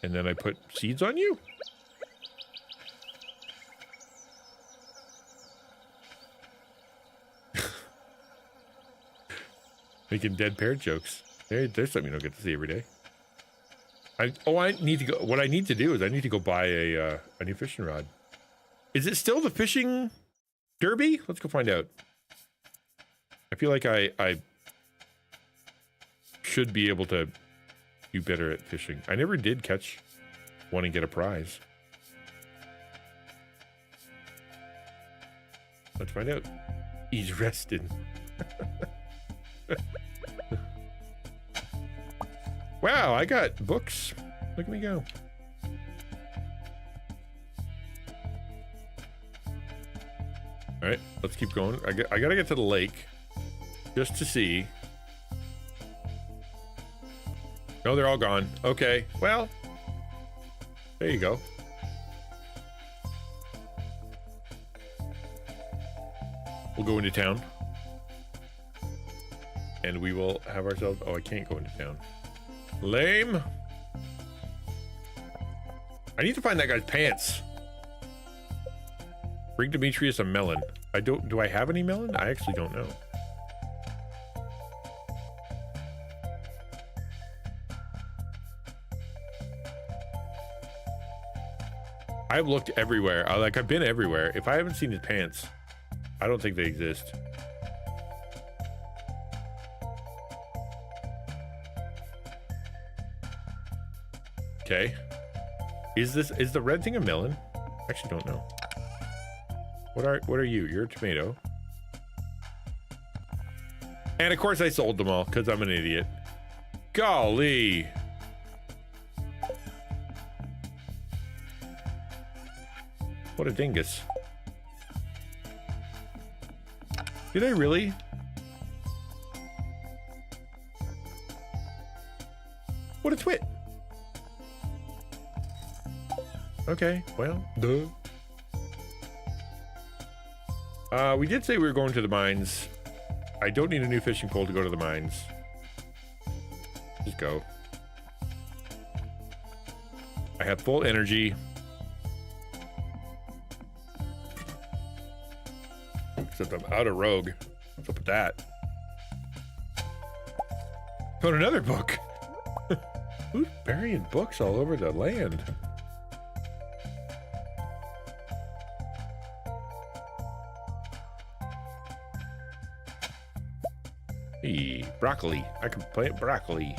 And then I put seeds on you? Making dead parrot jokes. Hey, there's something you don't get to see every day. I need to go. What I need to do is I need to go buy a new fishing rod. Is it still the fishing derby? Let's go find out. I feel like I should be able to do better at fishing. I never did catch one and get a prize. Let's find out. He's resting. Wow, I got books. Look at me go. All right, let's keep going. I gotta get to the lake just to see. No, they're all gone. Okay, well, there you go. We'll go into town. And we will have ourselves... Oh, I can't go into town. Lame. I need to find that guy's pants. Bring Demetrius a melon. Do I have any melon? I actually don't know. I've looked everywhere. I've been everywhere. If I haven't seen his pants, I don't think they exist. Okay. Is the red thing a melon? I actually don't know. What are you? You're a tomato. And of course I sold them all because I'm an idiot. Golly. What a dingus. Did I really? What a twit. Okay, well, duh. We did say we were going to the mines. I don't need a new fishing pole to go to the mines. Just go. I have full energy. Except I'm out of rogue. What's up with that? Found another book. Who's burying books all over the land? Hey, broccoli. I can plant broccoli.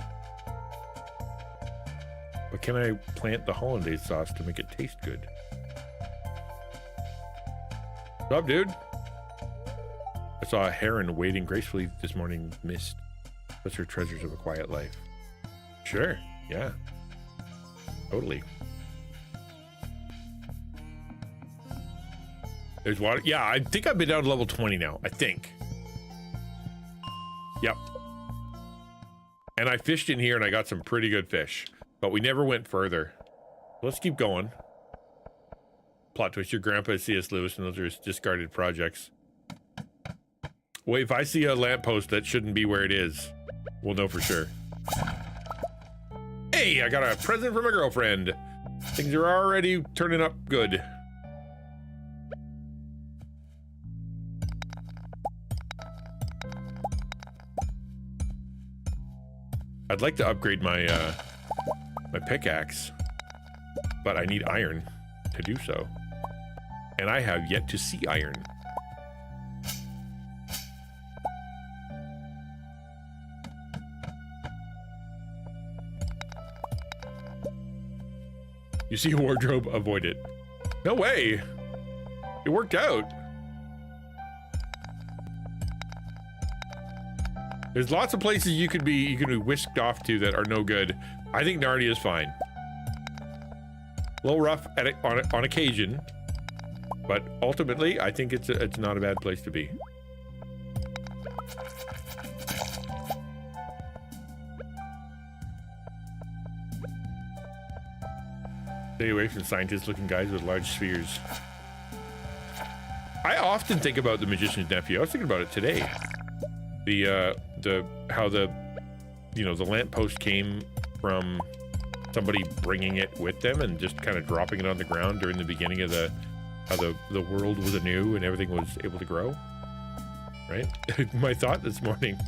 But can I plant the hollandaise sauce to make it taste good? What's up, dude? I saw a heron wading gracefully this morning. Missed. What's her treasures of a quiet life? Sure. Yeah. Totally. There's water. Yeah, I think I've been down to level 20 now. I think. Yep. And I fished in here and I got some pretty good fish. But we never went further. Let's keep going. Plot twist, your grandpa is C.S. Lewis and those are his discarded projects. Wait, if I see a lamppost that shouldn't be where it is, we'll know for sure. Hey, I got a present from my girlfriend. Things are already turning up good. I'd like to upgrade my my pickaxe, but I need iron to do so. And I have yet to see iron. You see a wardrobe, avoid it. No way! It worked out. There's lots of places you could be whisked off to that are no good. I think Narnia is fine. A little rough on occasion, but ultimately I think it's not a bad place to be. Stay away from scientist-looking guys with large spheres. I often think about the Magician's Nephew. I was thinking about it today. How the lamppost came from somebody bringing it with them and just kind of dropping it on the ground during the beginning of how the world was anew and everything was able to grow. Right? My thought this morning.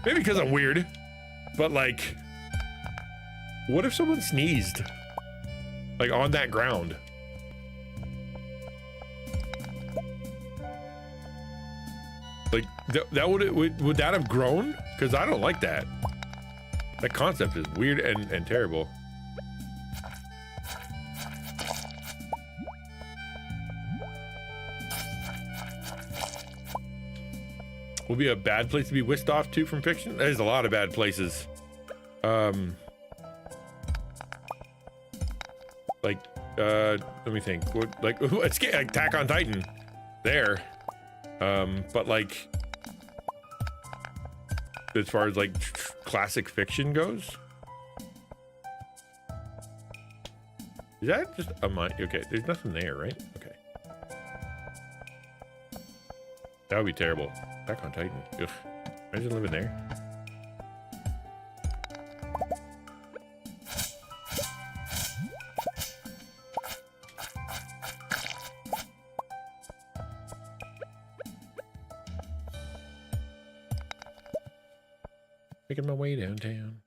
Maybe because I'm weird, but like, what if someone sneezed? Like on that ground? Like, would that have grown? Because I don't like that. That concept is weird and terrible. Will be a bad place to be whisked off to from fiction? There's a lot of bad places. Let me think. Like Attack on Titan. There. But like, as far as like classic fiction goes, is that just a mine? Okay, there's nothing there, right? Okay, that would be terrible. Back on Titan. Ugh. Imagine living there. Making my way downtown.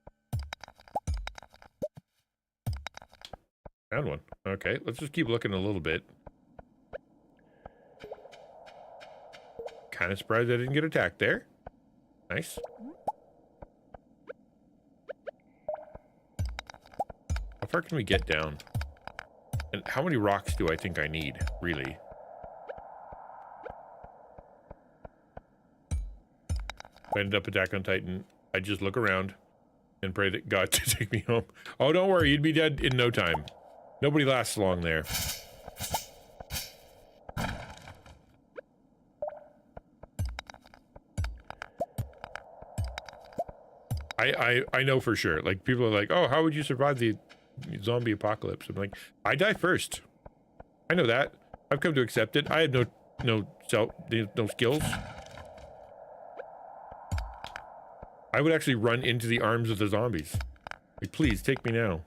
Found one. Okay, let's just keep looking a little bit. Kind of surprised I didn't get attacked there. Nice. How far can we get down? And how many rocks do I think I need, really? If I ended up Attack on Titan, I just look around and pray that God to take me home. Oh, don't worry, you'd be dead in no time. Nobody lasts long there. I know for sure. Like, people are like, oh, how would you survive the zombie apocalypse? I'm like, I die first. I know that. I've come to accept it. I had no skills. I would actually run into the arms of the zombies. Like, please, take me now.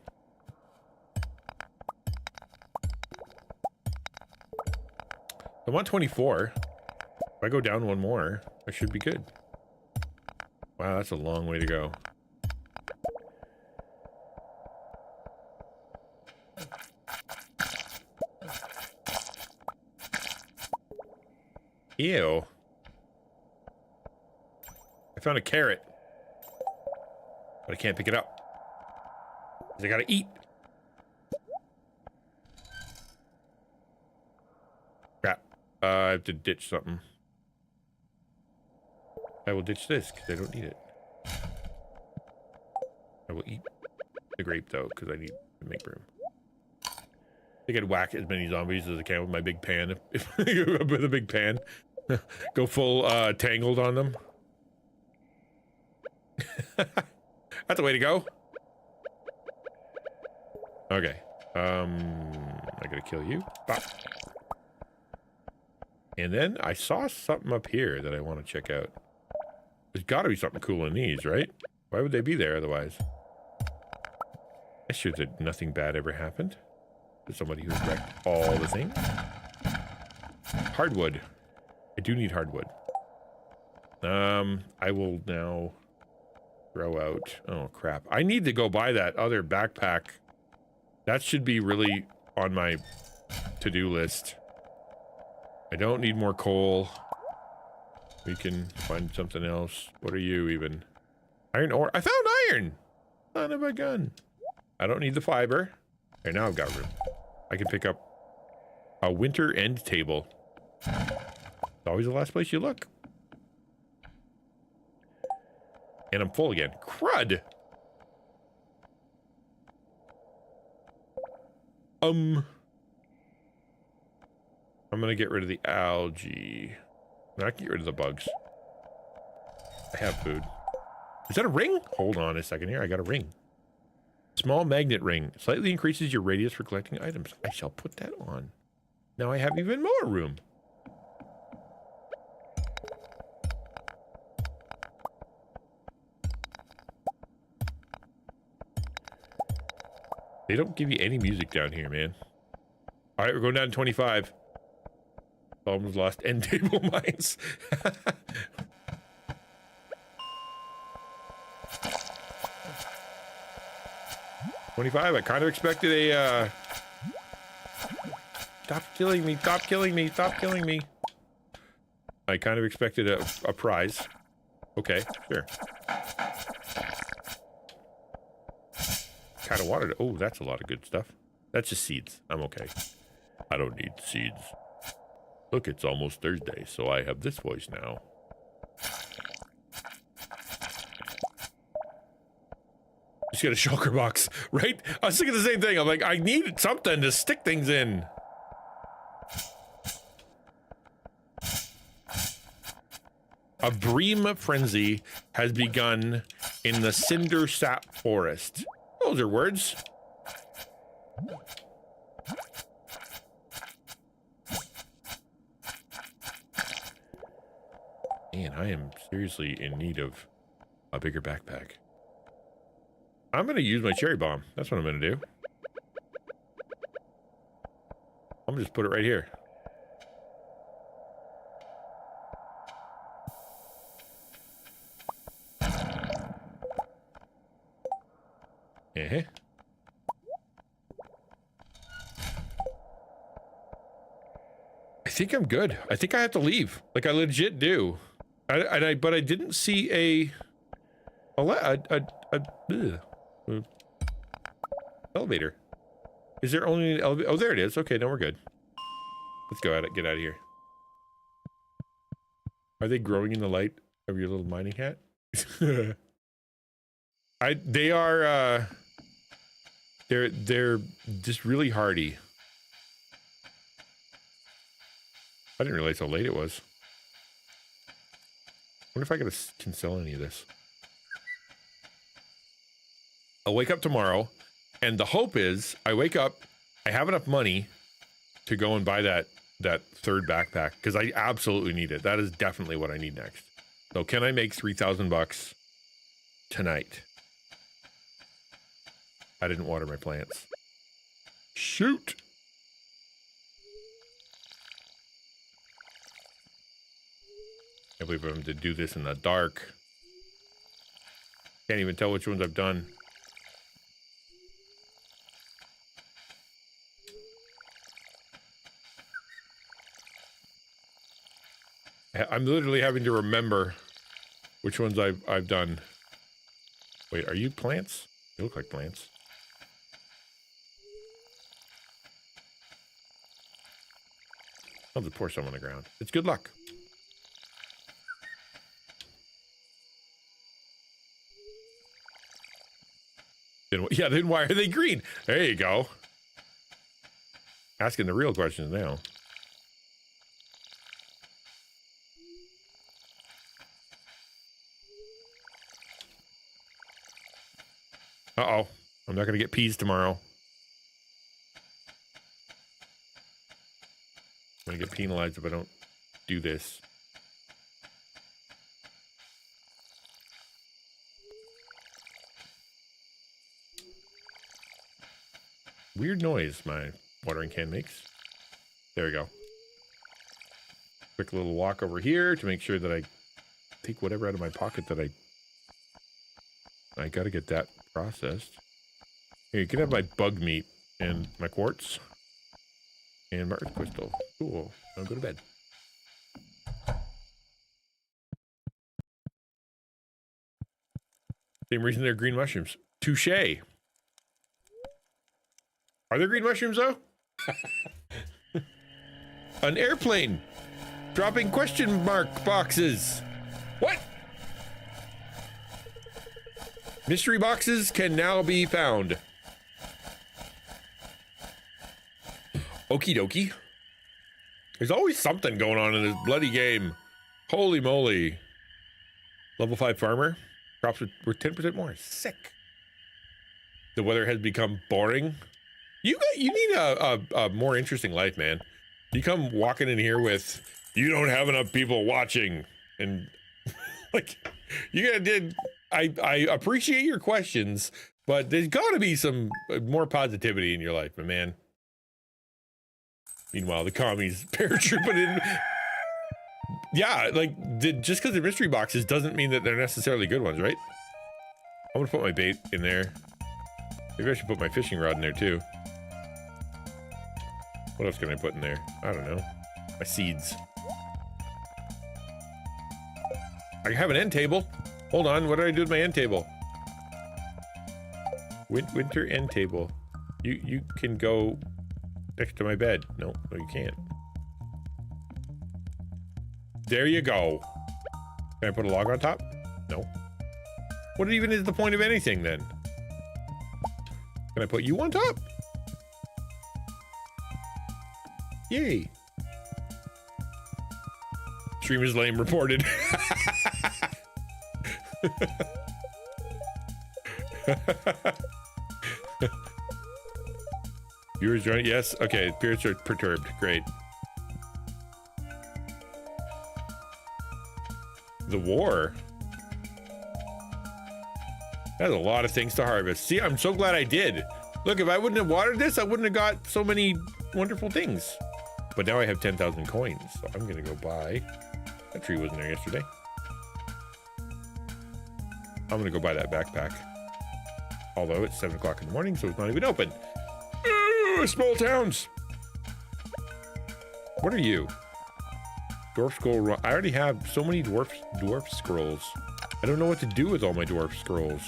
I'm on 24. If I go down one more, I should be good. Wow, that's a long way to go. Ew. I found a carrot. But I can't pick it up. 'Cause I gotta eat. Crap. I have to ditch something. I will ditch this because I don't need it. I will eat the grape though, because I need to make room. I think I'd whack as many zombies as I can with my big pan. If with a big pan, go full tangled on them. That's the way to go. Okay. I gotta kill you. Bop. And then I saw something up here that I want to check out. There's got to be something cool in these, right? Why would they be there otherwise? I sure that nothing bad ever happened to somebody who wrecked all the things. Hardwood. I do need hardwood. I will now throw out... Oh, crap. I need to go buy that other backpack. That should be really on my to-do list. I don't need more coal. We can find something else. What are you even? Iron ore. I found iron! Son of a gun. I don't need the fiber. Okay, now I've got room. I can pick up a winter end table. It's always the last place you look. And I'm full again. Crud! I'm gonna get rid of the algae. I can get rid of the bugs. I have food. Is that a ring? Hold on a second here. I got a ring. Small magnet ring. Slightly increases your radius for collecting items. I shall put that on. Now I have even more room. They don't give you any music down here, man. All right, we're going down to 25. Almost lost end table mines. 25. I kind of expected a stop killing me, stop killing me, stop killing me. I kind of expected a prize. Okay, sure. Kind of wanted it. Oh, that's a lot of good stuff. That's just seeds. I'm okay. I don't need seeds. Look, it's almost Thursday, so I have this voice now. Just get a shulker box, right? I was thinking the same thing. I'm like, I need something to stick things in. A bream frenzy has begun in the cinder sap forest. Those are words. Man, I am seriously in need of a bigger backpack. I'm gonna use my cherry bomb. That's what I'm gonna do. I'm gonna just put it right here. Uh-huh. I think I'm good. I think I have to leave. Like I legit do. But I didn't see elevator. Is there only an elevator? Oh, there it is. Okay, now we're good. Let's go at it. Get out of here. Are they growing in the light of your little mining hat? They are. They're just really hardy. I didn't realize how late it was. I wonder if I can sell any of this. I'll wake up tomorrow, and the hope is I wake up, I have enough money to go and buy that third backpack, because I absolutely need it. That is definitely what I need next. So can I make 3,000 bucks tonight? I didn't water my plants. Shoot! I can't believe I'm having to do this in the dark. Can't even tell which ones I've done. I'm literally having to remember which ones I've done. Wait, are you plants? They look like plants. I'll just pour some on the ground. It's good luck. Then why are they green? There you go. Asking the real questions now. Uh-oh. I'm not going to get peas tomorrow. I'm going to get penalized if I don't do this. Weird noise my watering can makes. There we go. Quick little walk over here to make sure that I take whatever out of my pocket that I gotta get that processed. Here, you can have my bug meat and my quartz and my earth crystal. Cool. I'll go to bed. Same reason they're green mushrooms. Touche. Are there green mushrooms, though? An airplane dropping question mark boxes. What? Mystery boxes can now be found. Okie dokie. There's always something going on in this bloody game. Holy moly. Level 5 farmer. Crops were 10% more. Sick. The weather has become boring. You need a more interesting life, man. You come walking in here with, you don't have enough people watching, and like, I appreciate your questions, but there's got to be some more positivity in your life, my man. Meanwhile, the commies paratrooping in. Yeah, like, just because they're mystery boxes doesn't mean that they're necessarily good ones, right? I'm gonna put my bait in there. Maybe I should put my fishing rod in there too. What else can I put in there? I don't know. My seeds. I have an end table. Hold on, what did I do with my end table? Winter end table. You can go next to my bed. No, you can't. There you go. Can I put a log on top? No. What even is the point of anything then? Can I put you on top? Yay. Stream is lame reported. Viewers join. Yes. Okay. Spirits are perturbed. Great. The war. That's a lot of things to harvest. See, I'm so glad I did. Look, if I wouldn't have watered this, I wouldn't have got so many wonderful things. But now I have 10,000 coins, so I'm gonna go buy. That tree wasn't there yesterday. I'm gonna go buy that backpack. Although it's 7 o'clock in the morning, so it's not even open. Small towns. What are you? Dwarf scroll. I already have so many dwarf scrolls. I don't know what to do with all my dwarf scrolls.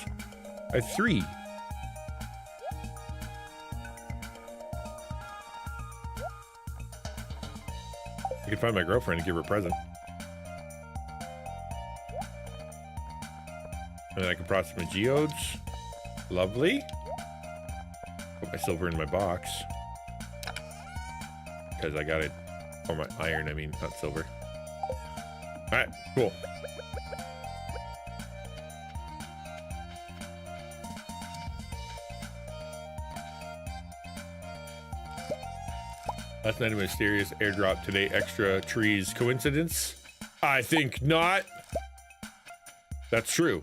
I have 3. I can find my girlfriend and give her a present. And then I can process my geodes. Lovely. Put my silver in my box. Because I got it. Or my iron, I mean, not silver. Alright, cool. Last night a mysterious airdrop, today extra trees. Coincidence? I think not. That's true.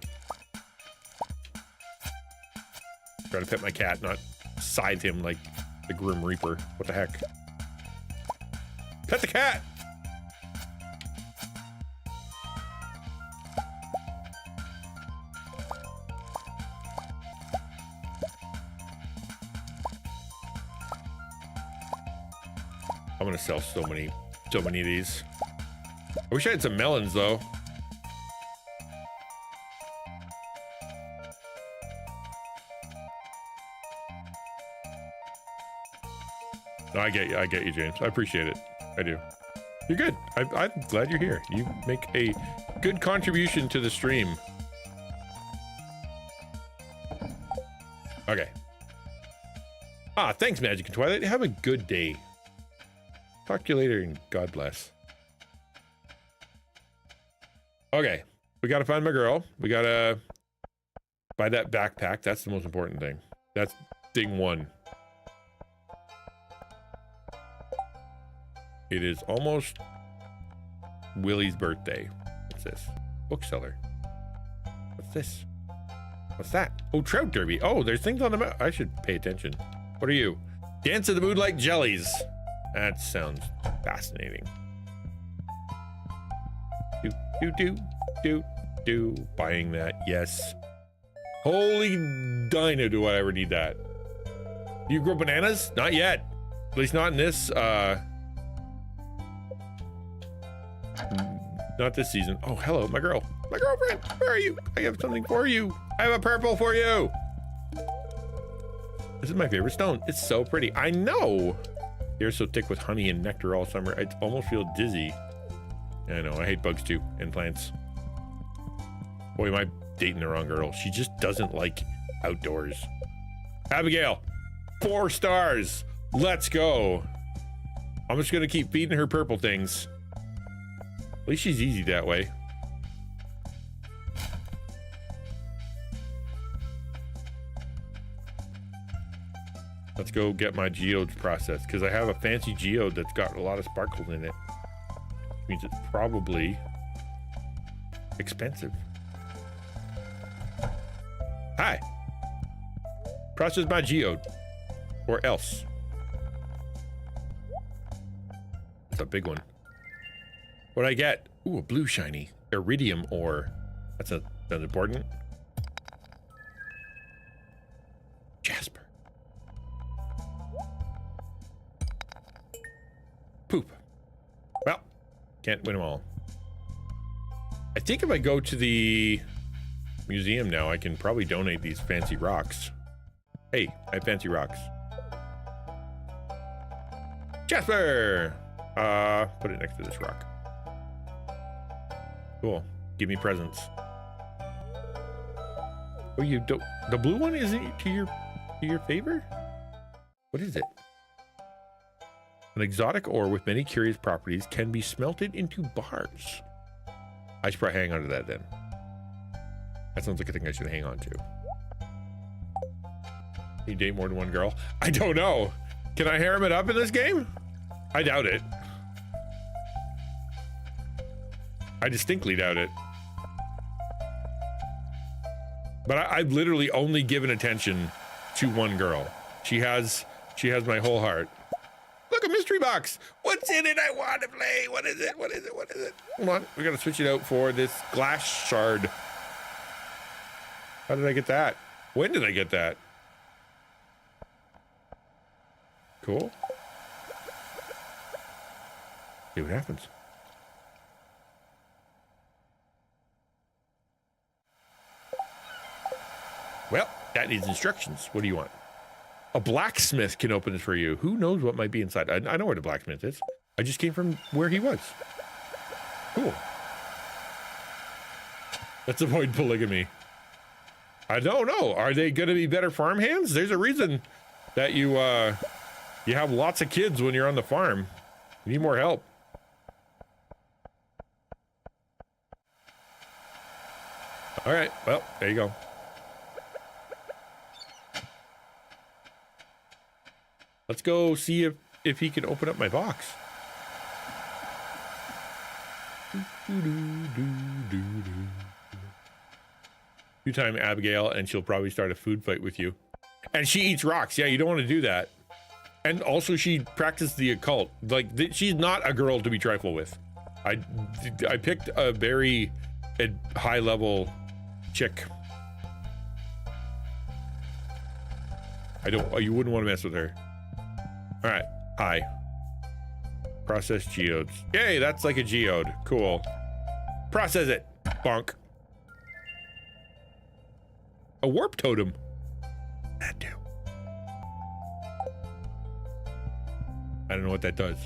Try to pet my cat, not scythe him like the Grim Reaper. What the heck? Pet the cat! I'm gonna sell so many of these. I wish I had some melons though. No, I get you, James. I appreciate it. I do. You're good. I'm glad you're here. You make a good contribution to the stream. Okay. Ah, thanks, Magic and Twilight. Have a good day. Talk to you later, and God bless. Okay, we gotta find my girl. We gotta buy that backpack. That's the most important thing. That's thing one. It is almost Willie's birthday. What's this? Bookseller. What's this? What's that? Oh, trout derby. Oh, there's things on the map. I should pay attention. What are you? Dance in the mood like jellies. That sounds fascinating. Do. Buying that, yes. Holy dino, do I ever need that. You grow bananas? Not yet. At least not in this, not this season. Oh, hello, my girl. My girlfriend, where are you? I have something for you. I have a purple for you. This is my favorite stone. It's so pretty. I know. The air's so thick with honey and nectar all summer. I almost feel dizzy. I know, I hate bugs too, and plants. Boy, am I dating the wrong girl. She just doesn't like outdoors. Abigail, 4 stars. Let's go. I'm just gonna keep feeding her purple things. At least she's easy that way. Let's go get my geodes processed, because I have a fancy geode that's got a lot of sparkles in it. Means it's probably expensive. Hi. Process my geode. Or else. It's a big one. What'd I get? Ooh, a blue shiny. Iridium ore. That's important. Jasper. Poop. Well, can't win them all. I think if I go to the museum now, I can probably donate these fancy rocks. Hey, I have fancy rocks. Jasper! Put it next to this rock. Cool. Give me presents. Oh, you don't. The blue one isn't to your favor? What is it? An exotic ore with many curious properties can be smelted into bars. I should probably hang on to that then. That sounds like a thing I should hang on to. Can you date more than one girl? I don't know. Can I harem it up in this game? I doubt it. I distinctly doubt it. But I've literally only given attention to one girl. She has my whole heart. Look, a mystery box. What's in it? I want to play. What is it? What is it? What is it? Hold on. We got to switch it out for this glass shard. How did I get that? When did I get that? Cool. See what happens. Well, that needs instructions. What do you want? A blacksmith can open this for you. Who knows what might be inside? I know where the blacksmith is. I just came from where he was. Cool. Let's avoid polygamy. I don't know. Are they going to be better farm hands? There's a reason that you have lots of kids when you're on the farm. You need more help. All right. Well, there you go. Let's go see if he can open up my box. You time Abigail and she'll probably start a food fight with you. And she eats rocks. Yeah, you don't want to do that. And also she practiced the occult. Like, she's not a girl to be trifled with. I picked a very high level chick. You wouldn't want to mess with her. All right, hi. Process geodes. Yay, that's like a geode. Cool. Process it. Bonk. A warp totem. That too. I don't know what that does.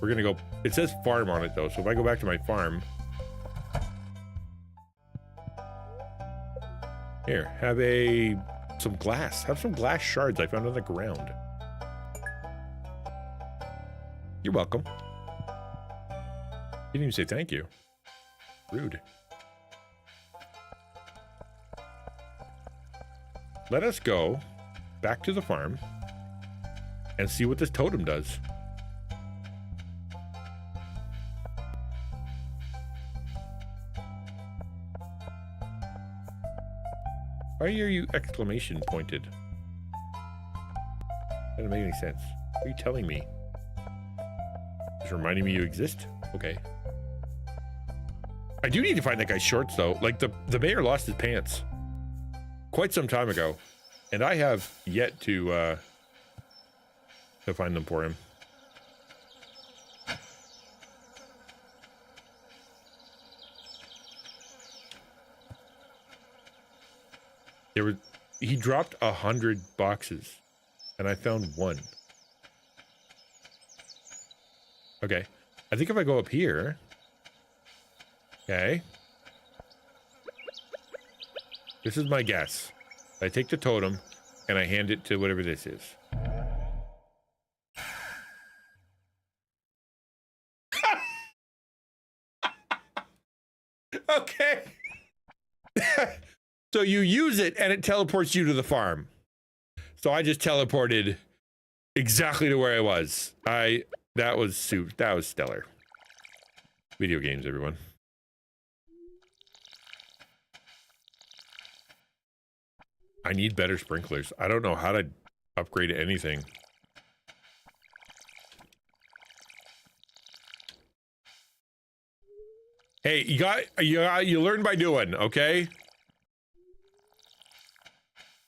We're gonna go. It says farm on it though, so if I go back to my farm. Here, have a some glass. Have some glass shards I found on the ground. You're welcome. You didn't even say thank you. Rude. Let us go back to the farm and see what this totem does. Why are you exclamation pointed? Doesn't make any sense. What are you telling me? Just reminding me you exist? Okay. I do need to find that guy's shorts though. Like the mayor lost his pants quite some time ago, and I have yet to find them for him. He dropped 100 boxes, and I found one. Okay, I think if I go up here, okay, this is my guess. I take the totem and I hand it to whatever this is. Okay. So you use it and it teleports you to the farm. So I just teleported exactly to where I was. That was stellar. Video games, everyone. I need better sprinklers. I don't know how to upgrade anything. Hey, you learn by doing, okay?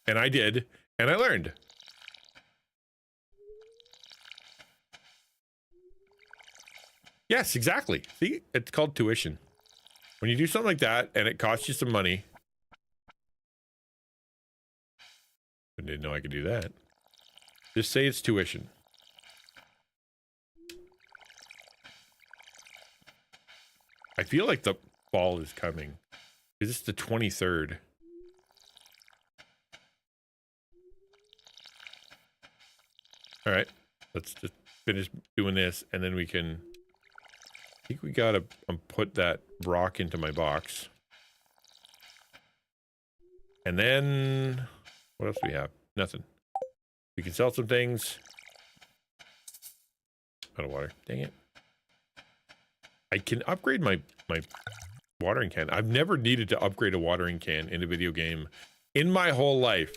And I did, and I learned. Yes, exactly. See, it's called tuition. When you do something like that and it costs you some money. I didn't know I could do that. Just say it's tuition. I feel like the fall is coming. Is this the 23rd? All right, let's just finish doing this, and then we can. I think we gotta put that rock into my box, and then what else do we have? Nothing. We can sell some things. Out of water. Dang it! I can upgrade my watering can. I've never needed to upgrade a watering can in a video game in my whole life.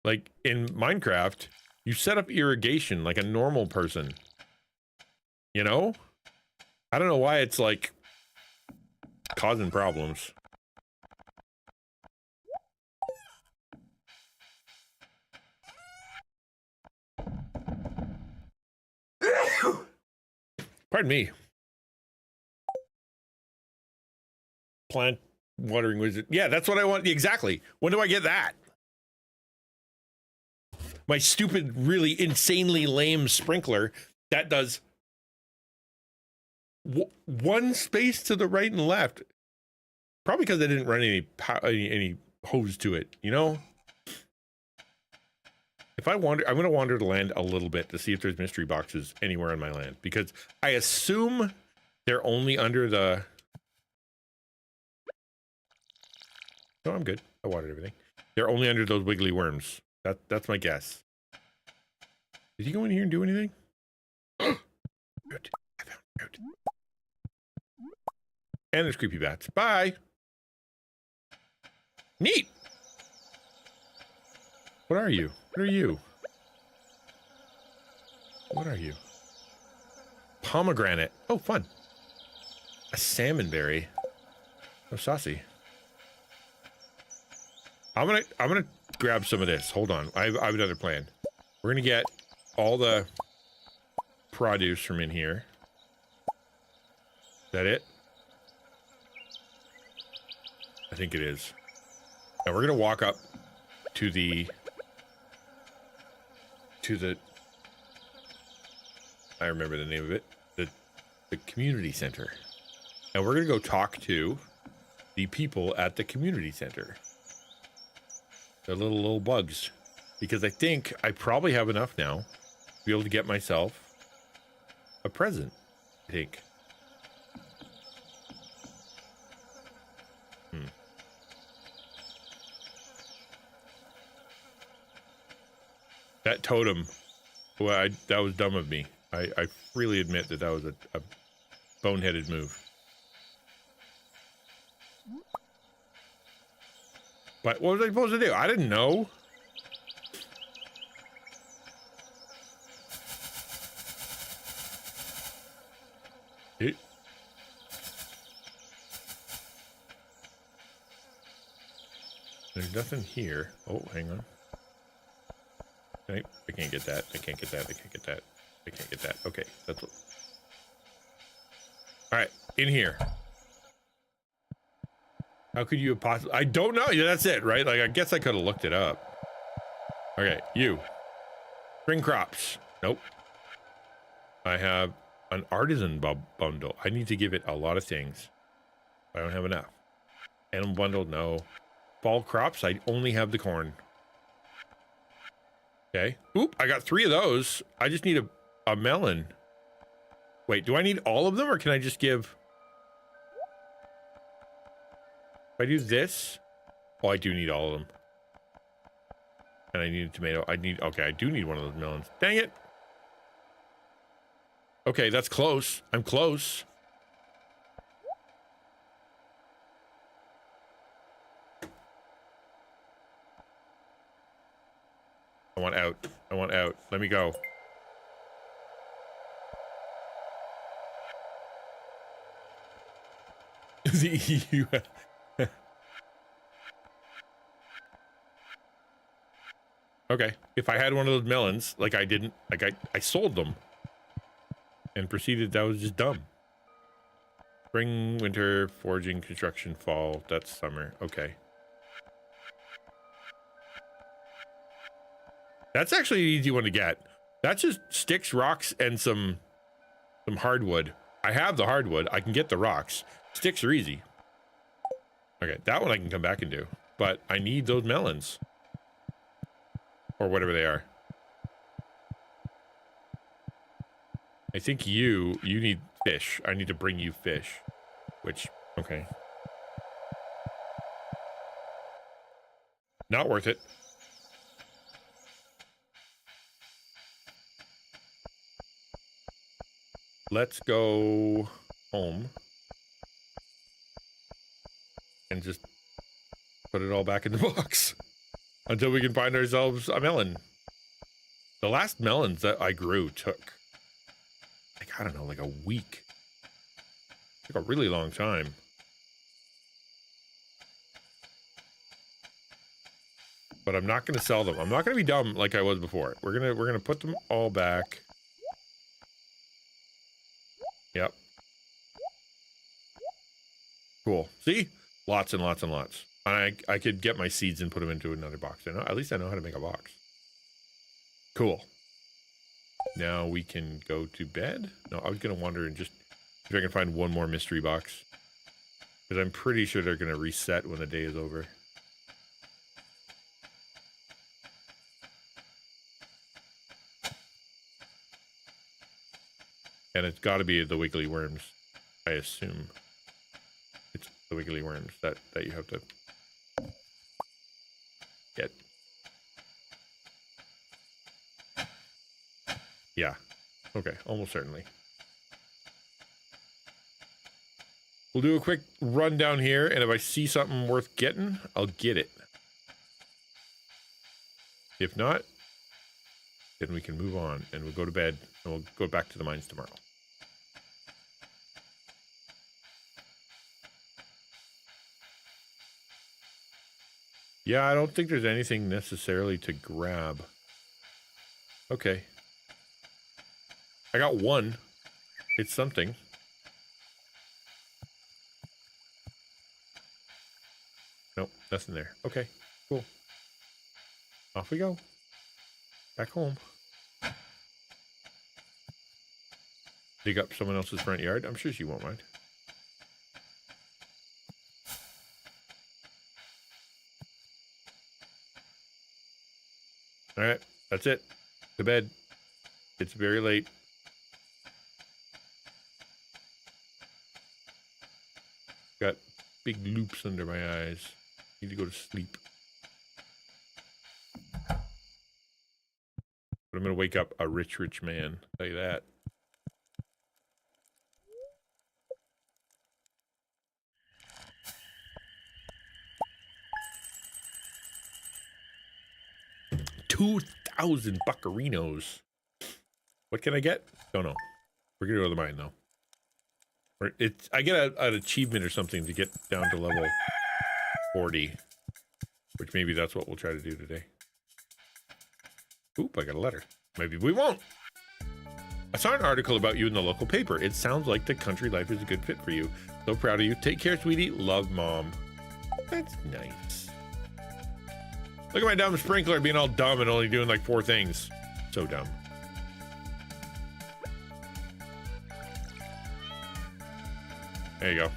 Like in Minecraft, you set up irrigation like a normal person. You know? I don't know why it's like causing problems. Pardon me. Plant watering wizard. Yeah, that's what I want. Exactly. When do I get that? My stupid, really insanely lame sprinkler that does one space to the right and left. Probably because I didn't run any hose to it, you know? If I wander, I'm going to wander the land a little bit to see if there's mystery boxes anywhere on my land, because I assume they're only under the... No, I'm good. I watered everything. They're only under those wiggly worms. That's my guess. Did he go in here and do anything? Good. I found good. And there's creepy bats. Bye. Neat. What are you? What are you? What are you? Pomegranate. Oh, fun. A salmon berry. Oh, saucy. I'm gonna grab some of this. Hold on. I have another plan. We're gonna get all the produce from in here. Is that it? I think it is. And we're gonna walk up to the I remember the name of it, the community center. And we're gonna go talk to the people at the community center. They're little bugs. Because I think I probably have enough now to be able to get myself a present, I think. That totem, well, that was dumb of me. I freely admit that was a boneheaded move. But what was I supposed to do? I didn't know. There's nothing here. Oh, hang on. I can't get that. I can't get that. I can't get that. I can't get that. Okay, that's what. All right, in here. How could you have possibly? I don't know. Yeah, that's it, right? Like, I guess I could have looked it up. Okay, you. Spring crops. Nope. I have an artisan bundle. I need to give it a lot of things. I don't have enough. Animal bundle, no. Fall crops, I only have the corn. Okay. Oop, I got 3 of those. I just need a melon. Wait, do I need all of them, or can I just give... If I do this... Oh, I do need all of them. And I need a tomato. Okay, I do need one of those melons. Dang it! Okay, that's close. I'm close. I want out. I want out. Let me go. The EU. Okay. If I had one of those melons, like I didn't, like I sold them and proceeded, that was just dumb. Spring, winter, foraging, construction, fall, that's summer. Okay. That's actually an easy one to get. That's just sticks, rocks, and some hardwood. I have the hardwood. I can get the rocks. Sticks are easy. Okay, that one I can come back and do. But I need those melons. Or whatever they are. I think you need fish. I need to bring you fish. Which, okay. Not worth it. Let's go home. And just put it all back in the box. Until we can find ourselves a melon. The last melons that I grew took, like, I don't know, like a week. Took a really long time. But I'm not going to sell them. I'm not going to be dumb like I was before. We're gonna put them all back. Yep. Cool. See? Lots and lots and lots. I could get my seeds and put them into another box. At least I know how to make a box. Cool. Now we can go to bed. No, I was going to wander and just see if I can find one more mystery box. Because I'm pretty sure they're going to reset when the day is over. And it's got to be the wiggly worms, I assume. It's the wiggly worms that you have to get. Yeah. Okay, almost certainly. We'll do a quick run down here, and if I see something worth getting, I'll get it. If not, then we can move on, and we'll go to bed, and we'll go back to the mines tomorrow. Yeah, I don't think there's anything necessarily to grab. Okay. I got one. It's something. Nope, nothing there. Okay, cool. Off we go. Back home. Dig up someone else's front yard. I'm sure she won't mind. All right, that's it. To bed. It's very late. Got big loops under my eyes. Need to go to sleep. But I'm gonna wake up a rich man. I'll tell you that. $2,000 buccarinos. What can I get? Don't know. We're gonna go to the mine though. Or I get an achievement or something to get down to level 40, which maybe that's what we'll try to do today. Oop! I got a letter. Maybe we won't. I saw an article about you in the local paper. It sounds like the country life is a good fit for you. So proud of you. Take care, sweetie. Love, Mom. That's nice. Look at my dumb sprinkler being all dumb and only doing like 4 things. So dumb. There you go.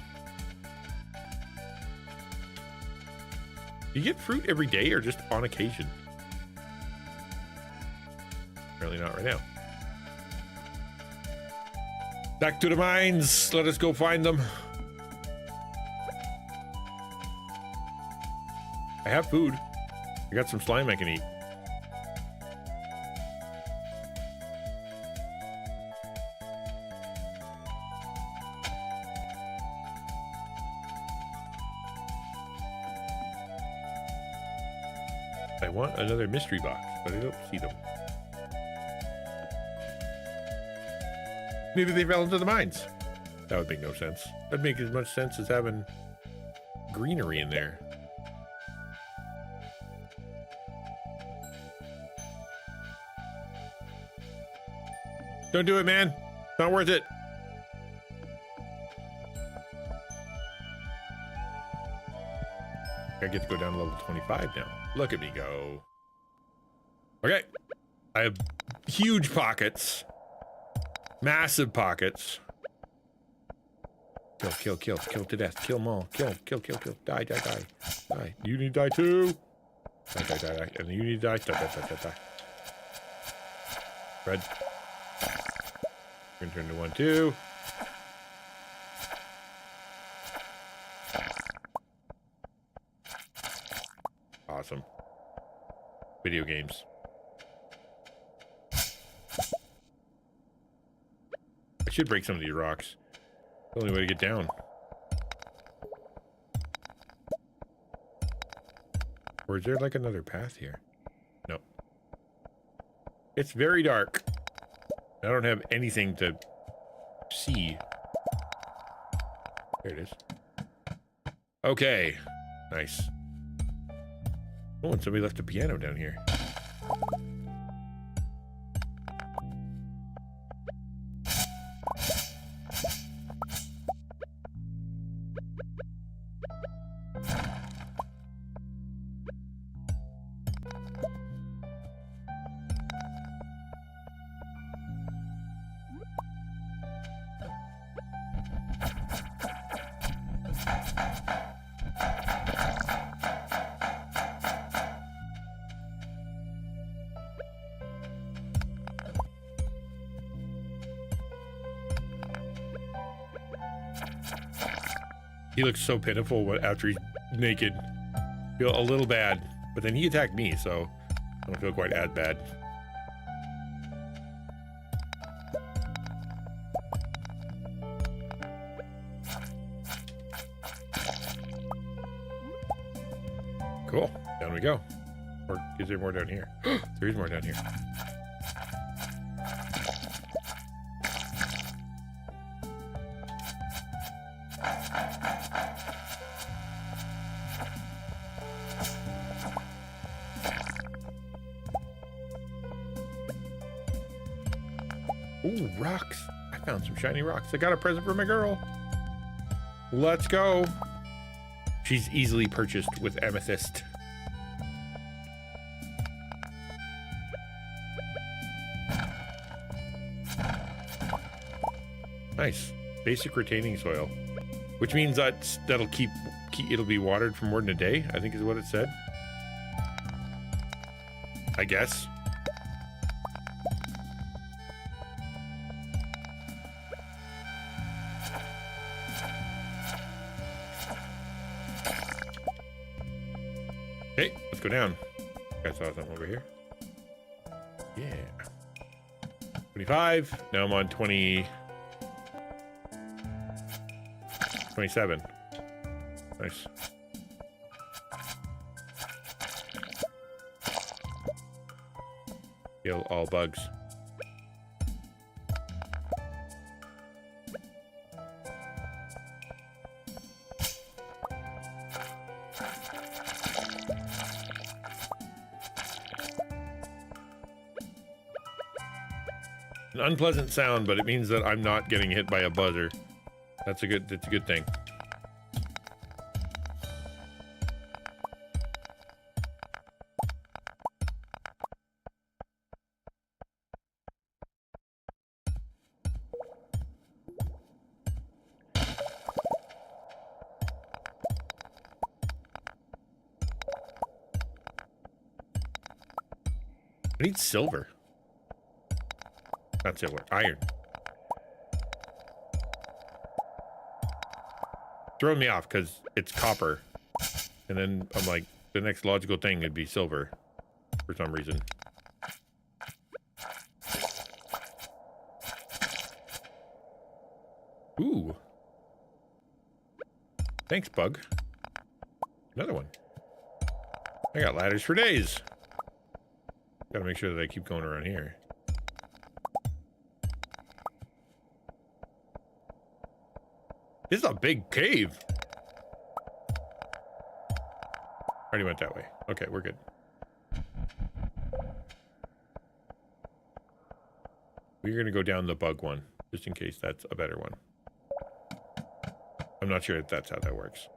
Do you get fruit every day or just on occasion? Apparently not right now. Back to the mines. Let us go find them. I have food. I got some slime I can eat. I want another mystery box, but I don't see them. Maybe they fell into the mines. That would make no sense. That'd make as much sense as having greenery in there. Don't do it, man. It's not worth it. I get to go down to level 25 now. Look at me go. Okay. I have huge pockets. Massive pockets. Kill to death. Kill them all. Kill. Die. You need to die too. Die. And you need to die. Red. We're gonna turn to 1, 2. Awesome. Video games. I should break some of these rocks. The only way to get down. Or is there like another path here? No. It's very dark. I don't have anything to see. There it is. Okay. Nice. Oh, and somebody left a piano down here. He looks so pitiful after he's naked. Feel a little bad, but then he attacked me, so I don't feel quite as bad. Cool. Down we go. Or is there more down here? There is more down here. Ooh, rocks. I found some shiny rocks. I got a present for my girl. Let's go. She's easily purchased with amethyst. Nice. Basic retaining soil. Which means that'll keep it'll be watered for more than a day, I think is what it said. I guess. go down. I saw something over here. Yeah. 25. Now I'm on 20. 27. Nice. Kill all bugs. An unpleasant sound, but it means that I'm not getting hit by a buzzer. That's a good thing. I need silver. Not silver, iron. Throwing me off because it's copper. And then I'm like, the next logical thing would be silver for some reason. Ooh. Thanks, bug. Another one. I got ladders for days. Gotta make sure that I keep going around here. This is a big cave. Already went that way. Okay, we're good. We're gonna go down the bug one, just in case that's a better one. I'm not sure if that's how that works.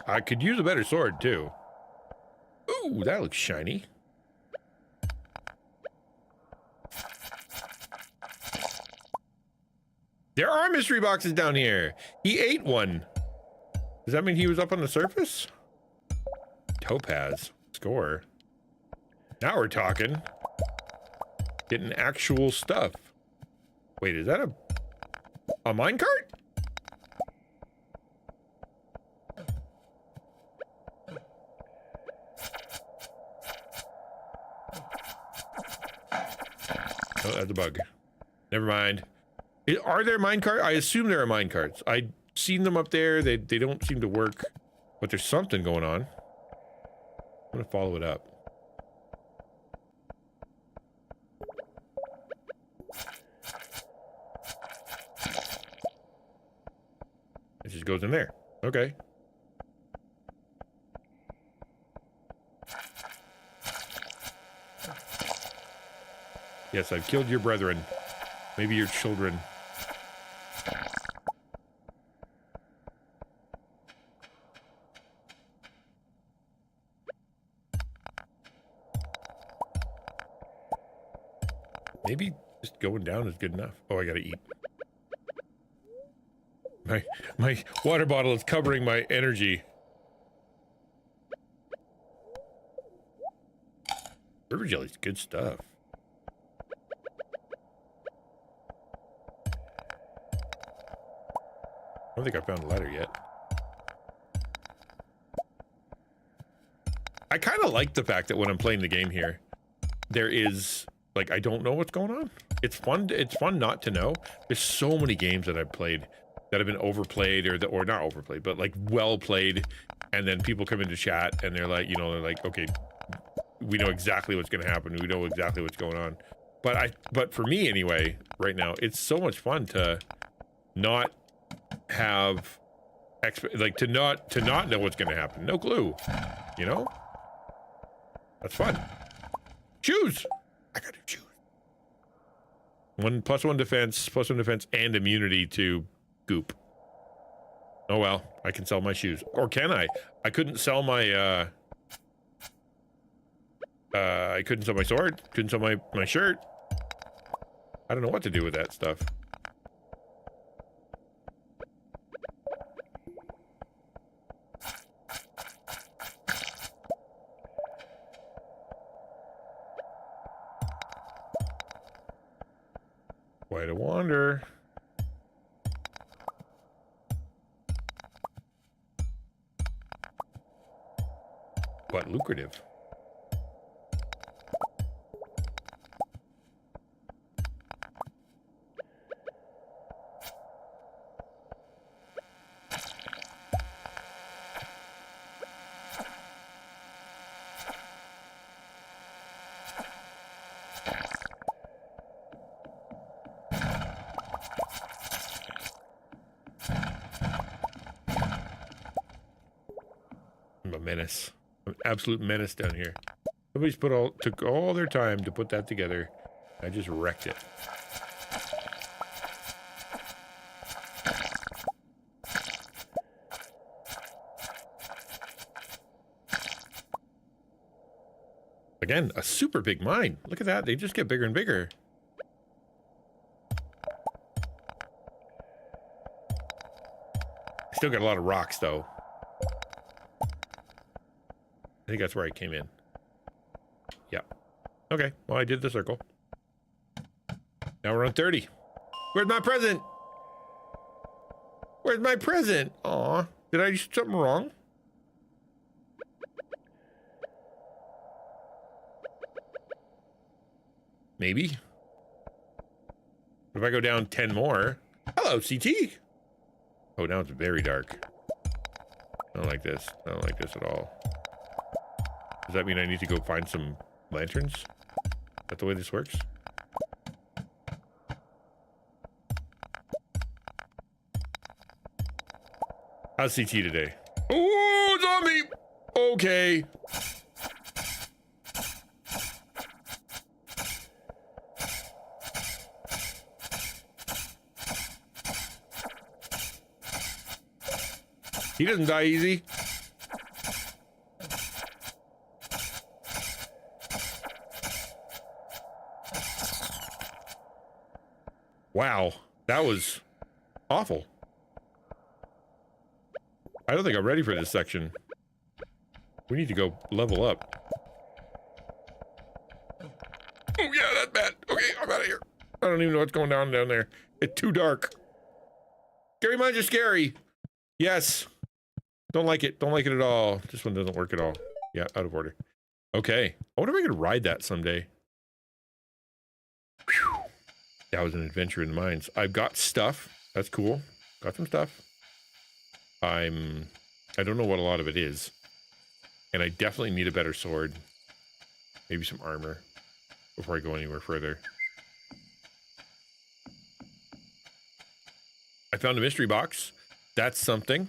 I could use a better sword, too. Ooh, that looks shiny. There are mystery boxes down here. He ate one. Does that mean he was up on the surface? Topaz. Score. Now we're talking. Getting actual stuff. Wait, is that a minecart? Oh, that's a bug. Never mind. Are there minecarts? I assume there are minecarts. I've seen them up there. They don't seem to work. But there's something going on. I'm gonna follow it up. It just goes in there. Okay. Yes, I've killed your brethren. Maybe your children. Maybe just going down is good enough. Oh, I gotta eat. My water bottle is covering my energy. River jelly's good stuff. I don't think I found a ladder yet. I kind of like the fact that when I'm playing the game here, there is, like, I don't know what's going on. It's fun not to know. There's so many games that I've played that have been overplayed or not overplayed, but like well played. And then people come into chat and they're like, you know, they're like, okay, we know exactly what's going to happen. We know exactly what's going on. But for me anyway, right now, it's so much fun to not have to not know what's going to happen. No clue, you know? That's fun. Shoes. I got to choose. +1 defense, and immunity to goop. Oh well, I can sell my shoes. Or can I? I couldn't sell my I couldn't sell my sword, couldn't sell my shirt. I don't know what to do with that stuff. Quite a wander. But lucrative. I'm a menace. I'm an absolute menace down here. Somebody's took all their time to put that together. I just wrecked it. Again, a super big mine. Look at that. They just get bigger and bigger. Still got a lot of rocks, though. I think that's where I came in. Yeah. Okay. Well, I did the circle. Now we're on 30. Where's my present? Where's my present? Aw. Did I do something wrong? Maybe. If I go down 10 more. Hello, CT. Oh, now it's very dark. I don't like this. I don't like this at all. Does that mean I need to go find some lanterns? Is that the way this works? How's CT today? Oh, zombie! Okay. He doesn't die easy. Wow, that was awful. I don't think I'm ready for this section. We need to go level up. Oh yeah, that's bad. Okay, I'm out of here. I don't even know what's going on down there. It's too dark. Scary mines are scary. Yes. Don't like it. Don't like it at all. This one doesn't work at all. Yeah, out of order. Okay. I wonder if I could ride that someday. Whew. That was an adventure in the mines. I've got stuff. That's cool. Got some stuff. I don't know what a lot of it is. And I definitely need a better sword. Maybe some armor before I go anywhere further. I found a mystery box. That's something.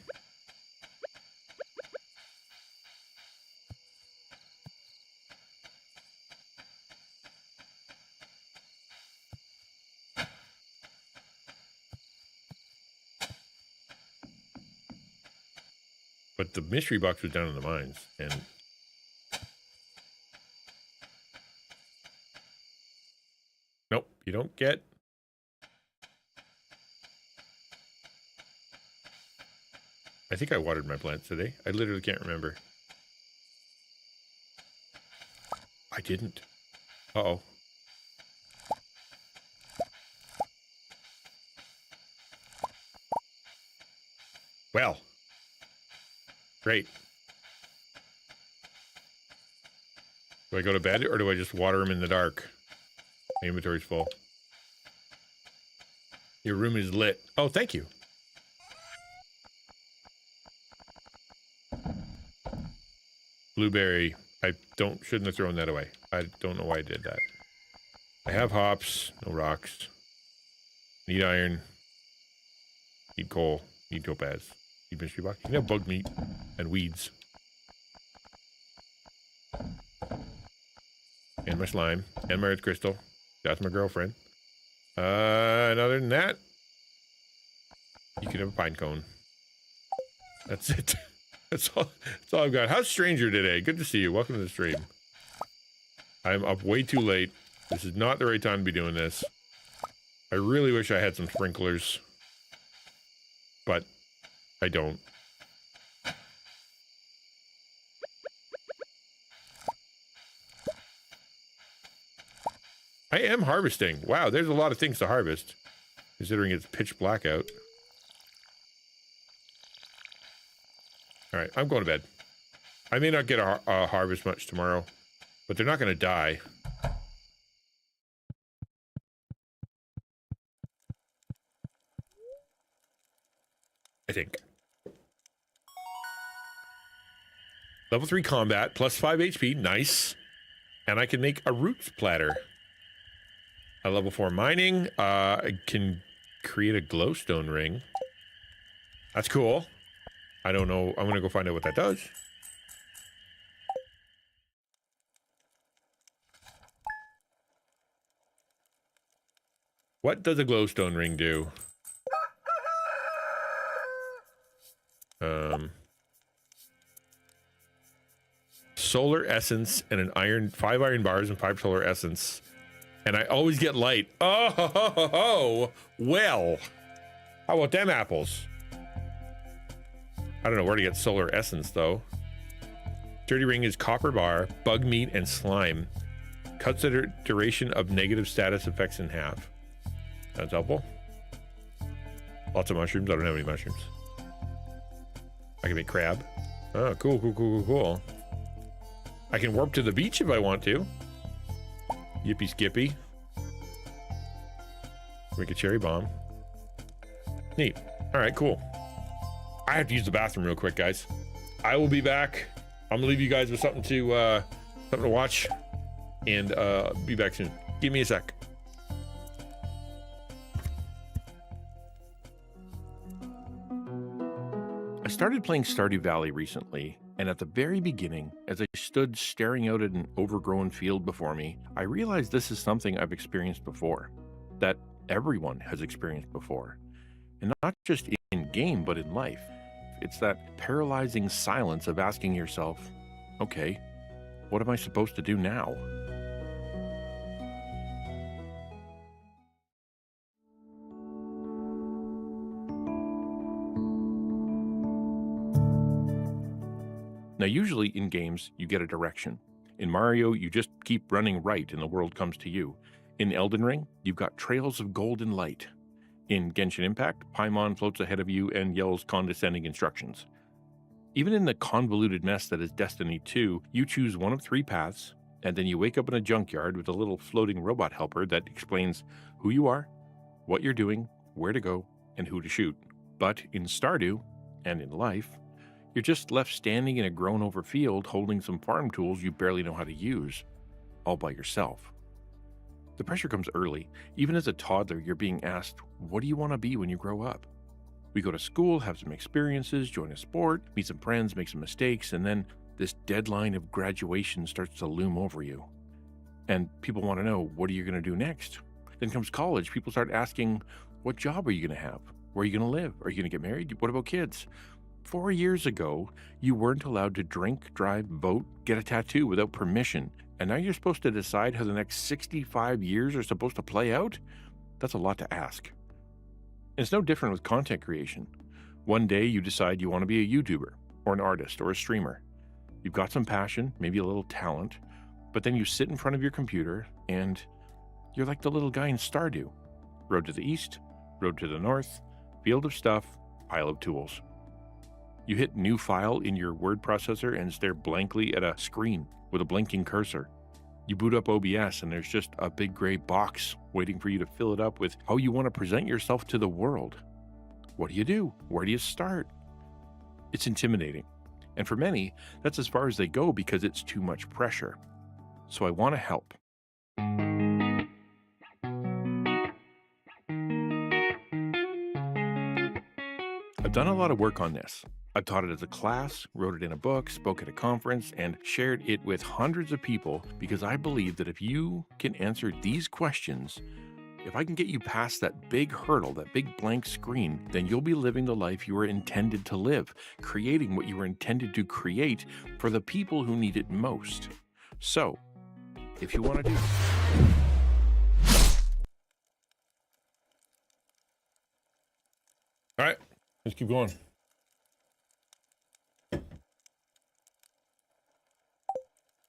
But the mystery box was down in the mines, and nope, you don't get. I think I watered my plants today. I literally can't remember. I didn't. Uh-oh. Well. Great. Do I go to bed or do I just water them in the dark? My inventory's full. Your room is lit. Oh, thank you. Blueberry. I shouldn't have thrown that away. I don't know why I did that. I have hops, no rocks. Need iron. Need coal. Need topaz. Need mystery box. You can have bug meat and weeds. And my slime. And my earth crystal. That's my girlfriend. And other than that, you can have a pine cone. That's it. That's all I've got. How's Stranger today? Good to see you. Welcome to the stream. I'm up way too late. This is not the right time to be doing this. I really wish I had some sprinklers. But I don't. I am harvesting. Wow, there's a lot of things to harvest, considering it's pitch black out. All right, I'm going to bed. I may not get a harvest much tomorrow, but they're not going to die. I think. Level 3 combat, plus 5 HP, nice. And I can make a roots platter. At level 4 mining, I can create a glowstone ring. That's cool. I don't know, I'm gonna go find out what that does. What does a glowstone ring do? Solar essence and an iron, 5 iron bars and 5 solar essence. And I always get light. Oh, ho, ho, ho, ho. Well, how about them apples? I don't know where to get solar essence though. Dirty ring is copper bar, bug meat, and slime. Cuts the duration of negative status effects in half. That's helpful. Lots of mushrooms. I don't have any mushrooms. I can make crab. Oh, cool, cool, cool, cool, cool. I can warp to the beach if I want to. Yippee skippy. Make a cherry bomb. Neat. All right, cool. I have to use the bathroom real quick, guys. I will be back. I'm gonna leave you guys with something to watch, and be back soon. Give me a sec. I started playing Stardew Valley recently, and at the very beginning, as I stood staring out at an overgrown field before me, I realized this is something I've experienced before, that everyone has experienced before, and not just in game, but in life. It's that paralyzing silence of asking yourself, okay, what am I supposed to do now? Now, usually in games, you get a direction. In Mario, you just keep running right and the world comes to you. In Elden Ring, you've got trails of golden light. In Genshin Impact, Paimon floats ahead of you and yells condescending instructions. Even in the convoluted mess that is Destiny 2, you choose one of 3 paths, and then you wake up in a junkyard with a little floating robot helper that explains who you are, what you're doing, where to go, and who to shoot. But in Stardew, and in life, you're just left standing in a grown-over field holding some farm tools you barely know how to use, all by yourself. The pressure comes early. Even as a toddler, you're being asked, what do you want to be when you grow up? We go to school, have some experiences, join a sport, meet some friends, make some mistakes, and then this deadline of graduation starts to loom over you. And people want to know, what are you going to do next? Then comes college. People start asking, what job are you going to have? Where are you going to live? Are you going to get married? What about kids? 4 years ago, you weren't allowed to drink, drive, vote, get a tattoo without permission. And now you're supposed to decide how the next 65 years are supposed to play out? That's a lot to ask. And it's no different with content creation. One day you decide you want to be a YouTuber, or an artist, or a streamer. You've got some passion, maybe a little talent, but then you sit in front of your computer and you're like the little guy in Stardew. Road to the east, road to the north, field of stuff, pile of tools. You hit new file in your word processor and stare blankly at a screen with a blinking cursor. You boot up OBS and there's just a big gray box waiting for you to fill it up with how you want to present yourself to the world. What do you do? Where do you start? It's intimidating. And for many, that's as far as they go because it's too much pressure. So I want to help. I've done a lot of work on this. I've taught it as a class, wrote it in a book, spoke at a conference, and shared it with hundreds of people because I believe that if you can answer these questions, if I can get you past that big hurdle, that big blank screen, then you'll be living the life you were intended to live, creating what you were intended to create for the people who need it most. So, if you want to do all right, let's keep going.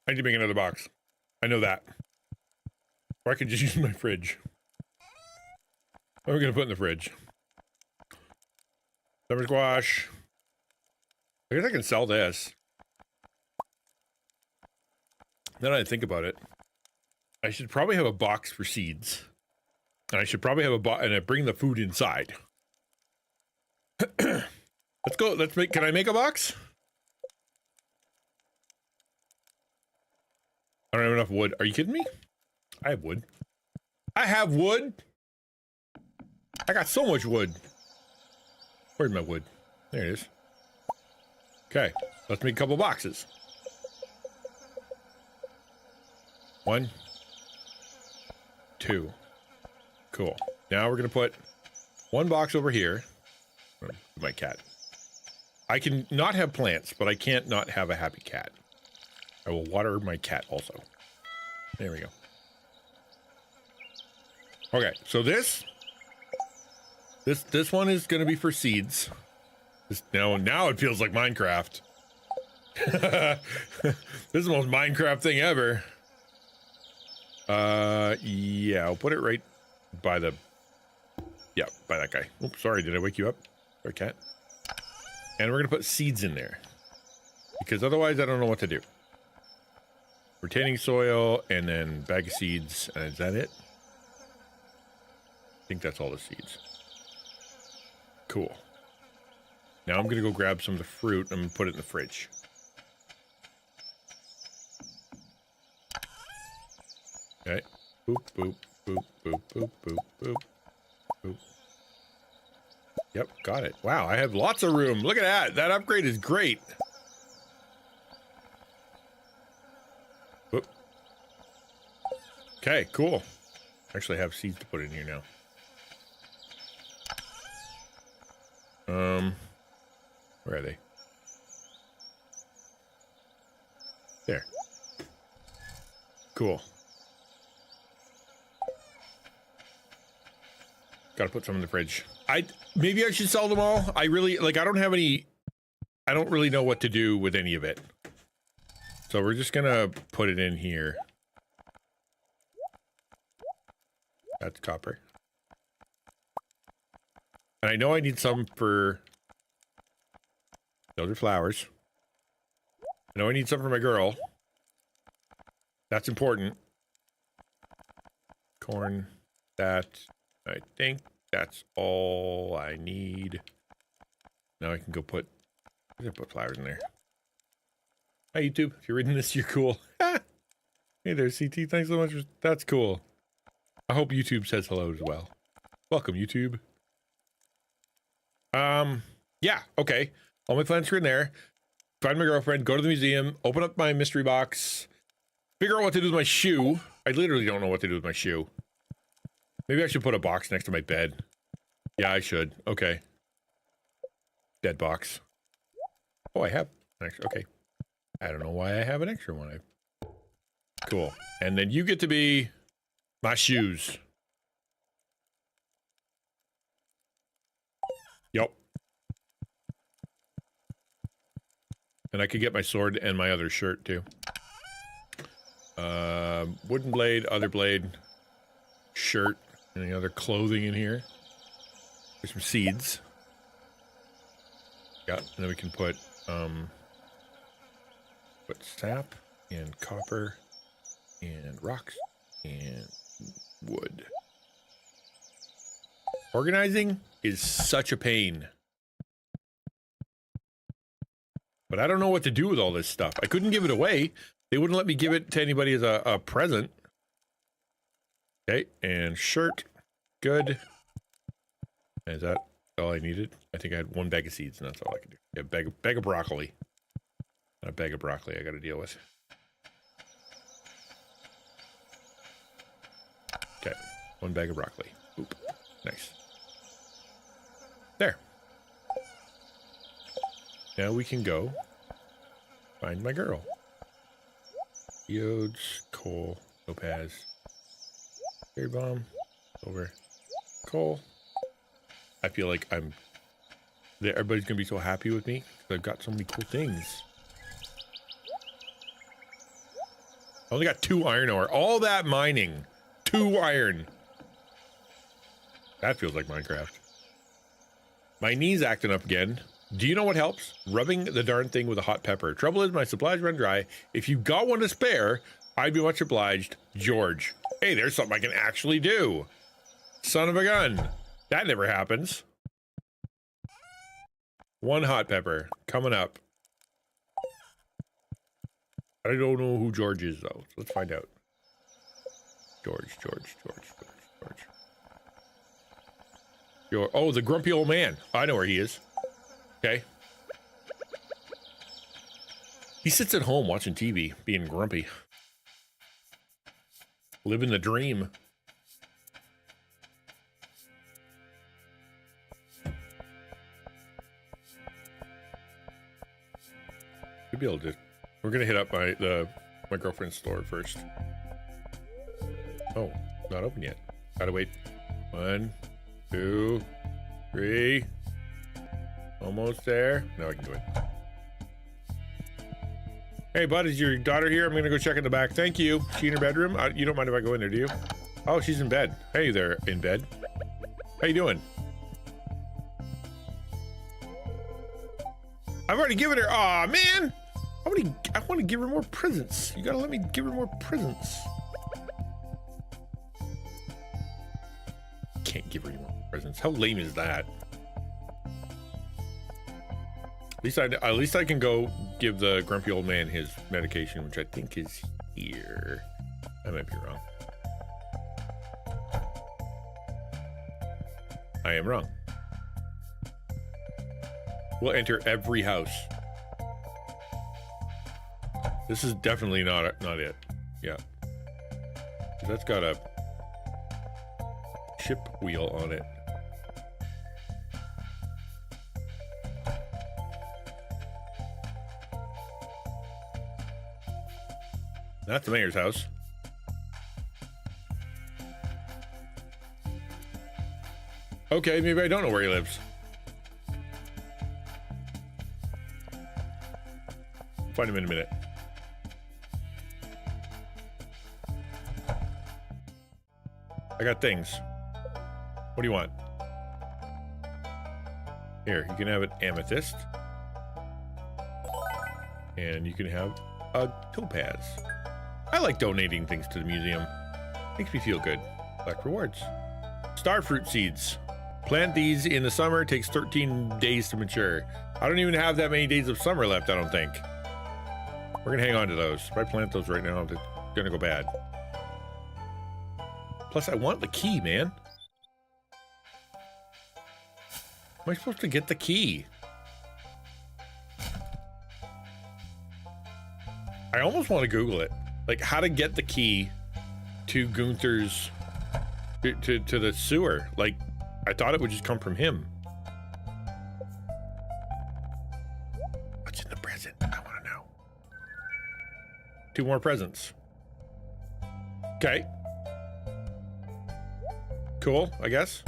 I need to make another box. I know that. Or I could just use my fridge. What are we gonna put in the fridge? Summer squash. I guess I can sell this. Now that I think about it, I should probably have a box for seeds. And I should probably have a box, and I bring the food inside. Let's go, let's make, can I make a box? I don't have enough wood. Are you kidding me? I have wood. I have wood! I got so much wood. Where's my wood? There it is. Okay, let's make a couple boxes. 1, 2. Cool. Now we're gonna put one box over here. My cat. I can not have plants, but I can't not have a happy cat. I will water my cat also. There we go. Okay, so this one is gonna be for seeds. Now it feels like Minecraft. This is the most Minecraft thing ever. Yeah, I'll put it right by the, yeah, by that guy. Oops, sorry, did I wake you up? Sorry, cat. And we're gonna put seeds in there, because otherwise I don't know what to do. Retaining soil, and then bag of seeds, and is that it? I think that's all the seeds. Cool. Now I'm gonna go grab some of the fruit, and I'm gonna put it in the fridge. Okay. Boop, boop, boop, boop, boop, boop, boop, boop. Yep, got it. Wow, I have lots of room. Look at that. That upgrade is great. Whoop. Okay, cool. Actually, I have seeds to put in here now. Where are they? There. Cool. Gotta put some in the fridge. Maybe I should sell them all. I really, like, I don't really know what to do with any of it. So we're just gonna put it in here. That's copper. And I know I need some for, those are flowers. I know I need some for my girl. That's important. Corn, that. I think that's all I need. Now I can go put, I'm gonna put flowers in there. Hi YouTube, if you're reading this, you're cool. Hey there, CT, thanks so much for, that's cool. I hope YouTube says hello as well. Welcome, YouTube. Yeah, okay. All my plants are in there. Find my girlfriend, go to the museum, open up my mystery box, figure out what to do with my shoe. I literally don't know what to do with my shoe. Maybe I should put a box next to my bed. Yeah, I should. Okay. Bed box. Oh, I have an extra. Okay. I don't know why I have an extra one. Cool. And then you get to be my shoes. Yup. And I could get my sword and my other shirt too. Wooden blade, other blade, shirt. Any other clothing in here? There's some seeds. Yeah, and then we can put sap and copper and rocks and wood. Organizing is such a pain. But I don't know what to do with all this stuff. I couldn't give it away. They wouldn't let me give it to anybody as a present. Okay, and shirt. Good. Is that all I needed? I think I had one bag of seeds, and that's all I could do. Yeah, bag of broccoli. Not a bag of broccoli I gotta deal with. Okay, one bag of broccoli. Oop, nice. There. Now we can go find my girl. Geodes, coal, topaz, cherry bomb, silver, coal. I feel like everybody's gonna be so happy with me because I've got so many cool things. I only got 2 iron ore. All that mining. 2 2 iron. That feels like Minecraft. My knee's acting up again. Do you know what helps? Rubbing the darn thing with a hot pepper. Trouble is, my supplies run dry. If you got one to spare, I'd be much obliged. George. Hey, there's something I can actually do. Son of a gun. That never happens. 1 hot pepper. Coming up. I don't know who George is, though. Let's find out. George. Oh, the grumpy old man. I know where he is. Okay. He sits at home watching TV, being grumpy. Living the dream. We'll be able to. We're gonna hit up my girlfriend's store first. Oh, not open yet. Gotta wait. 1, 2, 3. Almost there. Now I can do it. Hey, bud, is your daughter here? I'm gonna go check in the back. Thank you. She in her bedroom? You don't mind if I go in there, do you? Oh, she's in bed. Hey there, in bed. How you doing? I've already given her. Aw, man. I want to give her more presents. You gotta let me give her more presents. Can't give her any more presents. How lame is that? At least I can go give the grumpy old man his medication, which I think is here. I might be wrong. I am wrong. We'll enter every house. This is definitely not it. Yeah. That's got a chip wheel on it. That's the mayor's house. Okay, maybe I don't know where he lives. Find him in a minute. I got things. What do you want? Here, you can have an amethyst. And you can have a topaz. I like donating things to the museum. Makes me feel good. Collect rewards. Starfruit seeds. Plant these in the summer. It takes 13 days to mature. I don't even have that many days of summer left, I don't think. We're gonna hang on to those. If I plant those right now, they're gonna go bad. Plus, I want the key, man. Am I supposed to get the key? I almost want to Google it. Like, how to get the key to Gunther's... to the sewer. Like, I thought it would just come from him. What's in the present? I want to know. 2 more presents. Okay. Cool, I guess.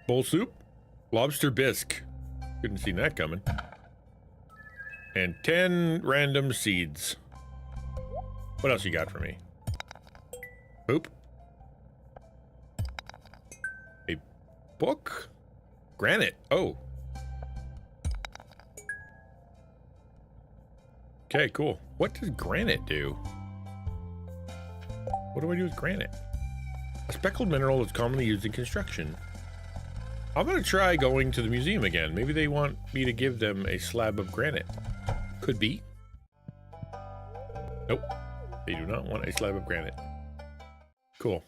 Bowl soup. Lobster bisque. Couldn't see that coming. And 10 random seeds. What else you got for me? Poop. A book? Granite. Oh. Okay, cool. What does granite do? What do I do with granite? A speckled mineral is commonly used in construction. I'm gonna try going to the museum again. Maybe they want me to give them a slab of granite. Could be. Nope. They do not want a slab of granite. Cool.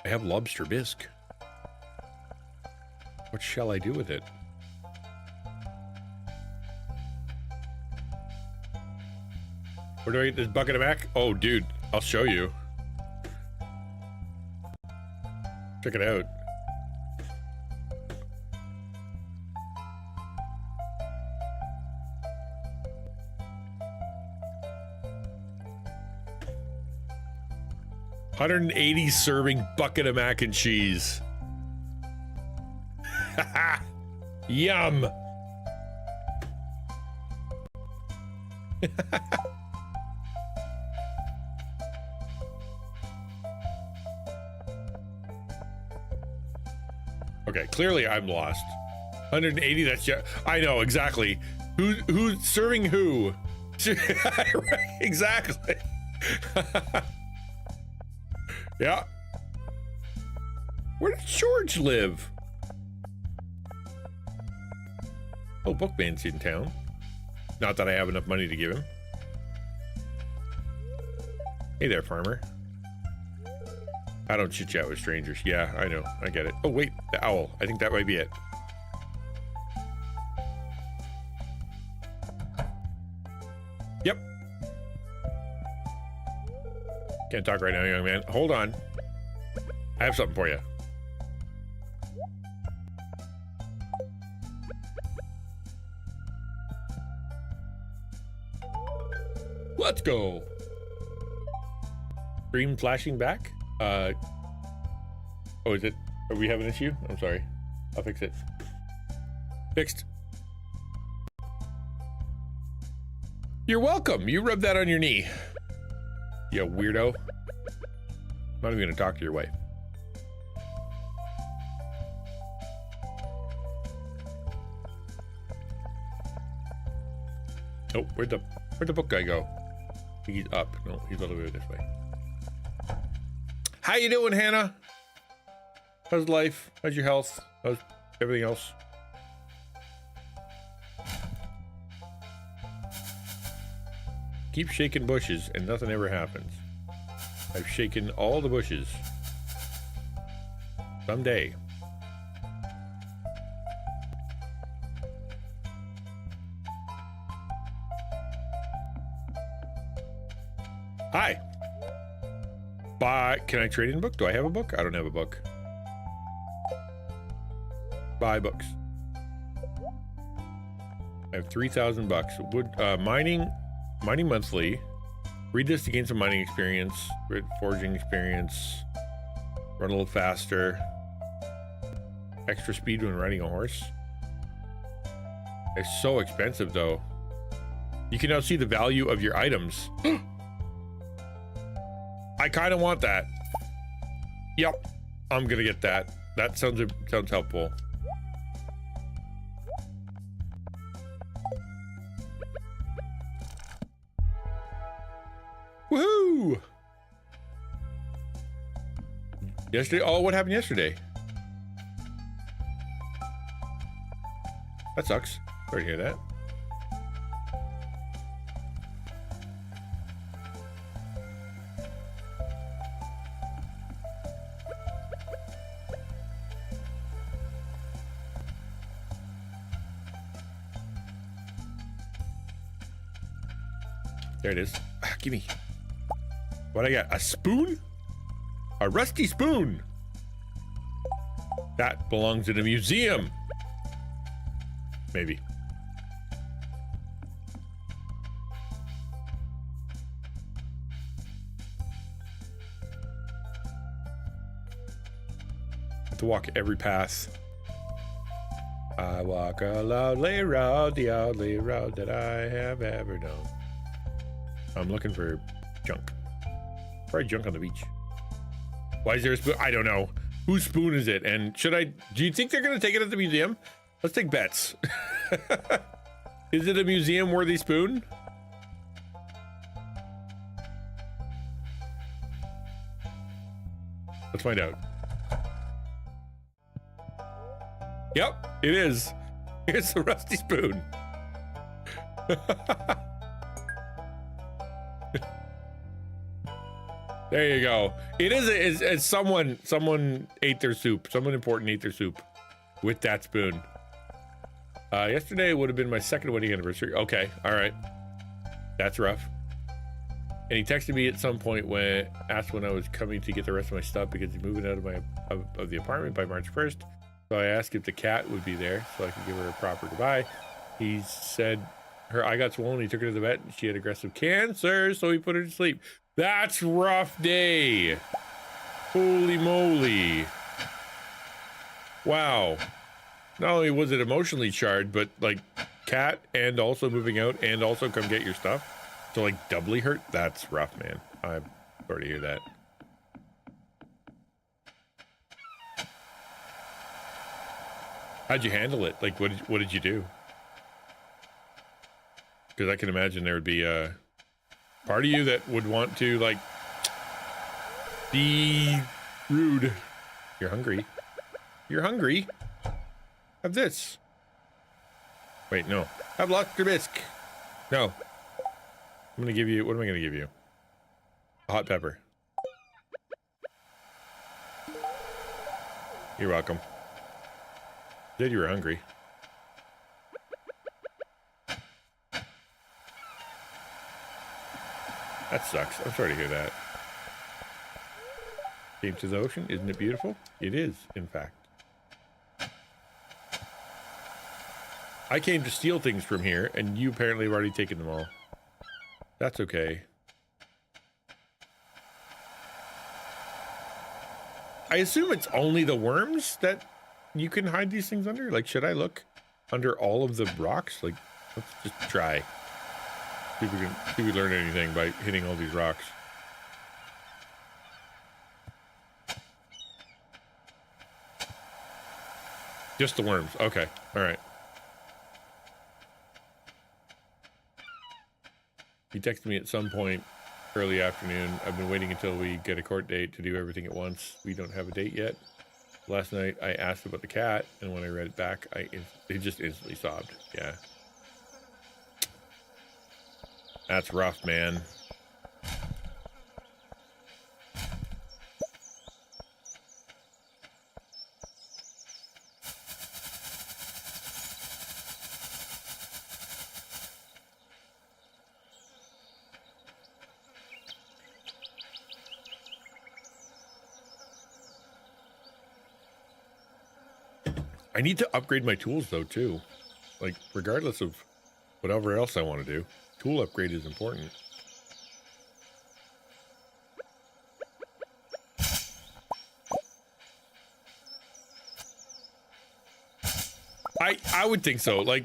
I have lobster bisque. What shall I do with it? Where do I eat this bucket of mac? Oh, dude, I'll show you. Check it out. $180 serving bucket of mac and cheese. Yum. Okay, clearly I'm lost. 180, that's just, I know, exactly. Who's serving who? Right, exactly. Yeah. Where did George live? Oh, Bookman's in town. Not that I have enough money to give him. Hey there, farmer. I don't chit chat with strangers. Yeah, I know. I get it. Oh, wait, the owl. I think that might be it. Yep. Can't talk right now, young man. Hold on. I have something for you. Let's go. Screen flashing back? Oh, is it? Are we having an issue? I'm sorry. I'll fix it. Fixed. You're welcome. You rubbed that on your knee. You weirdo. I'm not even gonna talk to your wife. Oh, where'd the book guy go? I think he's up. No, he's all the way this way. How you doing, Hannah? How's life? How's your health? How's everything else? Keep shaking bushes and nothing ever happens. I've shaken all the bushes. Someday. Hi. Buy. Can I trade in a book? Do I have a book? I don't have a book. Buy books. I have 3,000 bucks. Would mining monthly. Read this to gain some mining experience. Read forging experience. Run a little faster. Extra speed when riding a horse. It's so expensive though. You can now see the value of your items. I kind of want that. Yep, I'm gonna get that. That sounds helpful. Woohoo! Yesterday. Oh, what happened yesterday? That sucks. Sorry to hear that. There it is. Ah, gimme. What I got? A spoon? A rusty spoon. That belongs in a museum. Maybe. Have to walk every path. I walk a lonely road, the only road that I have ever known. I'm looking for junk. Probably junk on the beach. Why is there a spoon? I don't know. Whose spoon is it? And should I? Do you think they're gonna take it at the museum? Let's take bets. Is it a museum-worthy spoon? Let's find out. Yep, it is. It's the rusty spoon. There you go. It is. It's someone ate their soup. Someone important ate their soup with that spoon. Yesterday would have been my second wedding anniversary. Okay, all right. That's rough. And he texted me at some point when asked when I was coming to get the rest of my stuff because he's moving out of the apartment by March 1st. So I asked if the cat would be there so I could give her a proper goodbye. He said her eye got swollen. He took her to the vet and she had aggressive cancer, so he put her to sleep. That's rough day. Holy moly. Wow. Not only was it emotionally charged, but like cat and also moving out and also come get your stuff. So like doubly hurt. That's rough, man. I'm sorry to hear that. How'd you handle it? Like, what did you do? Because I can imagine there would be a part of you that would want to, like, be rude. You're hungry. You're hungry. Have this. Wait, no. Have lobster bisque. No. I'm gonna give you, what am I gonna give you? A hot pepper. You're welcome. You said you were hungry. That sucks. I'm sorry to hear that. Came to the ocean. Isn't it beautiful? It is, in fact. I came to steal things from here, and you apparently have already taken them all. That's okay. I assume it's only the worms that you can hide these things under? Like, should I look under all of the rocks? Like, let's just try. See if we learn anything by hitting all these rocks. Just the worms. Okay. All right. He texted me at some point early afternoon. I've been waiting until we get a court date to do everything at once. We don't have a date yet. Last night I asked about the cat, and when I read it back, it just instantly sobbed. Yeah. That's rough, man. I need to upgrade my tools though too. Like, regardless of whatever else I want to do, tool upgrade is important. I would think so. Like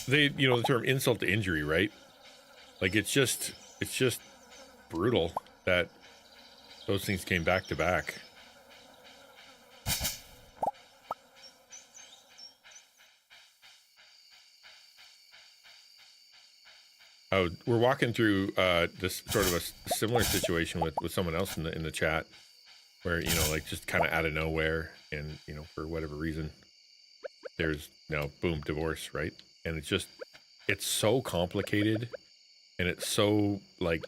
they, you know, the term insult to injury, right? Like, it's just brutal that those things came back to back. Oh, we're walking through this sort of a similar situation with someone else in the chat, where, you know, like, just kind of out of nowhere, and, you know, for whatever reason, there's, you know, boom, divorce, right? And it's so complicated, and it's so, like,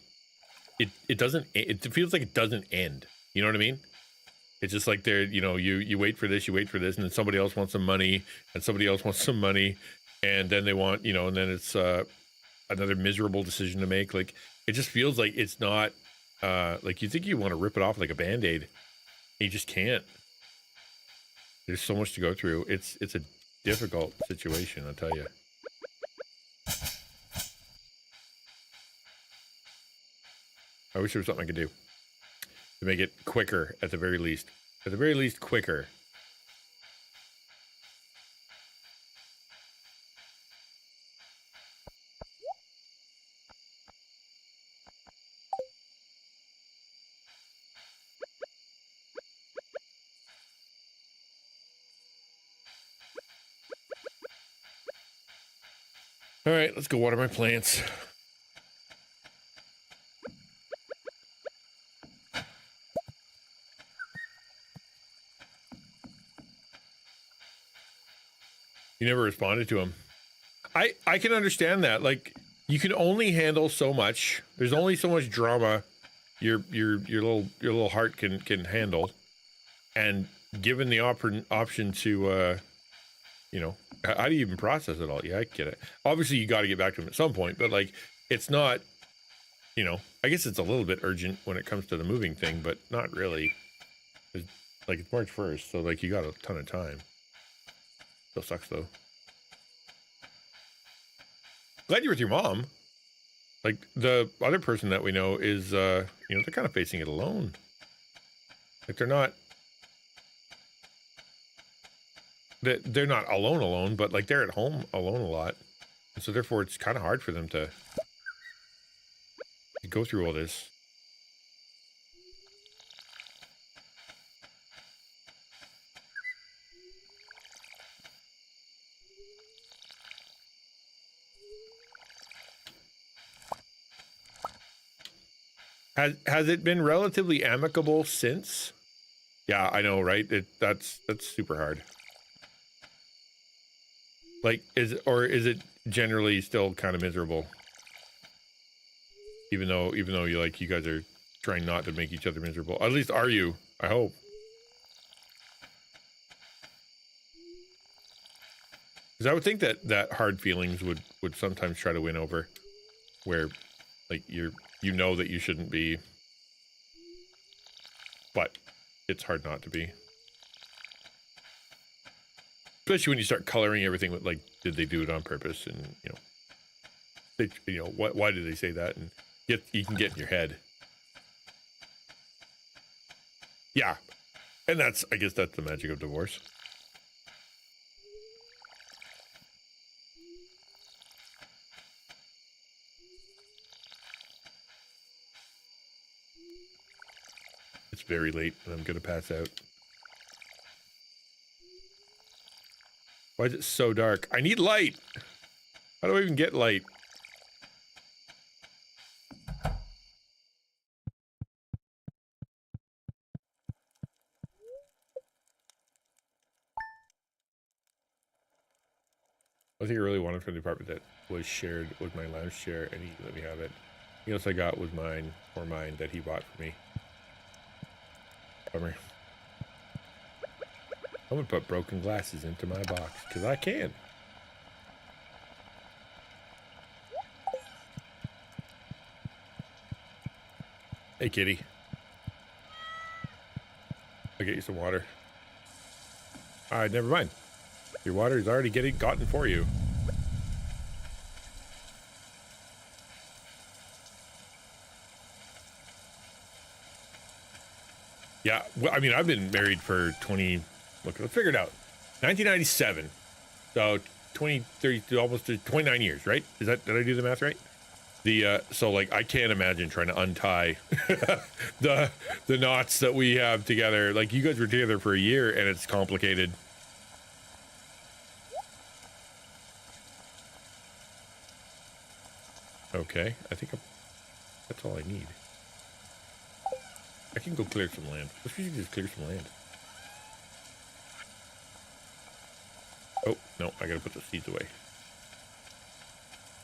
it feels like it doesn't end. You know what I mean? It's just like, there, you know, you wait for this, and then somebody else wants some money, and somebody else wants some money, and then they want, you know, and then it's another miserable decision to make. Like, it just feels like it's not like, you think you want to rip it off like a band-aid. You just can't. There's so much to go through. It's a difficult situation, I'll tell you. I wish there was something I could do to make it quicker, at the very least. At the very least, quicker. All right, let's go water my plants. You never responded to him. I can understand that. Like, you can only handle so much. There's only so much drama your little heart can handle. And given the option to you know, how do you even process it all? Yeah, I get it. Obviously, you got to get back to him at some point, but, like, it's not, you know, I guess it's a little bit urgent when it comes to the moving thing, but not really. It's, like, it's March 1st, so, like, you got a ton of time. Still sucks, though. Glad you're with your mom. Like, the other person that we know is, you know, they're kind of facing it alone. Like, they're not alone, but, like, they're at home alone a lot. And so therefore it's kind of hard for them to go through all this. Has it been relatively amicable since? Yeah, I know, right? That's super hard. Like, is it generally still kind of miserable? Even though you guys are trying not to make each other miserable. At least are you? I hope. Because I would think that hard feelings would sometimes try to win over, where like you know that you shouldn't be, but it's hard not to be. Especially when you start coloring everything with, like, did they do it on purpose? And why did they say that? And you can get in your head. Yeah, and I guess that's the magic of divorce. It's very late and I'm gonna pass out. Why is it so dark? I need light! How do I even get light? I think I really wanted from the apartment that was shared with my lounge chair, and he let me have it. Anything else I got was mine that he bought for me. Bummer. I'm gonna put broken glasses into my box, because I can. Hey, kitty. I'll get you some water. Alright, never mind. Your water is already gotten for you. Yeah, well, I mean, I've been married for 20... Look, let's figure it out. 1997. So, 20, 30, almost 29 years, right? Did I do the math right? So, like, I can't imagine trying to untie the knots that we have together. Like, you guys were together for a year, and it's complicated. Okay, I think that's all I need. I can go clear some land. Let's just clear some land. Oh, no, I gotta put the seeds away.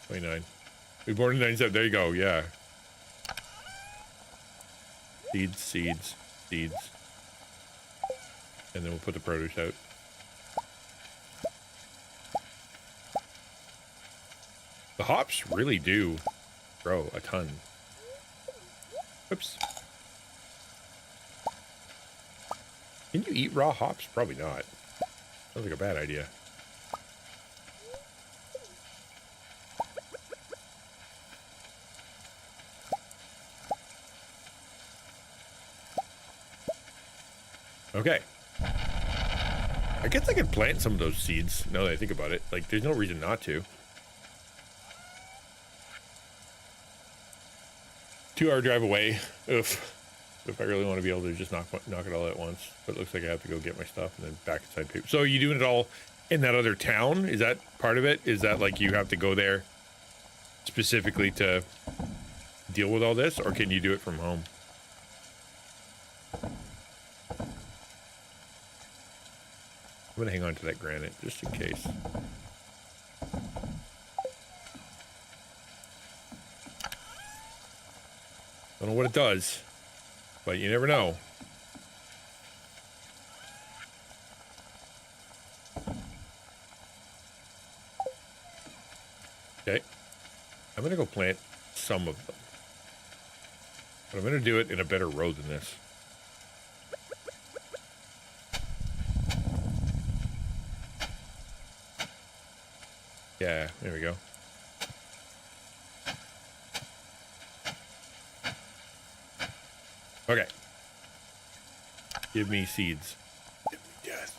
29. We were born in 97. There you go, yeah. Seeds, seeds, seeds. And then we'll put the produce out. The hops really do grow a ton. Oops. Can you eat raw hops? Probably not. Sounds like a bad idea. Okay. I guess I could plant some of those seeds, now that I think about it. Like, there's no reason not to. 2-hour drive away. Oof. If I really want to be able to just knock it all at once. But it looks like I have to go get my stuff and then back inside paper. So are you doing it all in that other town? Is that part of it? Is that like you have to go there specifically to deal with all this? Or can you do it from home? I'm gonna hang on to that granite just in case. Don't know what it does, but you never know. Okay, I'm gonna go plant some of them, but I'm gonna do it in a better road than this. Yeah, there we go. Okay. Give me seeds. Give me death.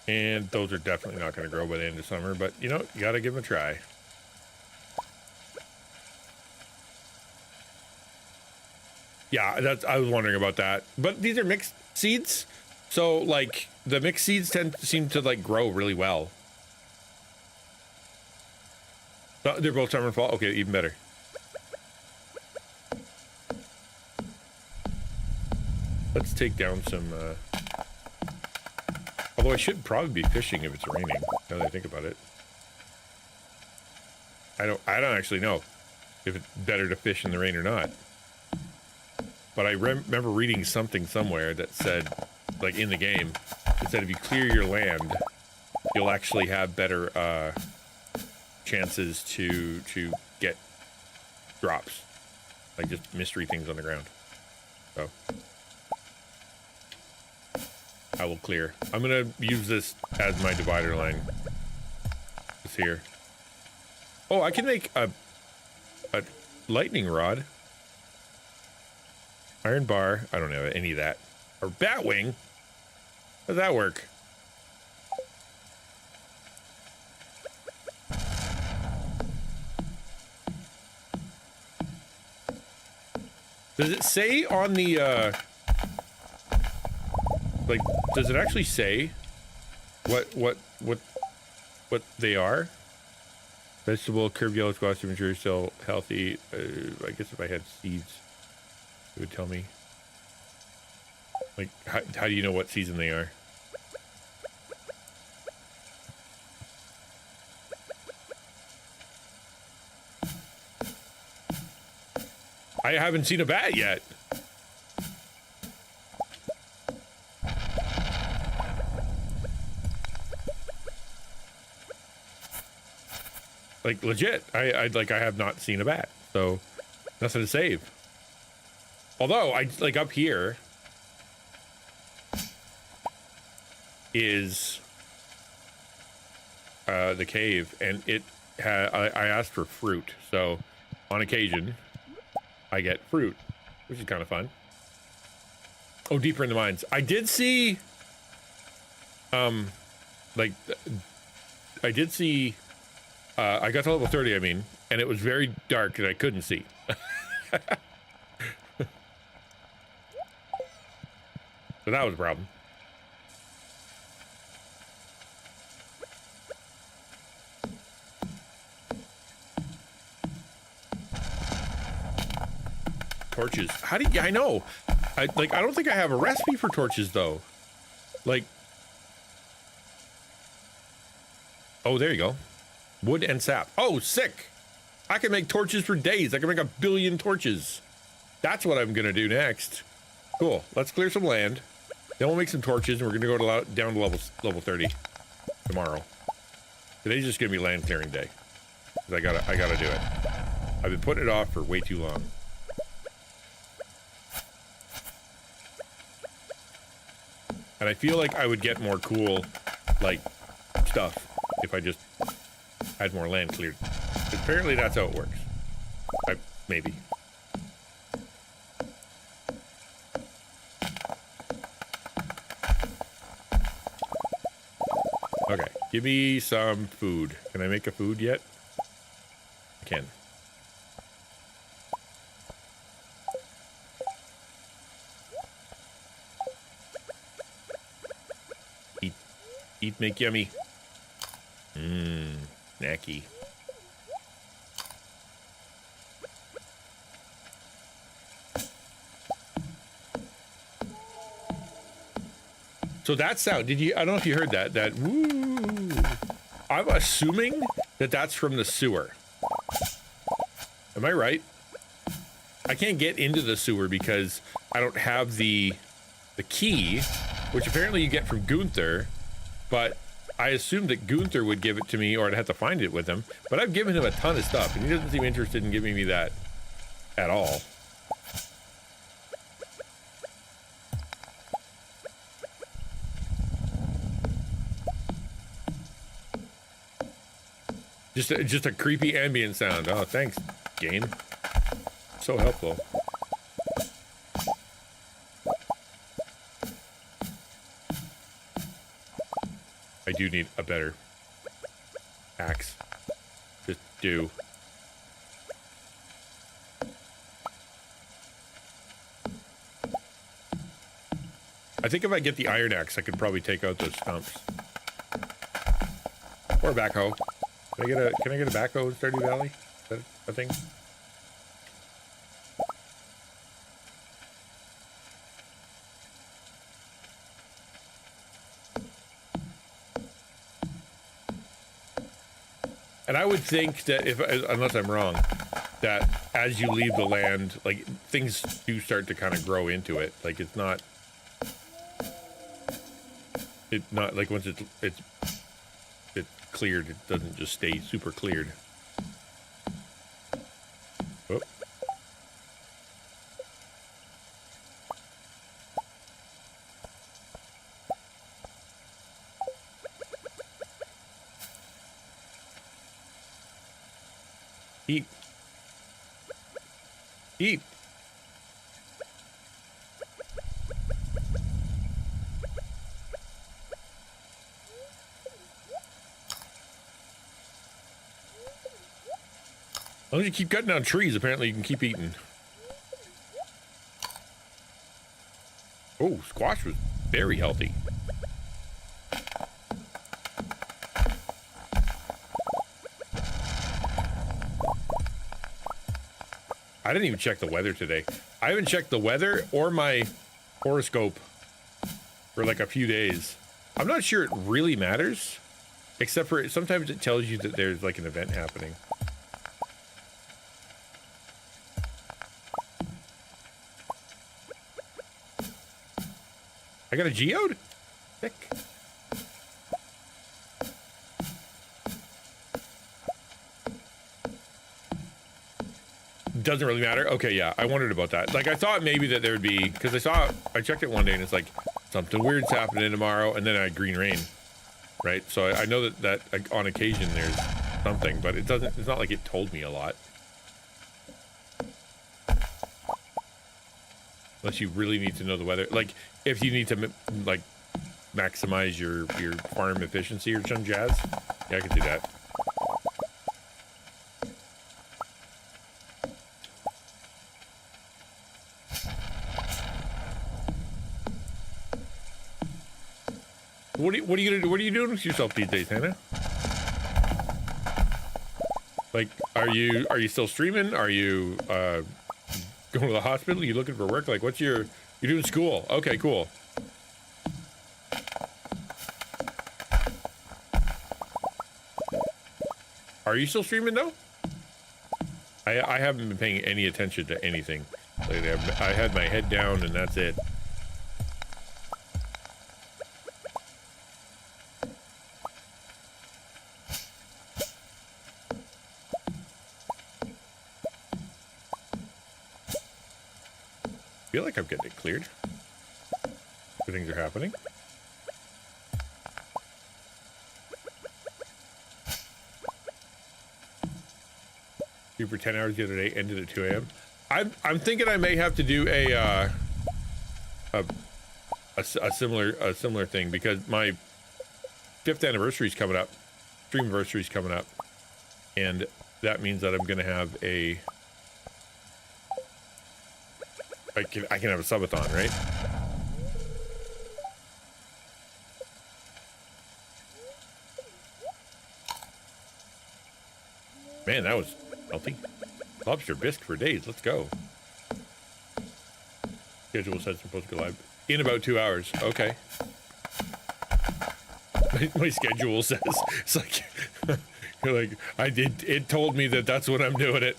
And those are definitely not going to grow by the end of summer, but you know, you got to give them a try. Yeah, I was wondering about that. But these are mixed seeds. So like the mixed seeds seem to like grow really well. Oh, they're both summer and fall. Okay, even better. Let's take down some although I should probably be fishing if it's raining, now that I think about it. I don't actually know if it's better to fish in the rain or not. But I remember reading something somewhere that said, like in the game, it said if you clear your land, you'll actually have better chances to get drops, like just mystery things on the ground. So I will clear. I'm gonna use this as my divider line. It's here. Oh, I can make a lightning rod. Iron bar. I don't have any of that. Or bat wing. How does that work? Does it say on the like, does it actually say what they are? Vegetable, curved yellow squash, mature, still healthy. I guess if I had seeds, it would tell me. Like, how do you know what season they are? I haven't seen a bat yet. Like legit, I have not seen a bat, so nothing to save. Although I like up here is the cave, and I asked for fruit, so on occasion I get fruit, which is kind of fun. Oh, deeper in the mines. I did see like I did see I got to level 30, I mean, and it was very dark and I couldn't see. So that was a problem. Torches. How do you, I know. I don't think I have a recipe for torches though. Like, oh, there you go. Wood and sap. Oh, sick. I can make torches for days. I can make 1 billion torches. That's what I'm gonna do next. Cool. Let's clear some land. Then we'll make some torches, and we're gonna go down to level 30 tomorrow. Today's just gonna be land clearing day. 'Cause I gotta do it. I've been putting it off for way too long. And I feel like I would get more cool, like, stuff if I just had more land cleared. Apparently that's how it works. Maybe. Okay, give me some food. Can I make a food yet? I can. Eat, make yummy. Mmm, snacky. So that sound, did you, I don't know if you heard that, woo. I'm assuming that that's from the sewer. Am I right? I can't get into the sewer because I don't have the key, which apparently you get from Gunther. But I assumed that Gunther would give it to me, or I'd have to find it with him. But I've given him a ton of stuff, and he doesn't seem interested in giving me that at all. Just a creepy ambient sound. Oh, thanks, game. So helpful. I do need a better axe. Just do. I think if I get the iron axe, I could probably take out those stumps. Or a backhoe. Can I get a backhoe in Stardew Valley? Is that a thing? And I would think that unless I'm wrong, that as you leave the land, like, things do start to kind of grow into it. Like, it's not like once it's cleared, it doesn't just stay super cleared. Oh. Eat. Eat. As long as you keep cutting down trees, apparently you can keep eating. Oh, squash was very healthy. I didn't even check the weather today. I haven't checked the weather or my horoscope for like a few days. I'm not sure it really matters, except for sometimes it tells you that there's like an event happening. I got a geode? Sick. Doesn't really matter. Okay, yeah, I wondered about that. Like, I thought maybe that there would be, because I checked it one day and it's like something weird's happening tomorrow, and then I had green rain, right? So I know that on occasion there's something, but it's not like it told me a lot. Unless you really need to know the weather. Like, if you need to, like, maximize your farm efficiency or some jazz. Yeah, I can see that. What are you gonna do? What are you doing with yourself these days, Hannah? Like, are you still streaming? Are you going to the hospital? You looking for work? Like, you're doing school? Okay, cool. Are you still streaming though? I haven't been paying any attention to anything. Like, I had my head down and that's it. I feel like I'm getting it cleared. Good things are happening. You for 10 hours the other day, ended at 2 a.m. I'm thinking I may have to do a similar thing, because my 5th anniversary is coming up, stream anniversary is coming up, and that means that I'm gonna have a I can have a subathon, right? Man, that was healthy. Lobster bisque for days. Let's go. Schedule says supposed to go live in about 2 hours. Okay. My schedule says it's like you're like it told me that that's when I'm doing it.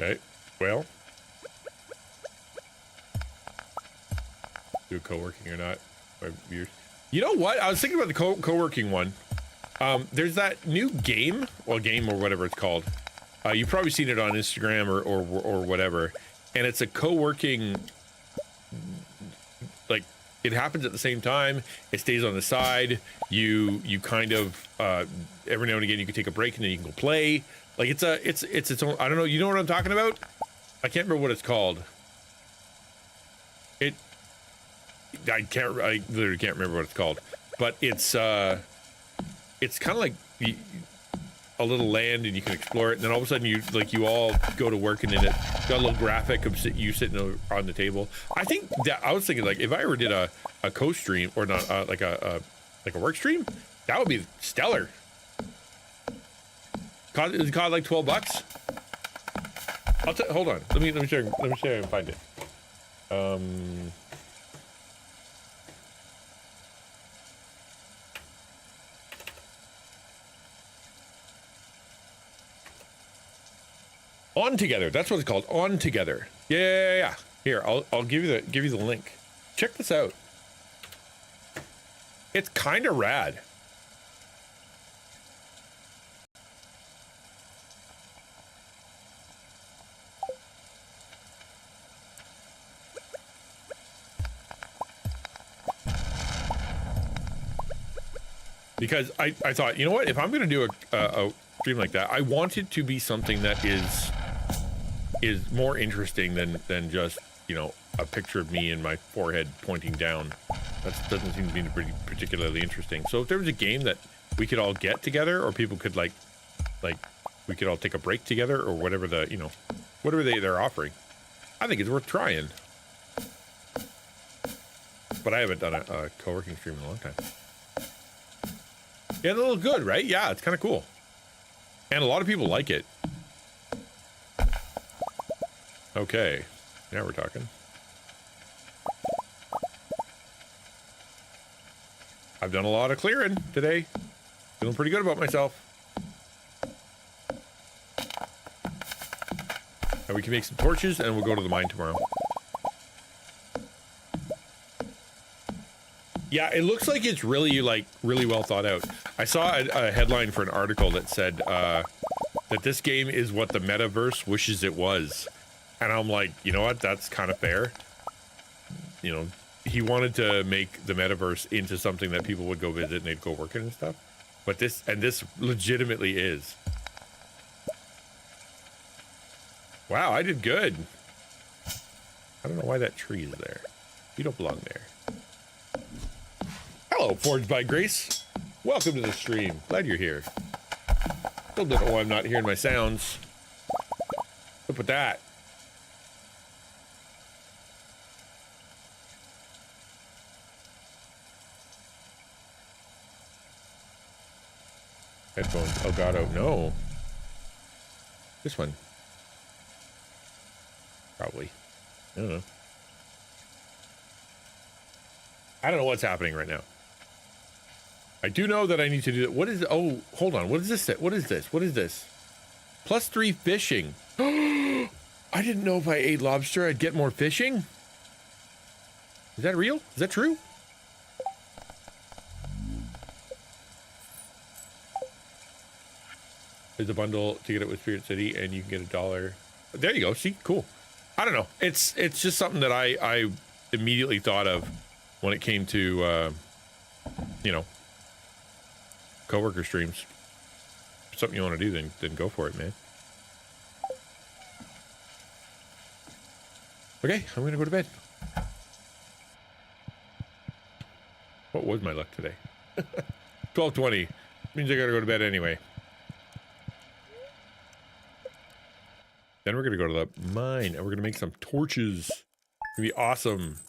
Okay, well, do co-working or not? You know what? I was thinking about the co-working one. There's that new game, or whatever it's called. You've probably seen it on Instagram or whatever, and it's a co-working. Like, it happens at the same time. It stays on the side. You kind of every now and again you can take a break and then you can go play. Like, it's its own. I don't know. You know what I'm talking about? I can't remember what it's called. I literally can't remember what it's called, but it's kind of like a little land, and you can explore it, and then all of a sudden you all go to work, and then it got a little graphic of you sitting on the table. I think that I was thinking, like, if I ever did a co-stream, or not, like a work stream, that would be stellar. It cost like $12. Hold on. Let me see if I can find it. On Together. That's what it's called. On Together. Yeah. Here, I'll give you the link. Check this out. It's kind of rad. Because I thought, you know what, if I'm going to do a stream like that, I want it to be something that is more interesting than just, you know, a picture of me and my forehead pointing down. That doesn't seem to be particularly interesting. So if there was a game that we could all get together, or people could like we could all take a break together, or whatever whatever they're offering, I think it's worth trying. But I haven't done a co-working stream in a long time. Yeah, they look good, right? Yeah, it's kind of cool. And a lot of people like it. Okay, now we're talking. I've done a lot of clearing today. Feeling pretty good about myself. And we can make some torches, and we'll go to the mine tomorrow. Yeah, it looks like it's really well thought out. I saw a headline for an article that said that this game is what the metaverse wishes it was. And I'm like, you know what? That's kind of fair. You know, he wanted to make the metaverse into something that people would go visit and they'd go work in and stuff. But this legitimately is. Wow, I did good. I don't know why that tree is there. You don't belong there. Hello, Forged by Grace. Welcome to the stream. Glad you're here. Still don't know why I'm not hearing my sounds. Look at that. Headphones. Elgato. No. This one. Probably. I don't know. I don't know what's happening right now. I do know that I need to do that. What is, oh, hold on. What is this? What is this? What is this? +3 fishing. I didn't know if I ate lobster, I'd get more fishing. Is that real? Is that true? There's a bundle to get it with Spirit City, and you can get $1. There you go. See, cool. I don't know. It's just something that I immediately thought of when it came to, you know, coworker streams. If something you want to do, then go for it, man. Okay, I'm gonna go to bed. What was my luck today? 12:20 means I gotta go to bed anyway. Then we're gonna go to the mine, and we're gonna make some torches. It's gonna be awesome.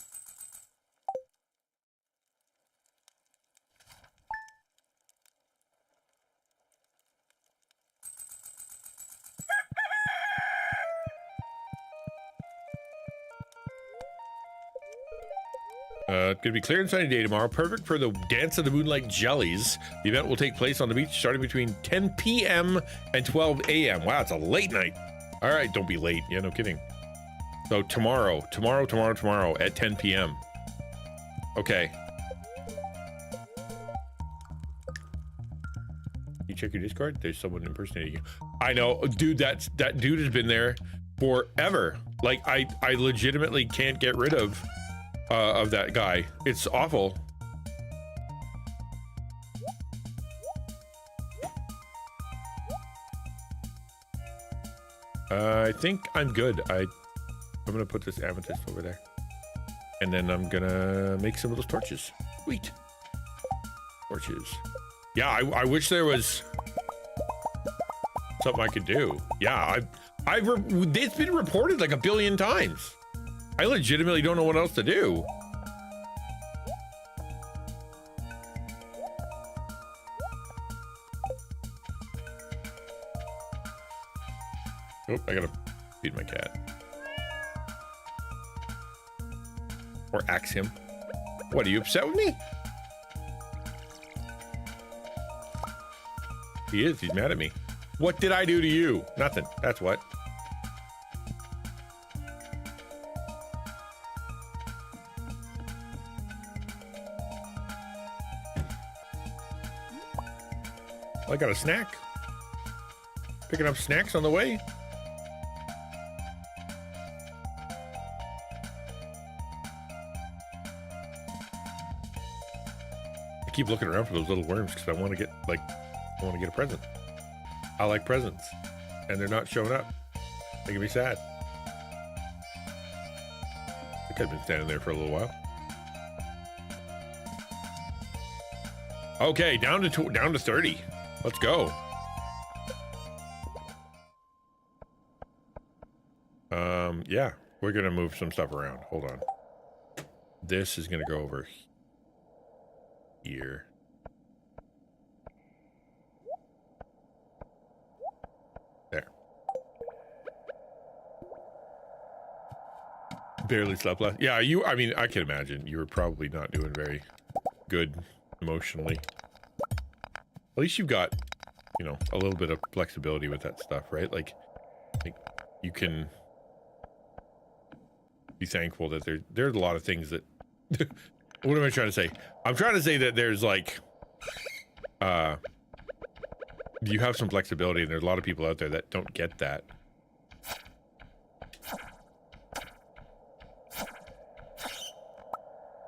It's gonna be clear and sunny day tomorrow, perfect for the Dance of the Moonlight Jellies. The event will take place on the beach starting between 10 p.m. and 12 a.m. Wow, it's a late night. All right, don't be late. Yeah, no kidding. So tomorrow at 10 p.m. Okay. You check your Discord? There's someone impersonating you. I know, dude, that dude has been there forever. Like, I legitimately can't get rid of that guy. It's awful. I think I'm good. I'm gonna put this amethyst over there. And then I'm gonna make some of those torches. Sweet. Torches. Yeah, I wish there was something I could do. Yeah, it's been reported like 1 billion times. I legitimately don't know what else to do. Oh, I gotta feed my cat. Or axe him. What, are you upset with me? He is, he's mad at me. What did I do to you? Nothing, that's what. I got a snack. Picking up snacks on the way. I keep looking around for those little worms because I want to get a present. I like presents, and they're not showing up. Making me sad. I could have been standing there for a little while. Okay, down to 30. Let's go. Yeah, we're gonna move some stuff around. Hold on. This is gonna go over here. There. Barely slept last. Yeah, I mean, I can imagine you were probably not doing very good emotionally. At least you've got, you know, a little bit of flexibility with that stuff, right? Like you can be thankful that there's a lot of things that what am I trying to say? I'm trying to say that there's like you have some flexibility, and there's a lot of people out there that don't get that.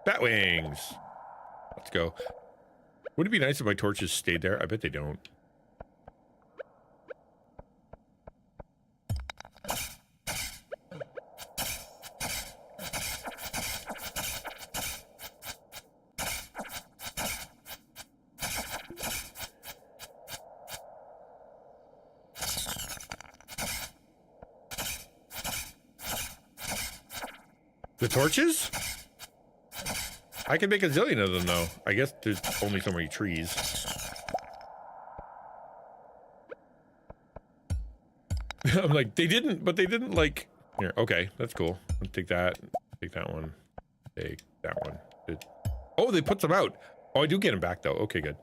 Bat wings. Let's go. Would it be nice if my torches stayed there? I bet they don't. The torches? I can make a zillion of them, though. I guess there's only so many trees. I'm like, they didn't like... Here, okay, that's cool. I'll take that one, take that one. Oh, they put some out. Oh, I do get them back, though. Okay, good.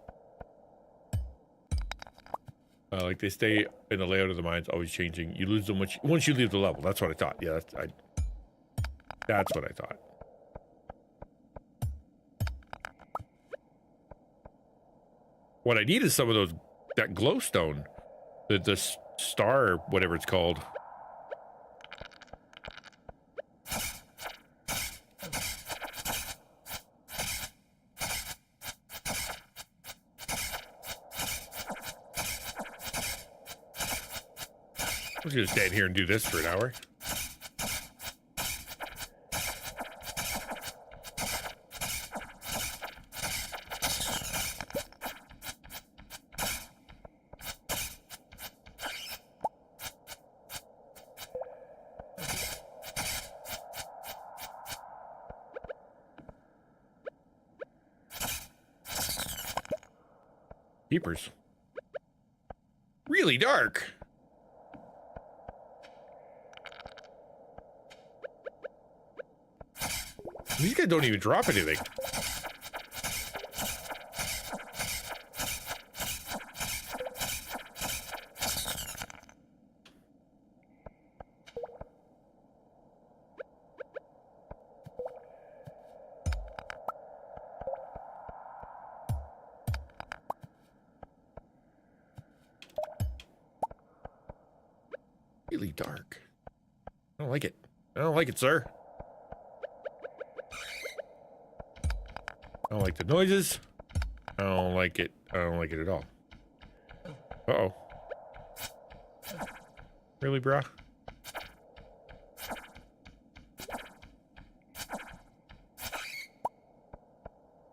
Like, they stay in the layout of the mines, always changing. You lose them once you leave the level. That's what I thought. Yeah, that's what I thought. What I need is some of that glowstone, the star, whatever it's called. I'm just gonna stand here and do this for an hour. Keepers. Really dark. These guys don't even drop anything. Really dark. I don't like it. I don't like it, sir. I don't like the noises. I don't like it. I don't like it at all. Uh-oh. Really, brah?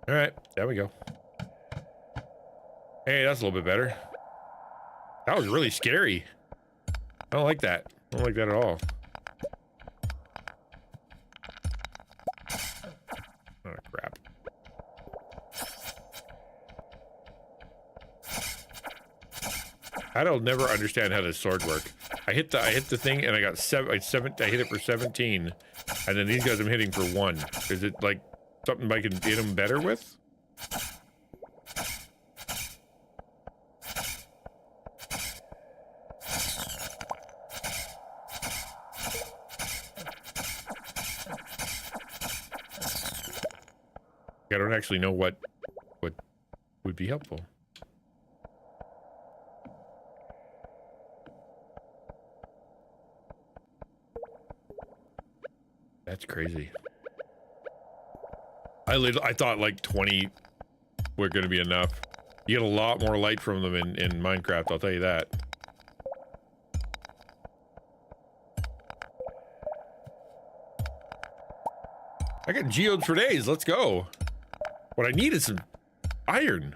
All right, there we go. Hey, that's a little bit better. That was really scary. I don't like that. I don't like that at all. Oh, crap. I don't never understand how this sword work. I hit the thing and I got I hit it for 17, and then these guys I'm hitting for 1. Is it like something I can hit them better with? I don't actually know what would be helpful. That's crazy. I thought like 20 were going to be enough. You get a lot more light from them in Minecraft, I'll tell you that. I got geodes for days, let's go. What I need is some iron.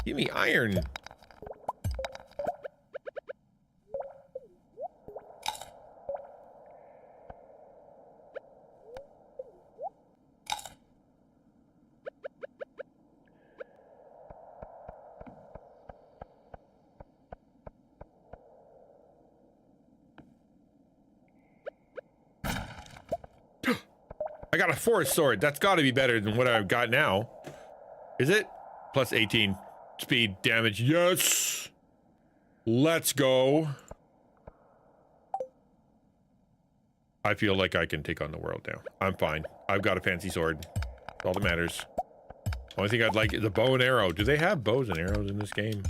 Give me iron. I got a forest sword. That's got to be better than what I've got now. Is it? Plus 18 speed damage. Yes! Let's go. I feel like I can take on the world now. I'm fine. I've got a fancy sword. That's all that matters. Only thing I'd like is a bow and arrow. Do they have bows and arrows in this game?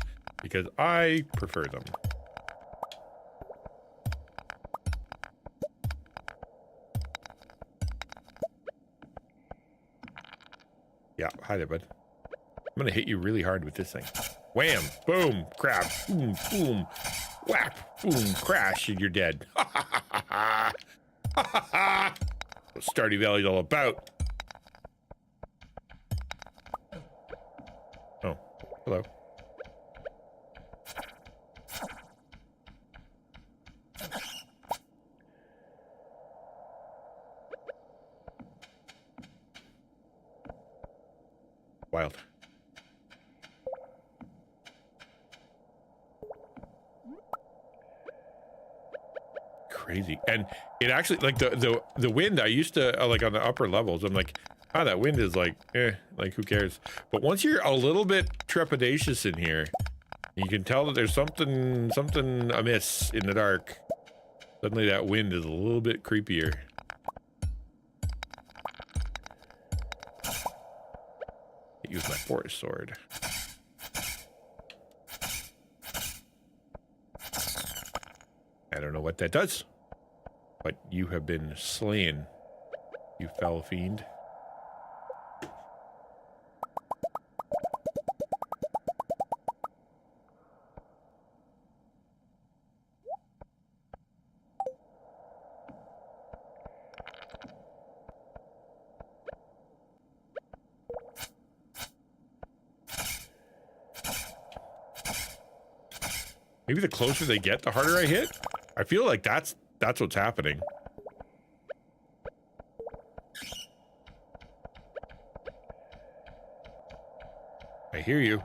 Because I prefer them. Yeah, hi there, bud. I'm gonna hit you really hard with this thing. Wham! Boom! Crap! Boom! Boom! Whap! Boom! Crash! And you're dead. Ha ha ha ha ha! Ha ha ha! What Stardew Valley's all about. Oh, hello. Wild. Crazy. And it actually, like, the wind, I used to like on the upper levels, I'm like, ah, that wind is like, like, who cares? But once you're a little bit trepidatious in here, you can tell that there's something amiss in the dark. Suddenly that wind is a little bit creepier. Use my forest sword. I don't know what that does, but you have been slain, you foul fiend. Maybe the closer they get, the harder I hit? I feel like that's what's happening. I hear you.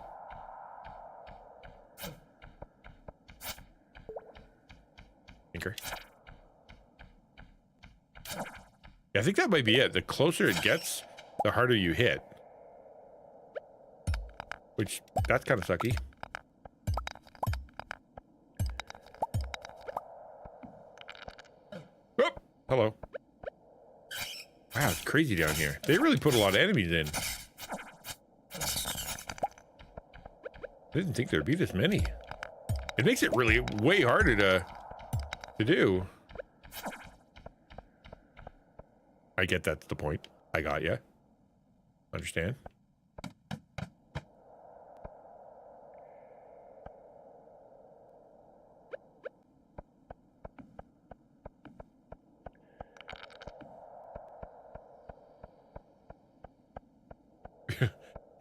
Tinker. Yeah, I think that might be it. The closer it gets, the harder you hit. Which, that's kind of sucky. Hello. Wow, it's crazy down here. They really put a lot of enemies in. I didn't think there'd be this many. It makes it really way harder to do. I get that's the point. I got ya. Understand?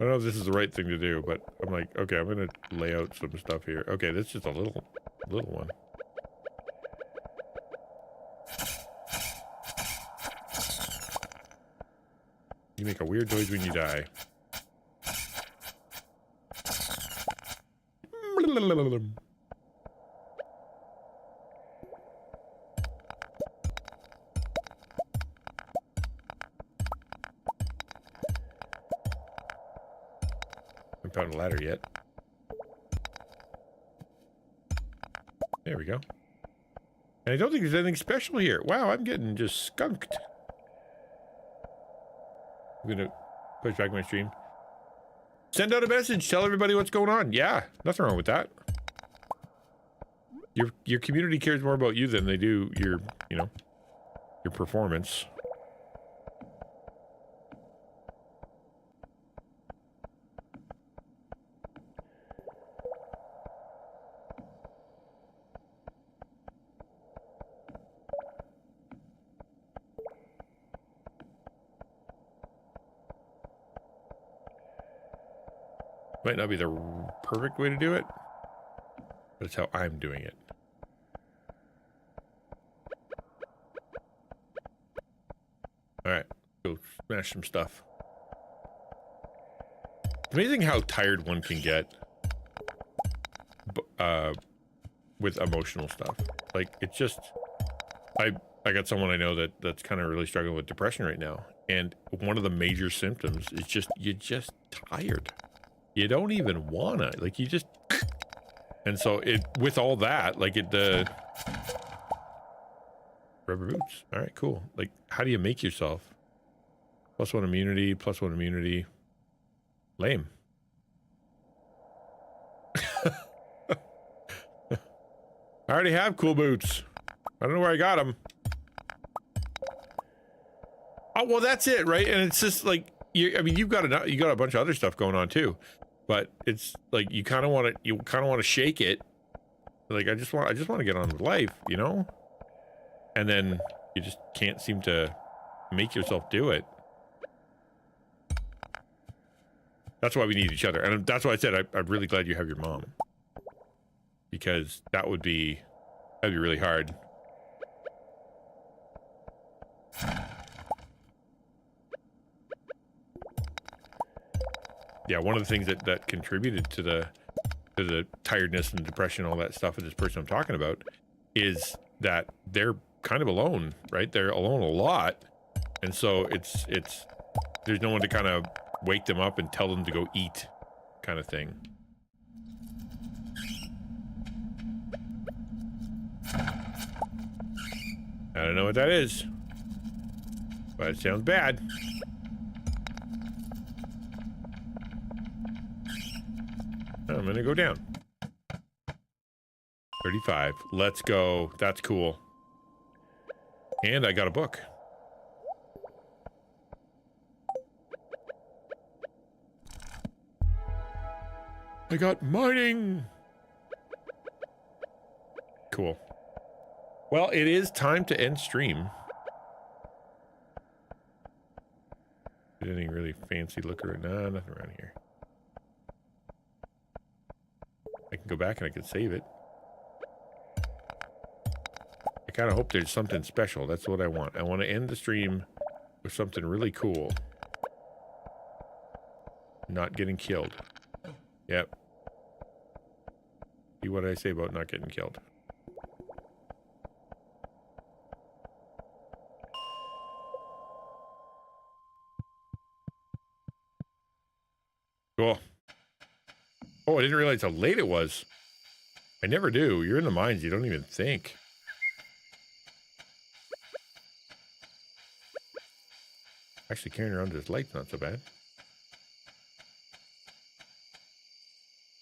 I don't know if this is the right thing to do, but I'm like, okay, I'm gonna lay out some stuff here. Okay, that's just a little one. You make a weird noise when you die. Haven't found a ladder yet. There we go. And I don't think there's anything special here. Wow, I'm getting just skunked. I'm gonna push back my stream. Send out a message. Tell everybody what's going on. Yeah, nothing wrong with that. Your community cares more about you than they do your, you know, your performance. Might not be the perfect way to do it, but it's how I'm doing it. Alright, go smash some stuff. It's amazing how tired one can get with emotional stuff. Like, it's just... I got someone I know that's kind of really struggling with depression right now, and one of the major symptoms is just, you're just tired. You don't even wanna, like, you just... And so it, with all that, like, the rubber boots. All right, cool. Like, how do you make yourself +1 immunity, +1 immunity? Lame. I already have cool boots. I don't know where I got them. Oh, well, that's it, right? And it's just like, I mean, you got a bunch of other stuff going on too, but it's like you kind of want to shake it. Like, I just want to get on with life, you know? And then you just can't seem to make yourself do it. That's why we need each other, and that's why I said I'm really glad you have your mom, because that'd be really hard. Yeah, one of the things that contributed to the tiredness and depression, all that stuff with this person I'm talking about, is that they're kind of alone, right? They're alone a lot, and so it's there's no one to kind of wake them up and tell them to go eat, kind of thing. I don't know what that is, but it sounds bad. I'm gonna go down. 35. Let's go. That's cool. And I got a book. I got mining. Cool. Well, it is time to end stream. Anything really fancy looking around? Nah, nothing around here. I can go back and I can save it. I kind of hope there's something special. That's what I want. I want to end the stream with something really cool. Not getting killed. Yep. See what I say about not getting killed. Cool. Oh, I didn't realize how late it was. I never do. You're in the mines. You don't even think. Actually, carrying around this light's not so bad.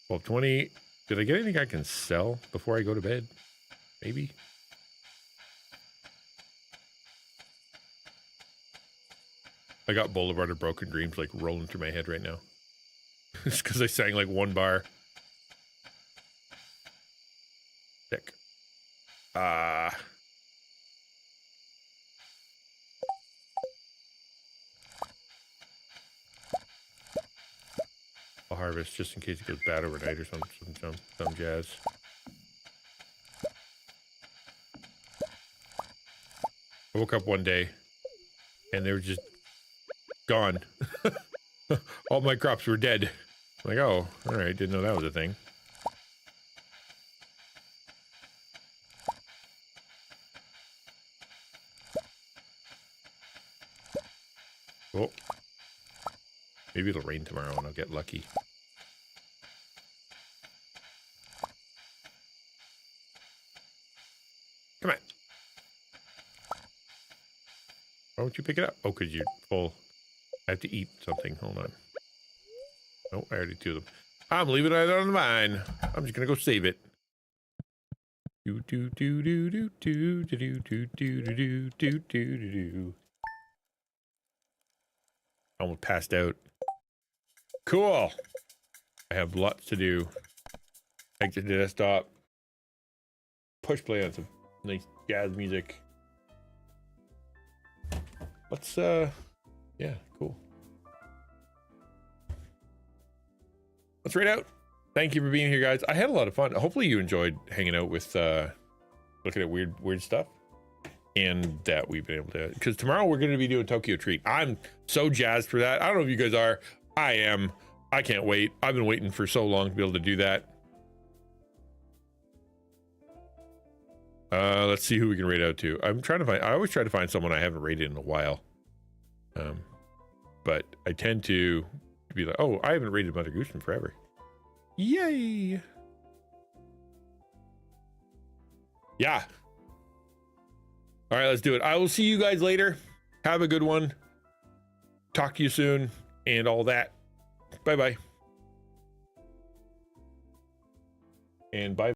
12:20. Did I get anything I can sell before I go to bed? Maybe. I got Boulevard of Broken Dreams like rolling through my head right now. It's because I sang like one bar. Sick. harvest just in case it goes bad overnight or some jazz. I woke up one day and they were just gone. All my crops were dead. I'm like, oh, all right, didn't know that was a thing. Well, maybe it'll rain tomorrow and I'll get lucky. Come on. Why won't you pick it up? Oh, because you're full. I have to eat something. Hold on. Oh, I already do them. I'm leaving it on the vine. I'm just gonna go save it. Do do do do do do do do do do do do do. Almost passed out. Cool. I have lots to do. Exit the desktop. Push play on some nice jazz music. Let's yeah, cool. Let's raid out. Thank you for being here, guys. I had a lot of fun. Hopefully you enjoyed hanging out with looking at weird stuff. And that we've been able to, because tomorrow we're going to be doing Tokyo Treat. I'm so jazzed for that. I don't know if you guys are. I am. I can't wait. I've been waiting for so long to be able to do that. Let's see who we can raid out to. I'm trying to find, I always try to find someone I haven't raided in a while. But I tend to be like, oh, I haven't raided Mother Goose in forever. Yay. Yeah. All right, let's do it. I will see you guys later. Have a good one. Talk to you soon and all that. Bye-bye. And bye.